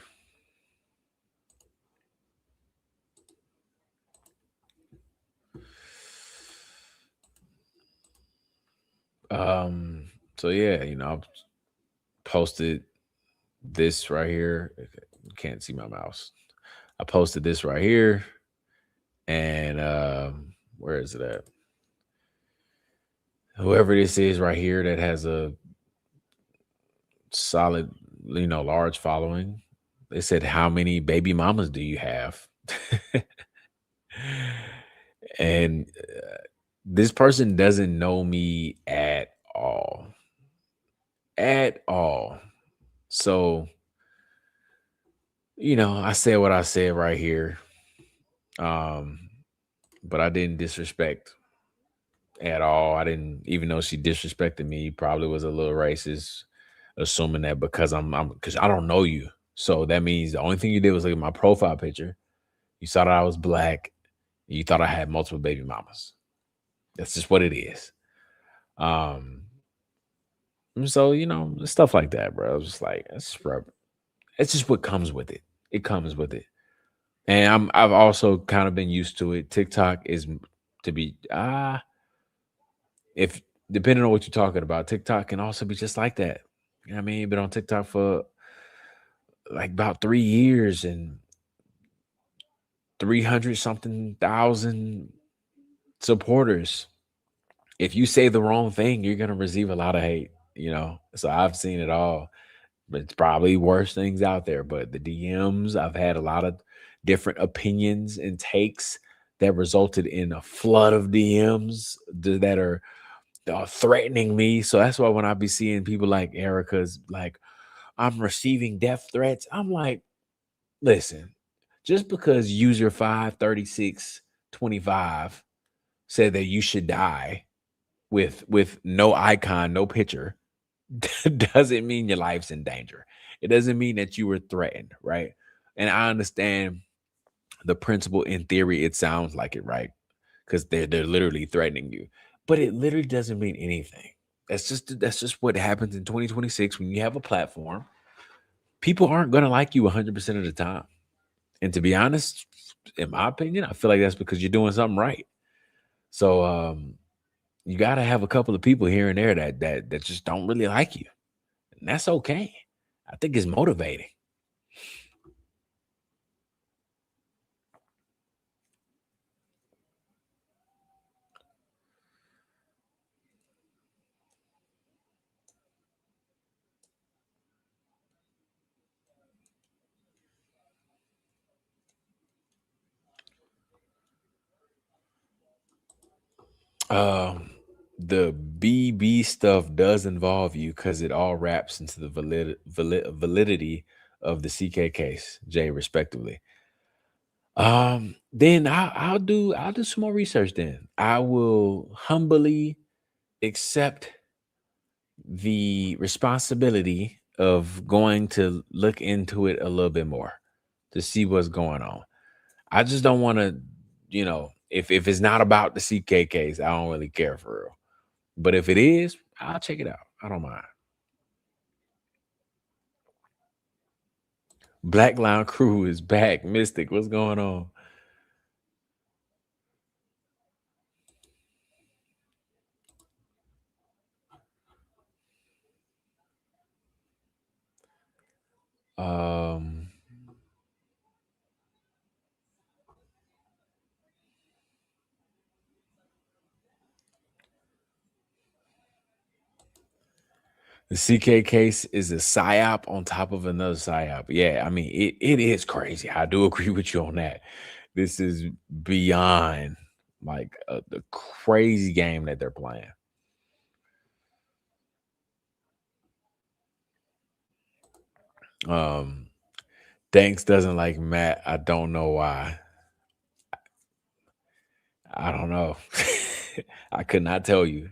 S1: So yeah, I posted this right here. You can't see my mouse. I posted this right here. And where is it at? Whoever this is right here that has a solid, large following. They said, how many baby mamas do you have? And this person doesn't know me at all. At all. So, I said what I said right here. But I didn't disrespect at all. I didn't, even though she disrespected me, probably was a little racist, assuming that because because I don't know you. So that means the only thing you did was look at my profile picture. You saw that I was black. You thought I had multiple baby mamas. That's just what it is. So stuff like that, bro. I was just like, it's just what comes with it. It comes with it. And I've also kind of been used to it. TikTok is to be if depending on what you're talking about, TikTok can also be just like that. You know what I mean? Been on TikTok for like about 3 years and 300 something thousand supporters. If you say the wrong thing, you're gonna receive a lot of hate. So I've seen it all. But it's probably worse things out there. But the DMs, I've had a lot of different opinions and takes that resulted in a flood of DMs that are threatening me. So that's why when I be seeing people like Erica's, like, I'm receiving death threats, I'm like, listen, just because user 53625 said that you should die with no icon, no picture, doesn't mean your life's in danger. It doesn't mean that you were threatened, right? And I understand the principle in theory. It sounds like it, right? Because they're literally threatening you, but it literally doesn't mean anything. That's just what happens in 2026 when you have a platform. People aren't gonna like you 100% of the time, and to be honest, in my opinion, I feel like that's because you're doing something right. So you got to have a couple of people here and there that just don't really like you. And that's okay. I think it's motivating. Um, the BB stuff does involve you because it all wraps into the validity of the CK case, Jay, respectively. Then I'll do some more research. Then I will humbly accept the responsibility of going to look into it a little bit more to see what's going on. I just don't want to, if it's not about the CK case, I don't really care for real. But if it is, I'll check it out. I don't mind. Black Line Crew is back. Mystic, what's going on? Um, The CK case is a psyop on top of another psyop. Yeah, I mean, it is crazy. I do agree with you on that. This is beyond like the crazy game that they're playing. Thanks doesn't like Matt. I don't know why. I don't know. I could not tell you.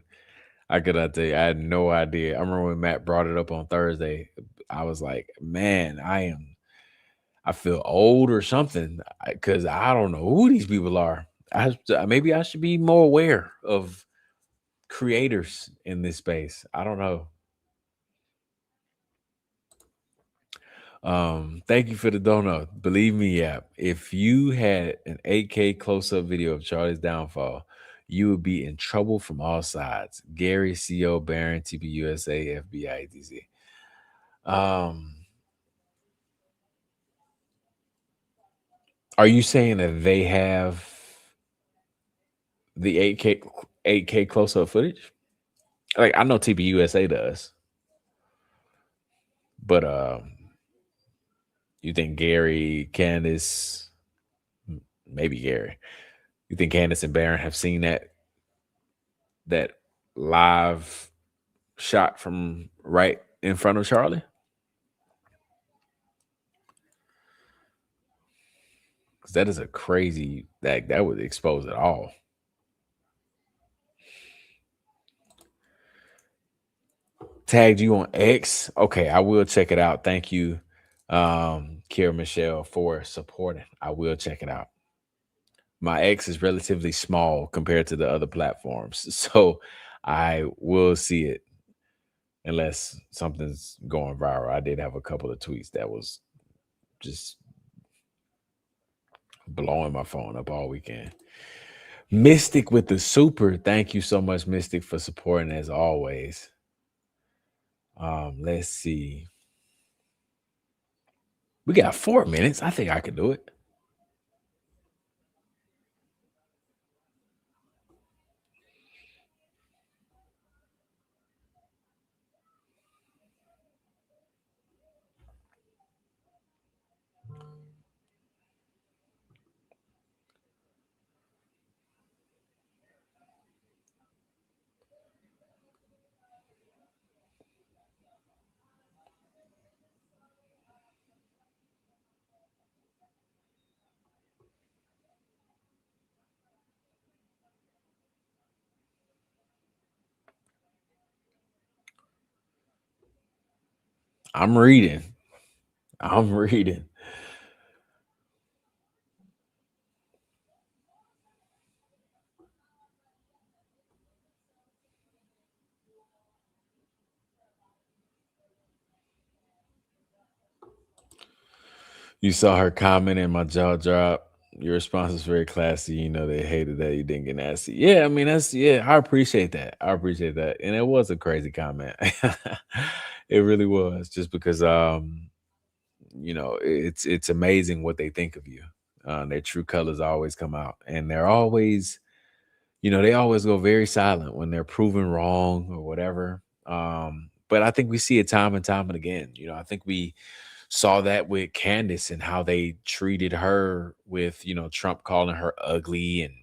S1: I could not tell you. I had no idea. I remember when Matt brought it up on Thursday. I was like, man, I feel old or something because I don't know who these people are. Maybe I should be more aware of creators in this space. I don't know. Thank you for the donut. Believe me, Yap, if you had an 8K close-up video of Charlie's downfall, you would be in trouble from all sides. Gary, CO, Barron, TPUSA, FBI, etc. Are you saying that they have the 8K close-up footage? Like, I know TPUSA does, but you think Gary, Candace, maybe Gary, you think Candace and Barron have seen that live shot from right in front of Charlie? Because that is a crazy that would expose it all. Tagged you on X. Okay, I will check it out. Thank you, Kira Michelle, for supporting. I will check it out. My X is relatively small compared to the other platforms, so I will see it unless something's going viral. I did have a couple of tweets that was just blowing my phone up all weekend. Mystic with the super. Thank you so much, Mystic, for supporting as always. Let's see. We got 4 minutes. I think I can do it. I'm reading. You saw her comment and my jaw drop. Your response is very classy. You know, they hated that you didn't get nasty. Yeah, I mean, I appreciate that. And it was a crazy comment. It really was, just because it's amazing what they think of you. Their true colors always come out, and they're always, they always go very silent when they're proven wrong or whatever. But I think we see it time and time and again. I think we saw that with Candace and how they treated her with, Trump calling her ugly, and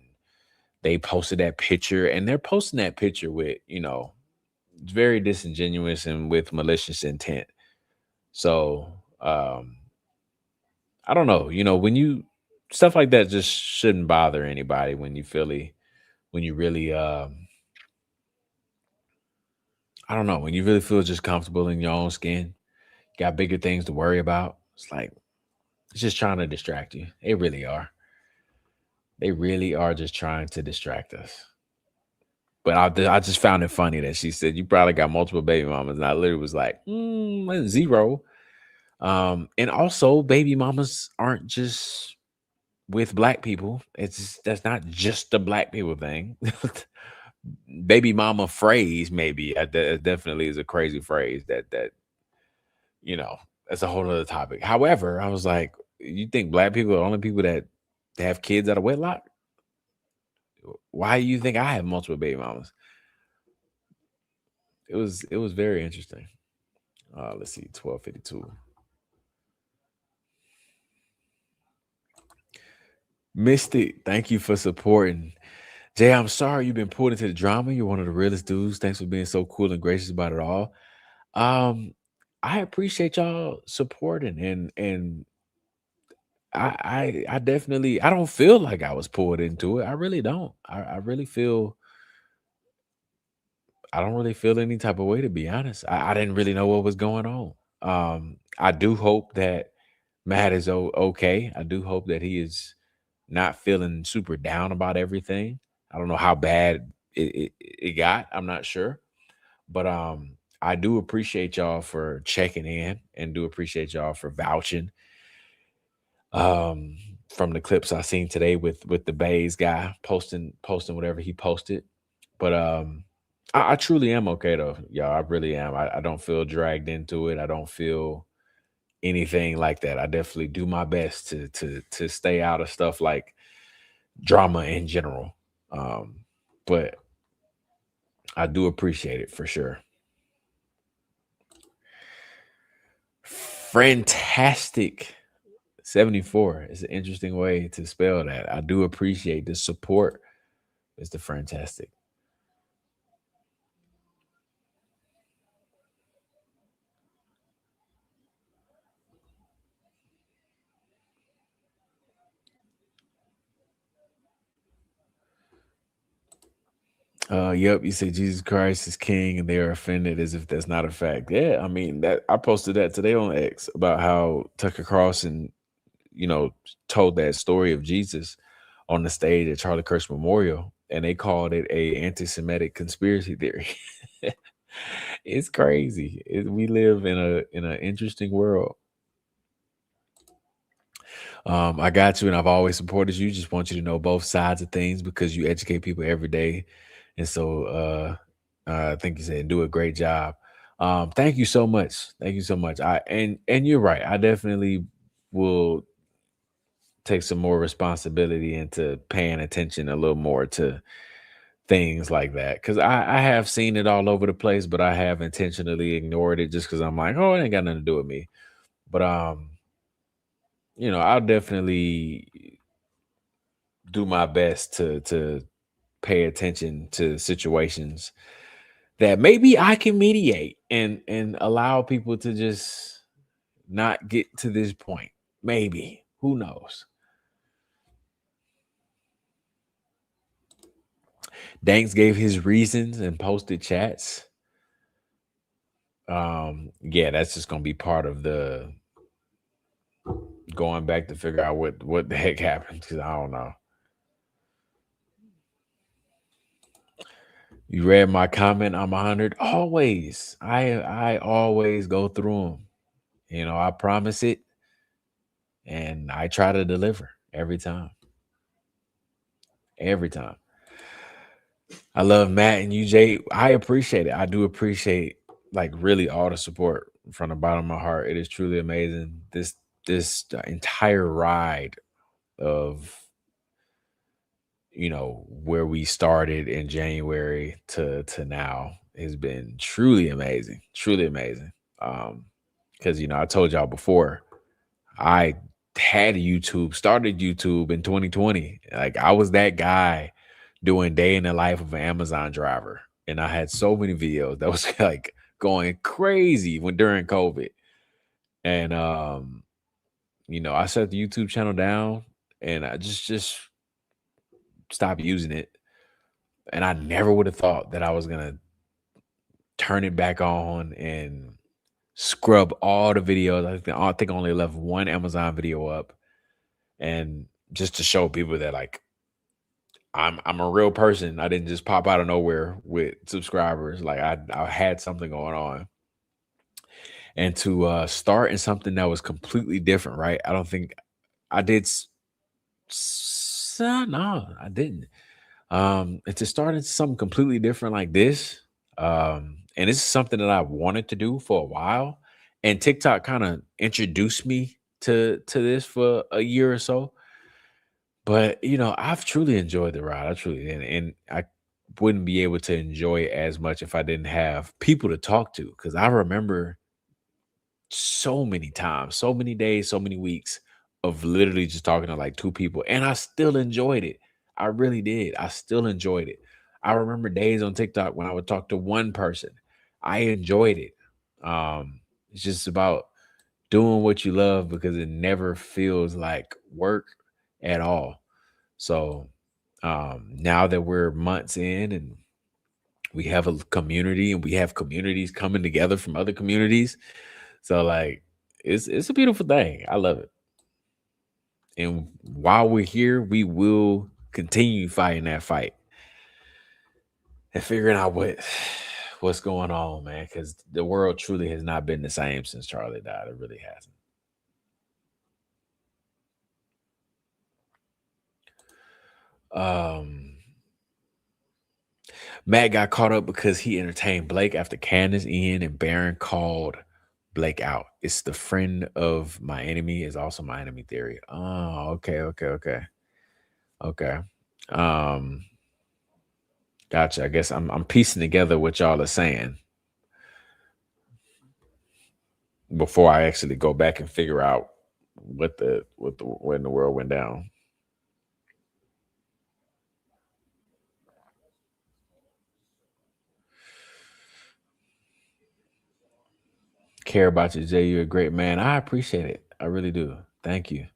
S1: they posted that picture, and they're posting that picture with, very disingenuous and with malicious intent. So, I don't know, stuff like that just shouldn't bother anybody when you really, I don't know, when you really feel just comfortable in your own skin, got bigger things to worry about. It's like, it's just trying to distract you. They really are. They really are just trying to distract us. But I just found it funny that she said, you probably got multiple baby mamas. And I literally was like, 0. And also, baby mamas aren't just with black people. That's not just a black people thing. Baby mama phrase, maybe that definitely is a crazy phrase that that's a whole other topic. However, I was like, you think black people are the only people that have kids out of wedlock? Why do you think I have multiple baby mamas? It was very interesting. Let's see, 12:52. Mystic, thank you for supporting. Jay, I'm sorry you've been pulled into the drama. You're one of the realest dudes. Thanks for being so cool and gracious about it all. Um, I appreciate y'all supporting, and I definitely, I don't feel like I was pulled into it. I really don't. I really feel, I don't really feel any type of way, to be honest. I didn't really know what was going on. I do hope that Matt is okay. I do hope that he is not feeling super down about everything. I don't know how bad it got. I'm not sure. But I do appreciate y'all for checking in, and do appreciate y'all for vouching. Um, from the clips I seen today with the Bays guy posting whatever he posted. But I truly am okay though, y'all. I really am. I don't feel dragged into it. I don't feel anything like that. I definitely do my best to stay out of stuff like drama in general. But I do appreciate it for sure. Fantastic 74 is an interesting way to spell that. I do appreciate the support, Mr. Fantastic. Yep, you say Jesus Christ is king and they are offended as if that's not a fact. Yeah, I mean that I posted that today on X about how Tucker Carlson, told that story of Jesus on the stage at Charlie Kirk Memorial, and they called it a anti-Semitic conspiracy theory. It's crazy. We live in an interesting world. I got you, and I've always supported you. Just want you to know both sides of things because you educate people every day, and so I think you said do a great job. Thank you so much. Thank you so much. And you're right. I definitely will take some more responsibility into paying attention a little more to things like that, because I have seen it all over the place, but I have intentionally ignored it just because I'm like, oh, it ain't got nothing to do with me. But I'll definitely do my best to pay attention to situations that maybe I can mediate and allow people to just not get to this point. Maybe. Who knows? Danks gave his reasons and posted chats. Yeah, that's just gonna be part of the going back to figure out what the heck happened, because I don't know. You read my comment. I'm 100. Always. I always go through them. I promise it, and I try to deliver every time. Every time. I love Matt and UJ. I appreciate it. I do appreciate like really all the support from the bottom of my heart. It is truly amazing. This entire ride of where we started in January to now has been truly amazing. Truly amazing. Because I told y'all before, I had started YouTube in 2020. Like I was that guy doing day in the life of an Amazon driver. And I had so many videos that was like going crazy during COVID. And I shut the YouTube channel down and I just stopped using it. And I never would have thought that I was gonna turn it back on and scrub all the videos. I think I only left one Amazon video up, and just to show people that like I'm a real person. I didn't just pop out of nowhere with subscribers. Like I had something going on, and to start in something that was completely different. Right? I don't think I did. No, I didn't. And to start into something completely different like this, and this is something that I wanted to do for a while, and TikTok kind of introduced me to this for a year or so. But I've truly enjoyed the ride. I truly and I wouldn't be able to enjoy it as much if I didn't have people to talk to. Because I remember so many times, so many days, so many weeks of literally just talking to like two people, and I still enjoyed it. I really did. I still enjoyed it. I remember days on TikTok when I would talk to one person. I enjoyed it. It's just about doing what you love because it never feels like work at all. So now that we're months in and we have a community and we have communities coming together from other communities, so like it's a beautiful thing. I love it. And while we're here, we will continue fighting that fight and figuring out what's going on, man. Because the world truly has not been the same since Charlie died. It really hasn't. Um, Matt got caught up because he entertained Blake after Candace, Ian, and Baron called Blake out. It's the friend of my enemy is also my enemy theory. Oh, okay. Um, gotcha. I guess I'm piecing together what y'all are saying before I actually go back and figure out when the world went down. Care about you, Jay. You're a great man. I appreciate it. I really do. Thank you.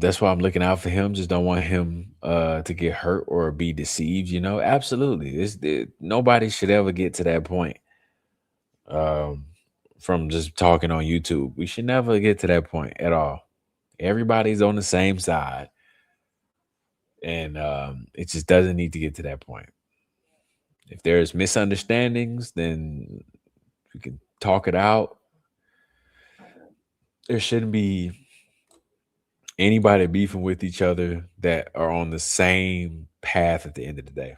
S1: That's why I'm looking out for him. Just don't want him to get hurt or be deceived, Absolutely. Nobody should ever get to that point. From just talking on YouTube. We should never get to that point at all. Everybody's on the same side. And it just doesn't need to get to that point. If there's misunderstandings, then we can talk it out. There shouldn't be anybody beefing with each other that are on the same path at the end of the day.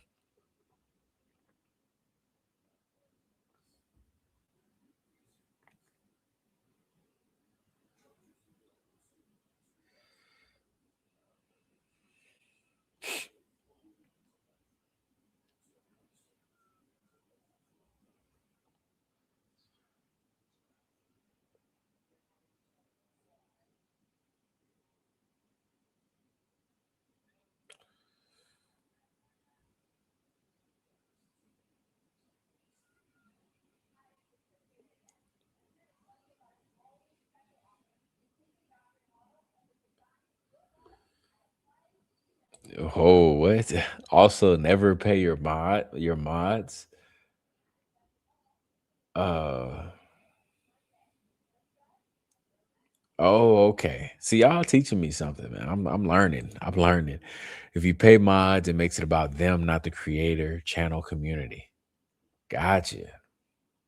S1: Oh, what? Also, never pay your mods. Uh oh, okay. See, y'all teaching me something, man. I'm learning. I'm learning. If you pay mods, it makes it about them, not the creator, channel, community. Gotcha.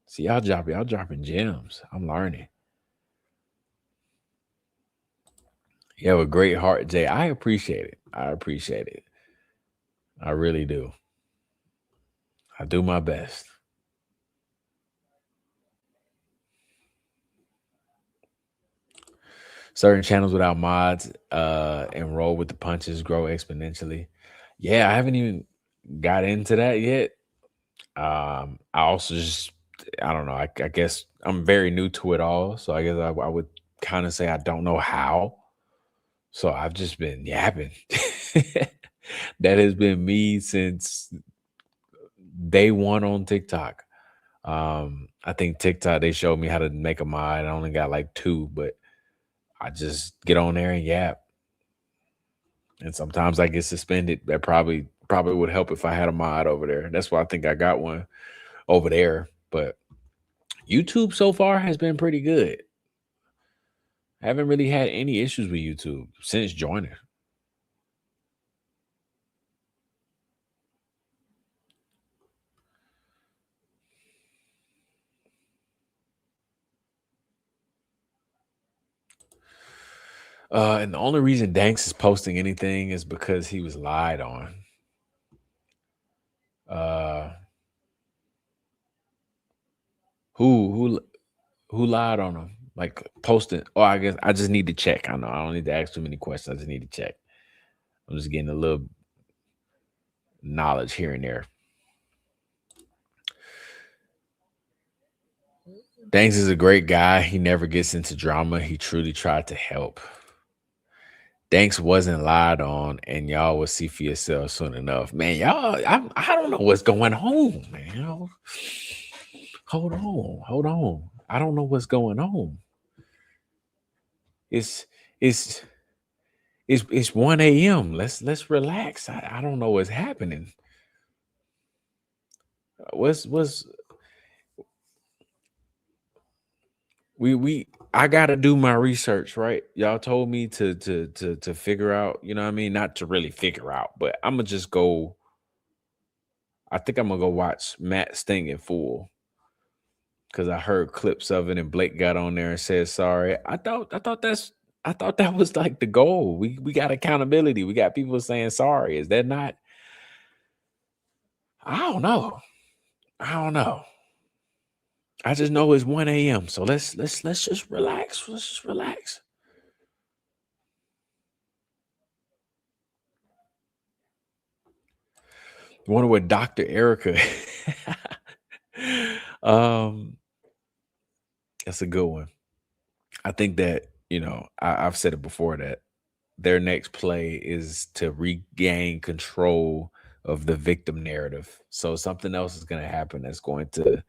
S1: See, y'all dropping gems. I'm learning. You have a great heart, Jay. I appreciate it. I appreciate it. I really do. I do my best. Certain channels without mods and roll with the punches grow exponentially. Yeah, I haven't even got into that yet. I also just I don't know. I guess I'm very new to it all, so I guess I would kind of say I don't know how. So I've just been yapping. That has been me since day one on TikTok. I think TikTok they showed me how to make a mod. I only got like 2, but I just get on there and yap. And sometimes I get suspended. That probably would help if I had a mod over there. That's why I think I got one over there. But YouTube so far has been pretty good. I haven't really had any issues with YouTube since joining. And the only reason Danks is posting anything is because he was lied on. Who lied on him? Like posting? Oh, I guess I just need to check. I know I don't need to ask too many questions. I just need to check. I'm just getting a little knowledge here and there. Danks is a great guy. He never gets into drama. He truly tried to help. Danks wasn't lied on, and y'all will see for yourselves soon enough. Man, y'all, I don't know what's going on, man. Hold on. I don't know what's going on. It's it's it's 1 a.m. Let's relax. I don't know what's happening. What's I gotta do my research, right? Y'all told me to figure out, you know what I mean? Not to really figure out, but I'm gonna just go. I think I'm gonna go watch Matt Sting in full because I heard clips of it and Blake got on there and said sorry. I thought that was like the goal. We got accountability. We got people saying sorry. Is that not? I don't know. I just know it's 1 a.m. So let's just relax. Let's just relax. Wonder what Dr. Erica. That's a good one. I think that, I've said it before that their next play is to regain control of the victim narrative. So something else is going to happen that's going to,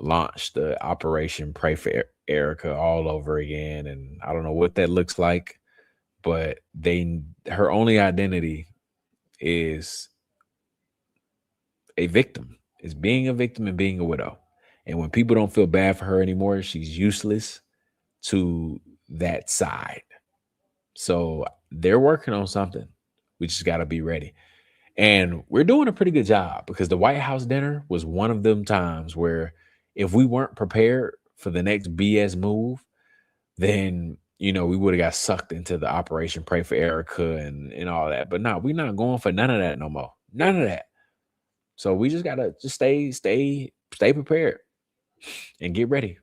S1: launch the Operation Pray for Erica all over again. And I don't know what that looks like, but her only identity is a victim, is being a victim and being a widow. And when people don't feel bad for her anymore, she's useless to that side. So they're working on something. We just got to be ready. And we're doing a pretty good job because the White House dinner was one of them times where if we weren't prepared for the next BS move, then, we would have got sucked into the Operation Pray for Erica and all that. But no, we're not going for none of that no more. None of that. So we just got to just stay prepared and get ready.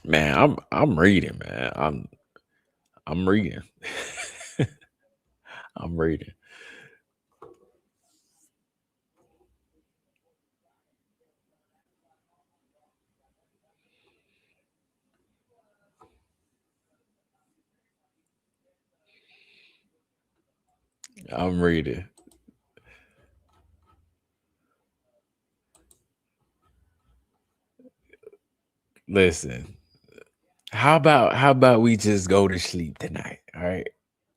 S1: Man, I'm reading, man. I'm reading. I'm reading. I'm reading. Listen, how about we just go to sleep tonight? All right.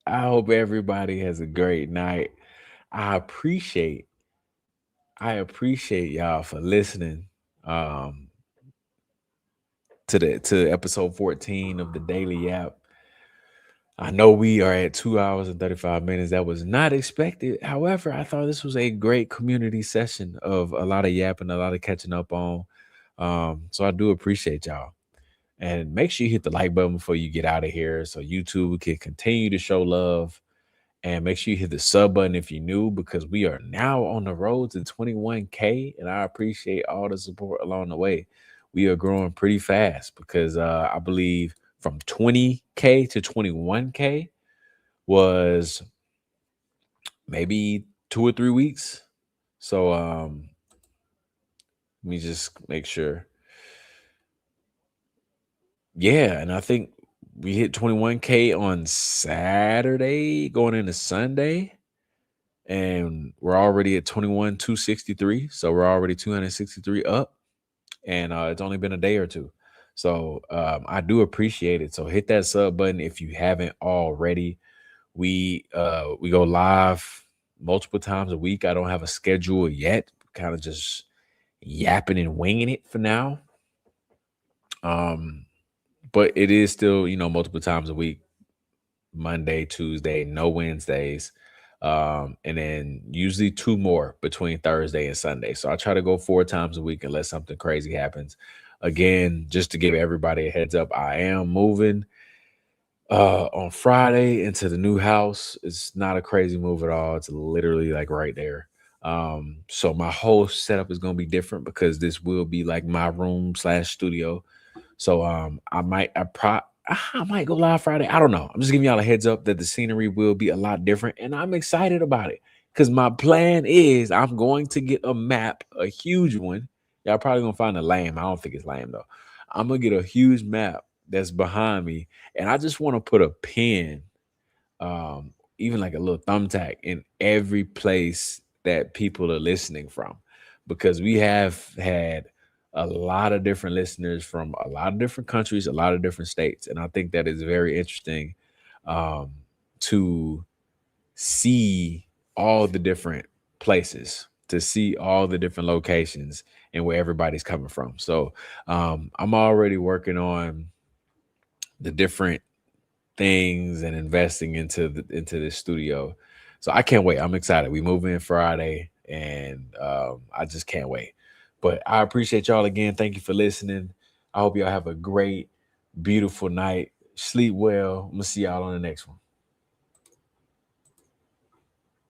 S1: I hope everybody has a great night. I appreciate y'all for listening to episode 14 of the Daily Yap. I know we are at 2 hours and 35 minutes. That was not expected. However, I thought this was a great community session of a lot of yapping, a lot of catching up on. So I do appreciate y'all. And make sure you hit the like button before you get out of here so YouTube can continue to show love. And make sure you hit the sub button if you're new, because we are now on the road to 21K. And I appreciate all the support along the way. We are growing pretty fast because I believe from 20K to 21K was maybe 2 or 3 weeks. So let me just make sure. Yeah, and I think we hit 21K on Saturday going into Sunday. And we're already at 21,263. So we're already 263 up. And it's only been a day or two. So I do appreciate it. So hit that sub button if you haven't already. We go live multiple times a week. I don't have a schedule yet. Kind of just yapping and winging it for now. But it is still, multiple times a week, Monday, Tuesday, no Wednesdays. And then usually 2 more between Thursday and Sunday. So I try to go 4 times a week unless something crazy happens. Again, just to give everybody a heads up, I am moving on Friday into the new house. It's not a crazy move at all. It's literally like right there. So my whole setup is gonna be different because this will be like my room slash studio. So I might go live Friday. I don't know. I'm just giving y'all a heads up that the scenery will be a lot different, and I'm excited about it. Because my plan is I'm going to get a map, a huge one. Y'all probably gonna find it lame. I don't think it's lame though. I'm gonna get a huge map that's behind me, and I just want to put a pin, even like a little thumbtack in every place that people are listening from, because we have had a lot of different listeners from a lot of different countries, a lot of different states, and I think that is very interesting, um, to see all the different places, to see all the different locations and where everybody's coming from. So I'm already working on the different things and investing into this studio. So I can't wait. I'm excited. We move in Friday, and I just can't wait. But I appreciate y'all again. Thank you for listening. I hope y'all have a great, beautiful night. Sleep well. I'm gonna see y'all on the next one.